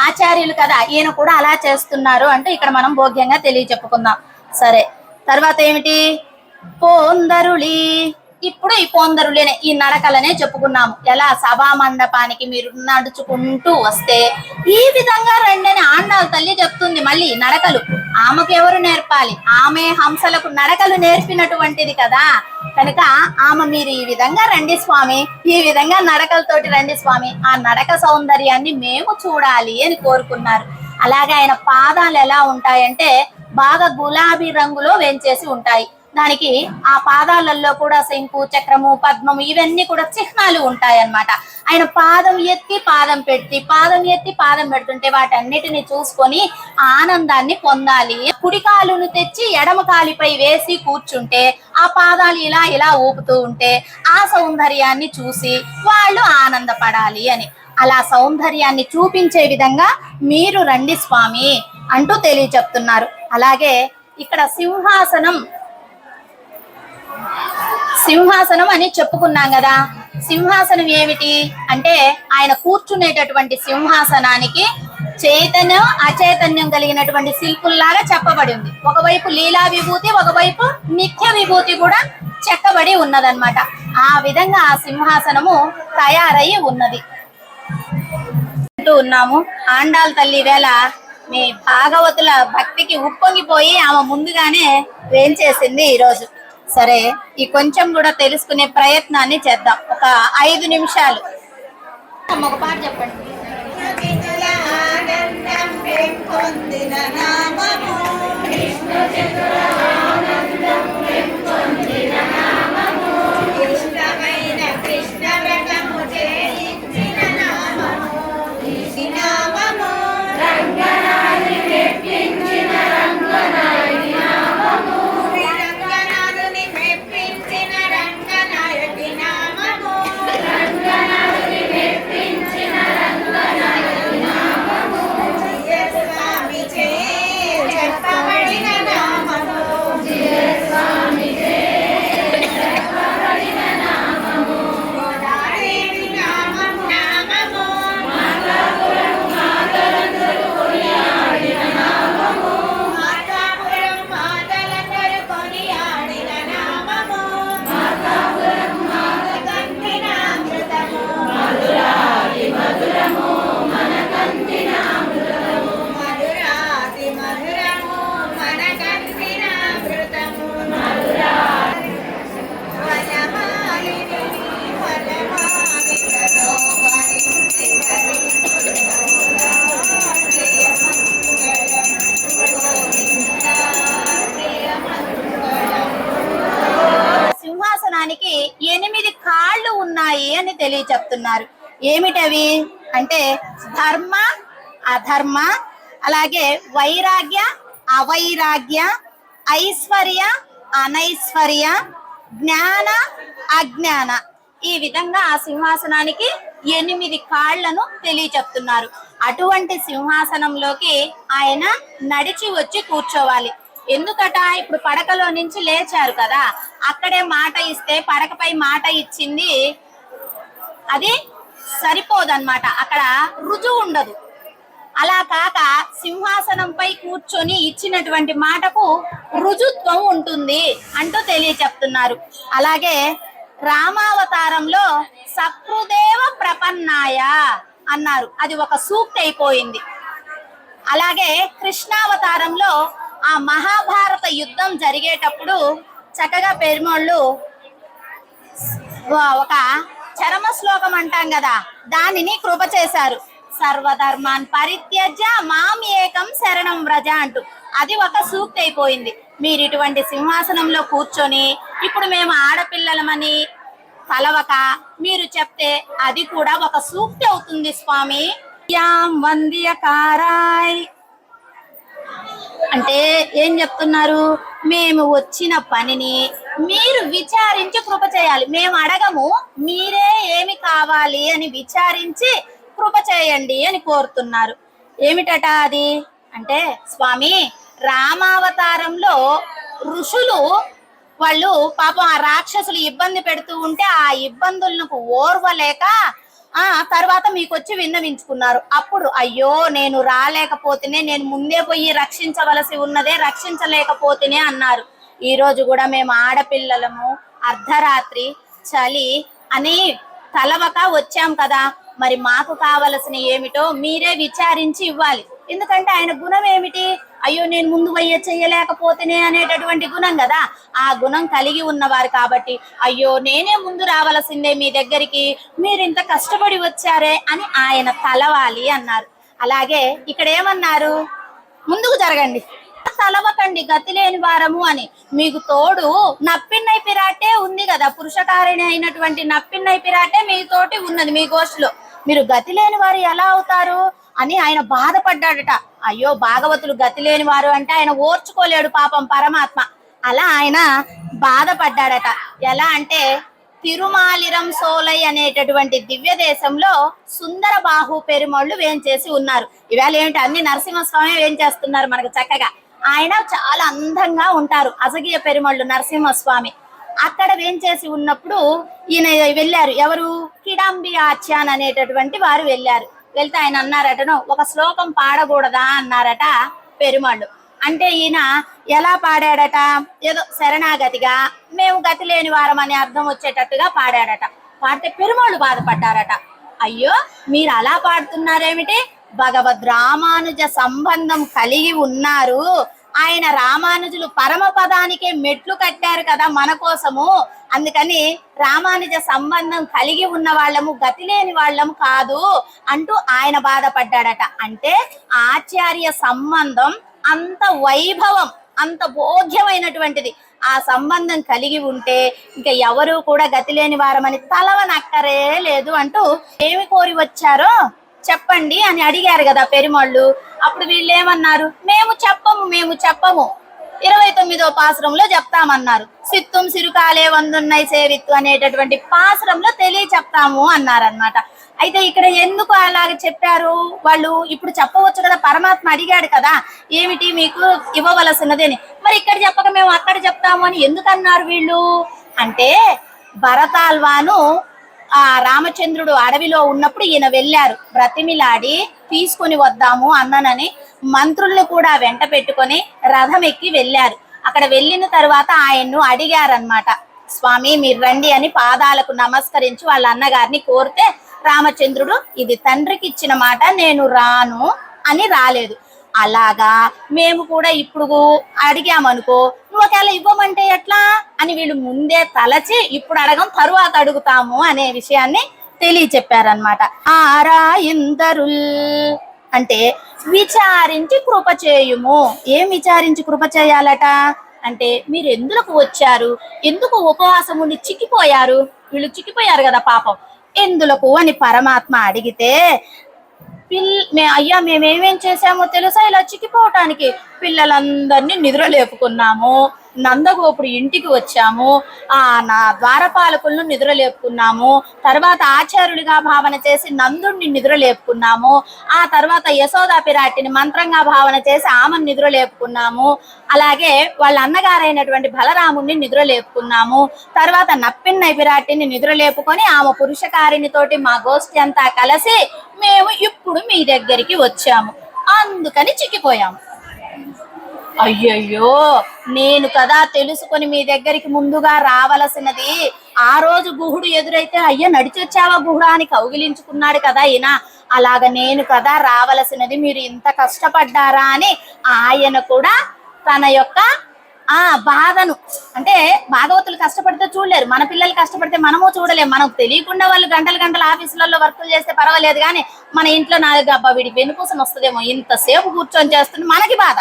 ఆచార్యులు కదా, ఈయన కూడా అలా చేస్తున్నారు అంటే ఇక్కడ మనం భోగ్యంగా తెలియచెప్పుకుందాం. సరే, తర్వాత ఏమిటి? పోందరులి. ఇప్పుడు ఈ పోందరులేనే ఈ నడకలనే చెప్పుకున్నాము. ఎలా సభా మండపానికి మీరు నడుచుకుంటూ వస్తే ఈ విధంగా రండి అని ఆండాళ్ళ తల్లి చెప్తుంది. మళ్ళీ నడకలు ఆమెకు ఎవరు నేర్పాలి? ఆమె హంసలకు నడకలు నేర్పినటువంటిది కదా. కనుక ఆమె మీరు ఈ విధంగా రండి స్వామి, ఈ విధంగా నడకలతోటి రండి స్వామి, ఆ నడక సౌందర్యాన్ని మేము చూడాలి అని కోరుకున్నారు. అలాగే ఆయన పాదాలు ఎలా ఉంటాయంటే బాగా గులాబీ రంగులో వేంచేసి ఉంటాయి. దానికి ఆ పాదాలలో కూడా శంకు, చక్రము, పద్మము ఇవన్నీ కూడా చిహ్నాలు ఉంటాయి అన్నమాట. ఆయన పాదం ఎత్తి పాదం పెట్టి, పాదం ఎత్తి పాదం పెడుతుంటే వాటన్నిటిని చూసుకొని ఆనందాన్ని పొందాలి. కుడి కాలును తెచ్చి ఎడమ కాలిపై వేసి కూర్చుంటే ఆ పాదాలు ఇలా ఇలా ఊపుతూ ఉంటే ఆ సౌందర్యాన్ని చూసి వాళ్ళు ఆనందపడాలి అని. అలా సౌందర్యాన్ని చూపించే విధంగా మీరు రండి స్వామి అంటూ తెలియచెప్తున్నారు. అలాగే ఇక్కడ సింహాసనం అని చెప్పుకున్నాం కదా. సింహాసనం ఏమిటి అంటే ఆయన కూర్చునేటటువంటి సింహాసనానికి చైతన్యం, అచైతన్యం కలిగినటువంటి శిల్పుల్లాగా చెప్పబడి ఉంది. ఒకవైపు లీలా విభూతి, ఒకవైపు నిత్య విభూతి కూడా చెక్కబడి ఉన్నదన్నమాట. ఆ విధంగా ఆ సింహాసనము తయారై ఉన్నది. ఉన్నాము ఆండాళ్ళ తల్లి వేళ మీ భాగవతుల భక్తికి ఉప్పొంగిపోయి ఆమె ముందుగానే వేంచేసింది ఈరోజు. సరే, ఈ కొంచెం కూడా తెలుసుకునే ప్రయత్నాన్ని చేద్దాం. ఒక 5 నిమిషాలు ఒక పాట చెప్పండి. సింహాసనానికి 8 కాళ్ళు ఉన్నాయి అని తెలియచెప్తున్నారు. ఏమిటవి అంటే ధర్మ, అధర్మ, అలాగే వైరాగ్య, అవైరాగ్య, ఐశ్వర్య, అనైశ్వర్య, జ్ఞాన, అజ్ఞాన, ఈ విధంగా ఆ సింహాసనానికి 8 కాళ్లను తెలియచెప్తున్నారు. అటువంటి సింహాసనంలోకి ఆయన నడిచి వచ్చి కూర్చోవాలి. ఎందుకట, ఇప్పుడు పడకలో నుంచి లేచారు కదా, అక్కడే మాట ఇస్తే పడకపై మాట ఇచ్చింది అది సరిపోదన్నమాట, అక్కడ రుజువు ఉండదు. అలా కాక సింహాసనంపై కూర్చొని ఇచ్చినటువంటి మాటకు రుజుత్వం ఉంటుంది అంటూ తెలియచెప్తున్నారు. అలాగే రామావతారంలో సకృదేవ ప్రపన్నాయ అన్నారు, అది ఒక సూక్తి అయిపోయింది. అలాగే కృష్ణావతారంలో ఆ మహాభారత యుద్ధం జరిగేటప్పుడు చక్కగా పెరుమాళ్ళు ఒక చరమ శ్లోకం అంటాం కదా, దానిని కృప చేశారు. సర్వధర్మాన్ పరిత్యజ్య మాం ఏకం శరణం వ్రజ అంటూ, అది ఒక సూక్తి అయిపోయింది. మీరు ఇటువంటి సింహాసనంలో కూర్చొని ఇప్పుడు మేము ఆడపిల్లలమని తలవక మీరు చెప్తే అది కూడా ఒక సూక్తి అవుతుంది స్వామి. యాం వంద్యకారాయ్ అంటే ఏం చెప్తున్నారు, మేము వచ్చిన పనిని మీరు విచారించి కృప చేయాలి. మేము అడగము, మీరే ఏమి కావాలి అని విచారించి కృప చేయండి అని కోరుతున్నారు. ఏమిటట అది అంటే, స్వామి రామావతారంలో ఋషులు వాళ్ళు పాపం ఆ రాక్షసులు ఇబ్బంది పెడుతూ ఉంటే ఆ ఇబ్బందులకు ఓర్వలేక తర్వాత మీకు వచ్చి విన్నవించుకున్నారు. అప్పుడు అయ్యో నేను రాలేకపోతేనే, నేను ముందే పోయి రక్షించవలసి ఉన్నదే, రక్షించలేకపోతేనే అన్నారు. ఈ రోజు కూడా మేము ఆడపిల్లలము, అర్ధరాత్రి చలి అని తలవక వచ్చాం కదా, మరి మాకు కావలసిన ఏమిటో మీరే విచారించి ఇవ్వాలి. ఎందుకంటే ఆయన గుణం ఏమిటి, అయ్యో నేను ముందు పోయే చెయ్యలేకపోతేనే అనేటటువంటి గుణం కదా, ఆ గుణం కలిగి ఉన్నవారు కాబట్టి అయ్యో నేనే ముందు రావాల్సిందే మీ దగ్గరికి, మీరు ఇంత కష్టపడి వచ్చారే అని ఆయన తలవాలి అన్నారు. అలాగే ఇక్కడ ఏమన్నారు, ముందుకు జరగండి, తలవకండి గతి లేని వారము అని. మీకు తోడు నప్పిన్నై పిరాటే ఉంది కదా, పురుషకారిణి అయినటువంటి నప్పిన్నై పిరాటే మీ తోటి ఉన్నది మీ గోష్ఠిలో, మీరు గతి లేని వారు ఎలా అవుతారు అని ఆయన బాధపడ్డాడట. అయ్యో భాగవతులు గతి లేని వారు అంటే ఆయన ఓర్చుకోలేడు పాపం పరమాత్మ, అలా ఆయన బాధపడ్డాడట. ఎలా అంటే తిరుమాలిరం సోలై అనేటటువంటి దివ్య దేశంలో సుందర బాహు పెరుమాళ్ళు వేంచేసి ఉన్నారు. ఇవాళ ఏమిటి అన్ని నరసింహస్వామి వేంచేస్తున్నారు మనకు చక్కగా. ఆయన చాలా అందంగా ఉంటారు, అజగియ పెరుమాళ్ళు నరసింహస్వామి. అక్కడ వేంచేసి ఉన్నప్పుడు ఈయన వెళ్ళారు, ఎవరు, కిడాంబి ఆచ్యాన్ అనేటటువంటి వారు వెళ్ళారు. వెళ్తే ఆయన అన్నారటను, ఒక శ్లోకం పాడకూడదా అన్నారట పెరుమాళ్ళు. అంటే ఈయన ఎలా పాడాడట, ఏదో శరణాగతిగా మేము గతి లేని వారం అని అర్థం వచ్చేటట్టుగా పాడాడట. పాడితే పెరుమాళ్ళు బాధపడ్డారట, అయ్యో మీరు అలా పాడుతున్నారేమిటి, భగవద్ రామానుజ సంబంధం కలిగి ఉన్నారు, ఆయన రామానుజులు పరమ పదానికే మెట్లు కట్టారు కదా మన కోసము, అందుకని రామానుజ సంబంధం కలిగి ఉన్న వాళ్ళము గతి లేని వాళ్ళము కాదు అంటూ ఆయన బాధపడ్డాడట. అంటే ఆచార్య సంబంధం అంత వైభవం, అంత బోధ్యమైనటువంటిది. ఆ సంబంధం కలిగి ఉంటే ఇంకా ఎవరు కూడా గతి లేని వారమని తలవనక్కరే లేదు అంటూ ఏమి కోరి వచ్చారో చెప్పండి అని అడిగారు కదా పెరుమాళ్ళు. అప్పుడు వీళ్ళు ఏమన్నారు, మేము చెప్పము 29వ పాసురంలో చెప్తామన్నారు. సిత్తుం సిరుకాలే వందున్నై సేవిత్తు అనేటటువంటి పాసురంలో తెలియ చెప్తాము అన్నారనమాట. అయితే ఇక్కడ ఎందుకు అలాగే చెప్పారు వాళ్ళు, ఇప్పుడు చెప్పవచ్చు కదా, పరమాత్మ అడిగాడు కదా ఏమిటి మీకు ఇవ్వవలసినది అని, మరి ఇక్కడ చెప్పక మేము అక్కడ చెప్తాము అని ఎందుకు అన్నారు వీళ్ళు అంటే, భరతాల్వాను ఆ రామచంద్రుడు అడవిలో ఉన్నప్పుడు ఈయన వెళ్ళారు, బ్రతిమిలాడి తీసుకొని వద్దాము అన్ననని మంత్రులను కూడా వెంట పెట్టుకొని రథం ఎక్కి వెళ్ళారు. అక్కడ వెళ్ళిన తర్వాత ఆయన్ను అడిగారనమాట, స్వామి మీరు రండి అని పాదాలకు నమస్కరించి వాళ్ళ అన్నగారిని కోరితే రామచంద్రుడు ఇది తండ్రికి ఇచ్చిన మాట, నేను రాను అని రాలేదు. అలాగా మేము కూడా ఇప్పుడు అడిగామనుకో, నువ్వు ఒకవేళ ఇవ్వమంటే ఎట్లా అని వీళ్ళు ముందే తలచి ఇప్పుడు అడగం తరువాత అడుగుతాము అనే విషయాన్ని తెలియచెప్పారనమాట. ఆరాయిందరుల్ అంటే విచారించి కృప చేయుము. ఏం విచారించి కృప చేయాలట అంటే, మీరు ఎందుకు వచ్చారు, ఎందుకు ఉపవాసం ఉండి చిక్కిపోయారు, వీళ్ళు చిక్కిపోయారు కదా పాపం, ఎందులకు అని పరమాత్మ అడిగితే, అయ్యా మేమేమేం చేసామో తెలుసా ఇలా చిక్కిపోవటానికి, పిల్లలందరినీ నిద్ర లేపుకున్నాము, నందగోపుడు ఇంటికి వచ్చాము, నా ద్వారపాలకులను నిద్రలేపుకున్నాము, తర్వాత ఆచార్యుడిగా భావన చేసి నందుడిని నిద్రలేపుకున్నాము, ఆ తర్వాత యశోదా పిరాటిని మంత్రంగా భావన చేసి ఆమెను నిద్రలేపుకున్నాము, అలాగే వాళ్ళ అన్నగారైనటువంటి బలరాముడిని నిద్రలేపుకున్నాము, తర్వాత నప్పిన్నై పిరాటిని నిద్రలేపుకొని ఆమె పురుషకారిణితోటి మా గోష్ఠి అంతా కలిసి మేము ఇప్పుడు మీ దగ్గరికి వచ్చాము, అందుకని చిక్కిపోయాము. అయ్యయ్యో, నేను కదా తెలుసుకొని మీ దగ్గరికి ముందుగా రావలసినది. ఆ రోజు గుహుడు ఎదురైతే అయ్యో నడిచొచ్చావా గుహుడా అని కౌగిలించుకున్నాడు కదా ఈయన, అలాగ నేను కదా రావలసినది, మీరు ఇంత కష్టపడ్డారా అని ఆయన కూడా తన యొక్క బాధను, అంటే భాగవతులు కష్టపడితే చూడలేరు, మన పిల్లలు కష్టపడితే మనము చూడలేము. మనకు తెలియకుండా వాళ్ళు గంటలు గంటలు ఆఫీసులలో వర్కులు చేస్తే పర్వాలేదు, కానీ మన ఇంట్లో 4 అబ్బా వీడికి వెన్నుపూసన వస్తుందేమో ఇంతసేపు కూర్చొని చేస్తుంది మనకి బాధ.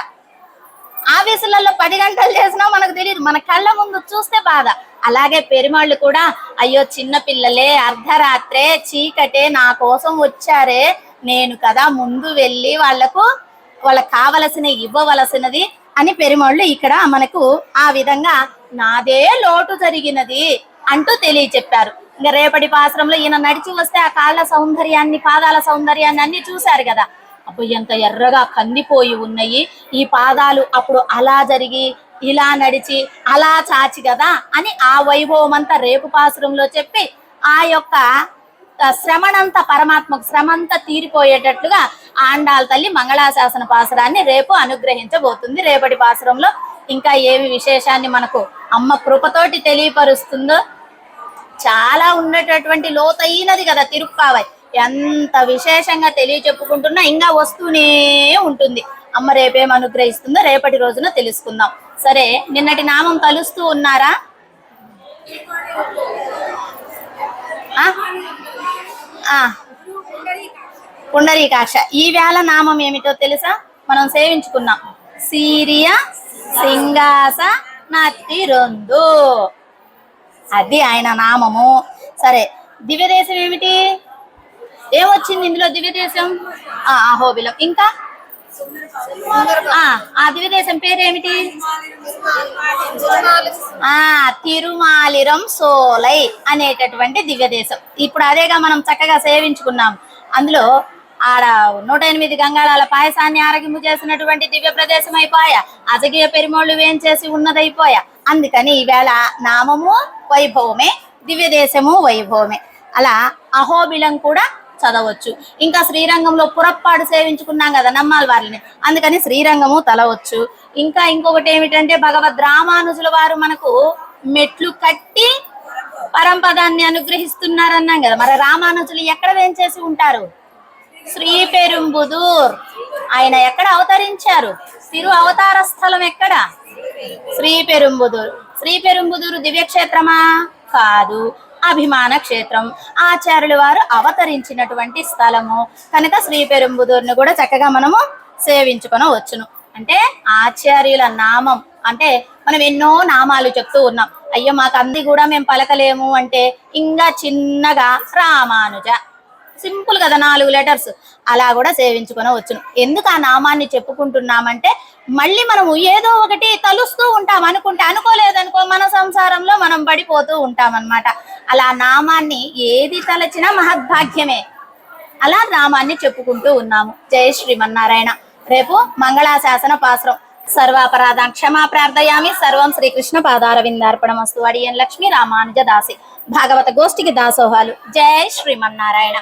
ఆఫీసులలో 10 గంటలు చేసినా మనకు తెలియదు, మన కళ్ళ ముందు చూస్తే బాధ. అలాగే పెరుమాళ్ళు కూడా అయ్యో చిన్న పిల్లలే, అర్ధరాత్రే చీకటే నా కోసం వచ్చారే, నేను కదా ముందు వెళ్ళి వాళ్ళకు వాళ్ళకి కావలసిన ఇవ్వవలసినది అని పెరుమాళ్ళు ఇక్కడ మనకు ఆ విధంగా నాదే లోటు జరిగినది అంటూ తెలియచెప్పారు. ఇంకా రేపటి పాశ్రంలో ఈయన నడిచి వస్తే ఆ కాళ్ళ సౌందర్యాన్ని, పాదాల సౌందర్యాన్ని అన్ని చూశారు కదా, అప్పుడు ఎంత ఎర్రగా కందిపోయి ఉన్నాయి ఈ పాదాలు, అప్పుడు అలా జరిగి ఇలా నడిచి అలా చాచి కదా అని ఆ వైభవం అంతా రేపు పాసురంలో చెప్పి ఆ యొక్క శ్రమనంతా, పరమాత్మకు శ్రమంతా తీరిపోయేటట్లుగా ఆండాల తల్లి మంగళాశాసన పాసురాన్ని రేపు అనుగ్రహించబోతుంది. రేపటి పాసురంలో ఇంకా ఏమి విశేషాన్ని మనకు అమ్మ కృపతోటి తెలియపరుస్తుందో, చాలా ఉన్నటువంటి లోతైనది కదా తిరుప్పావై, ఎంత విశేషంగా తెలియచెప్పుకుంటున్నా ఇంకా వస్తూనే ఉంటుంది. అమ్మ రేపేం అనుగ్రహిస్తుందో రేపటి రోజున తెలుసుకుందాం. సరే, నిన్నటి నామం తలుస్తూ ఉన్నారా? పుండరీకాక్ష. ఈ వేళ నామం ఏమిటో తెలుసా? మనం సేవించుకున్నాం, సీరియ సింగాస నత్తి రొందు, అది ఆయన నామము. సరే, దివ్యదేశం ఏమిటి? ఏమొచ్చింది ఇందులో? దివ్యదేశం అహోబిలం. ఇంకా ఆ దివ్యదేశం పేరేమిటి? తిరుమాలిరం సోలై అనేటటువంటి దివ్యదేశం. ఇప్పుడు అదేగా మనం చక్కగా సేవించుకున్నాం. అందులో ఆడ 108 గంగాళాల పాయసాన్ని ఆరగింపు చేసినటువంటి దివ్య ప్రదేశం అయిపోయా, అజగీయ పెరుమోళ్ళు వేంచేసి ఉన్నదైపోయా. అందుకని ఈవేళ నామము వైభవమే, దివ్యదేశము వైభవమే. అలా అహోబిలం కూడా చదవచ్చు. ఇంకా శ్రీరంగంలో పురప్పాడు సేవించుకున్నాం కదా నమ్మాల వారిని, అందుకని శ్రీరంగము తలవచ్చు. ఇంకా ఇంకొకటి ఏమిటంటే భగవద్ రామానుజుల వారు మనకు మెట్లు కట్టి పరంపదాన్ని అనుగ్రహిస్తున్నారన్నాం కదా. మరి రామానుజులు ఎక్కడ వేంచేసి ఉంటారు? శ్రీ పెరుంబుదూర్. ఆయన ఎక్కడ అవతరించారు? తిరు అవతార స్థలం ఎక్కడ? శ్రీ పెరుంబుదూర్. శ్రీ పెరుంబుదూరు దివ్యక్షేత్రమా? కాదు, అభిమాన క్షేత్రం, ఆచార్యుల వారు అవతరించినటువంటి స్థలము. కనుక శ్రీ పెరుంబుదూరుని కూడా చక్కగా మనము సేవించుకొని వచ్చును. అంటే ఆచార్యుల నామం అంటే మనం ఎన్నో నామాలు చెప్తూ ఉన్నాం. అయ్యో మాకు అంది కూడా మేము పలకలేము అంటే ఇంకా చిన్నగా రామానుజ, సింపుల్ కదా, 4 లెటర్స్, అలా కూడా సేవించుకొని వచ్చును. ఎందుకు ఆ నామాన్ని చెప్పుకుంటున్నామంటే మళ్ళీ మనము ఏదో ఒకటి తలుస్తూ ఉంటాం, అనుకోలేదనుకో మన సంసారంలో మనం పడిపోతూ ఉంటాం అన్నమాట. అలా నామాన్ని ఏది తలచినా మహద్భాగ్యమే. అలా నామాన్ని చెప్పుకుంటూ ఉన్నాము. జయ శ్రీమన్నారాయణ. రేపు మంగళాశాసన పాసురం. సర్వాపరాధాన్ క్షమా ప్రార్థయామి. సర్వం శ్రీకృష్ణ పాదారవిందార్పణమస్తు. అడియన్ లక్ష్మీ రామానుజ దాసి. భాగవత గోష్ఠికి దాసోహాలు. జయ శ్రీమన్నారాయణ.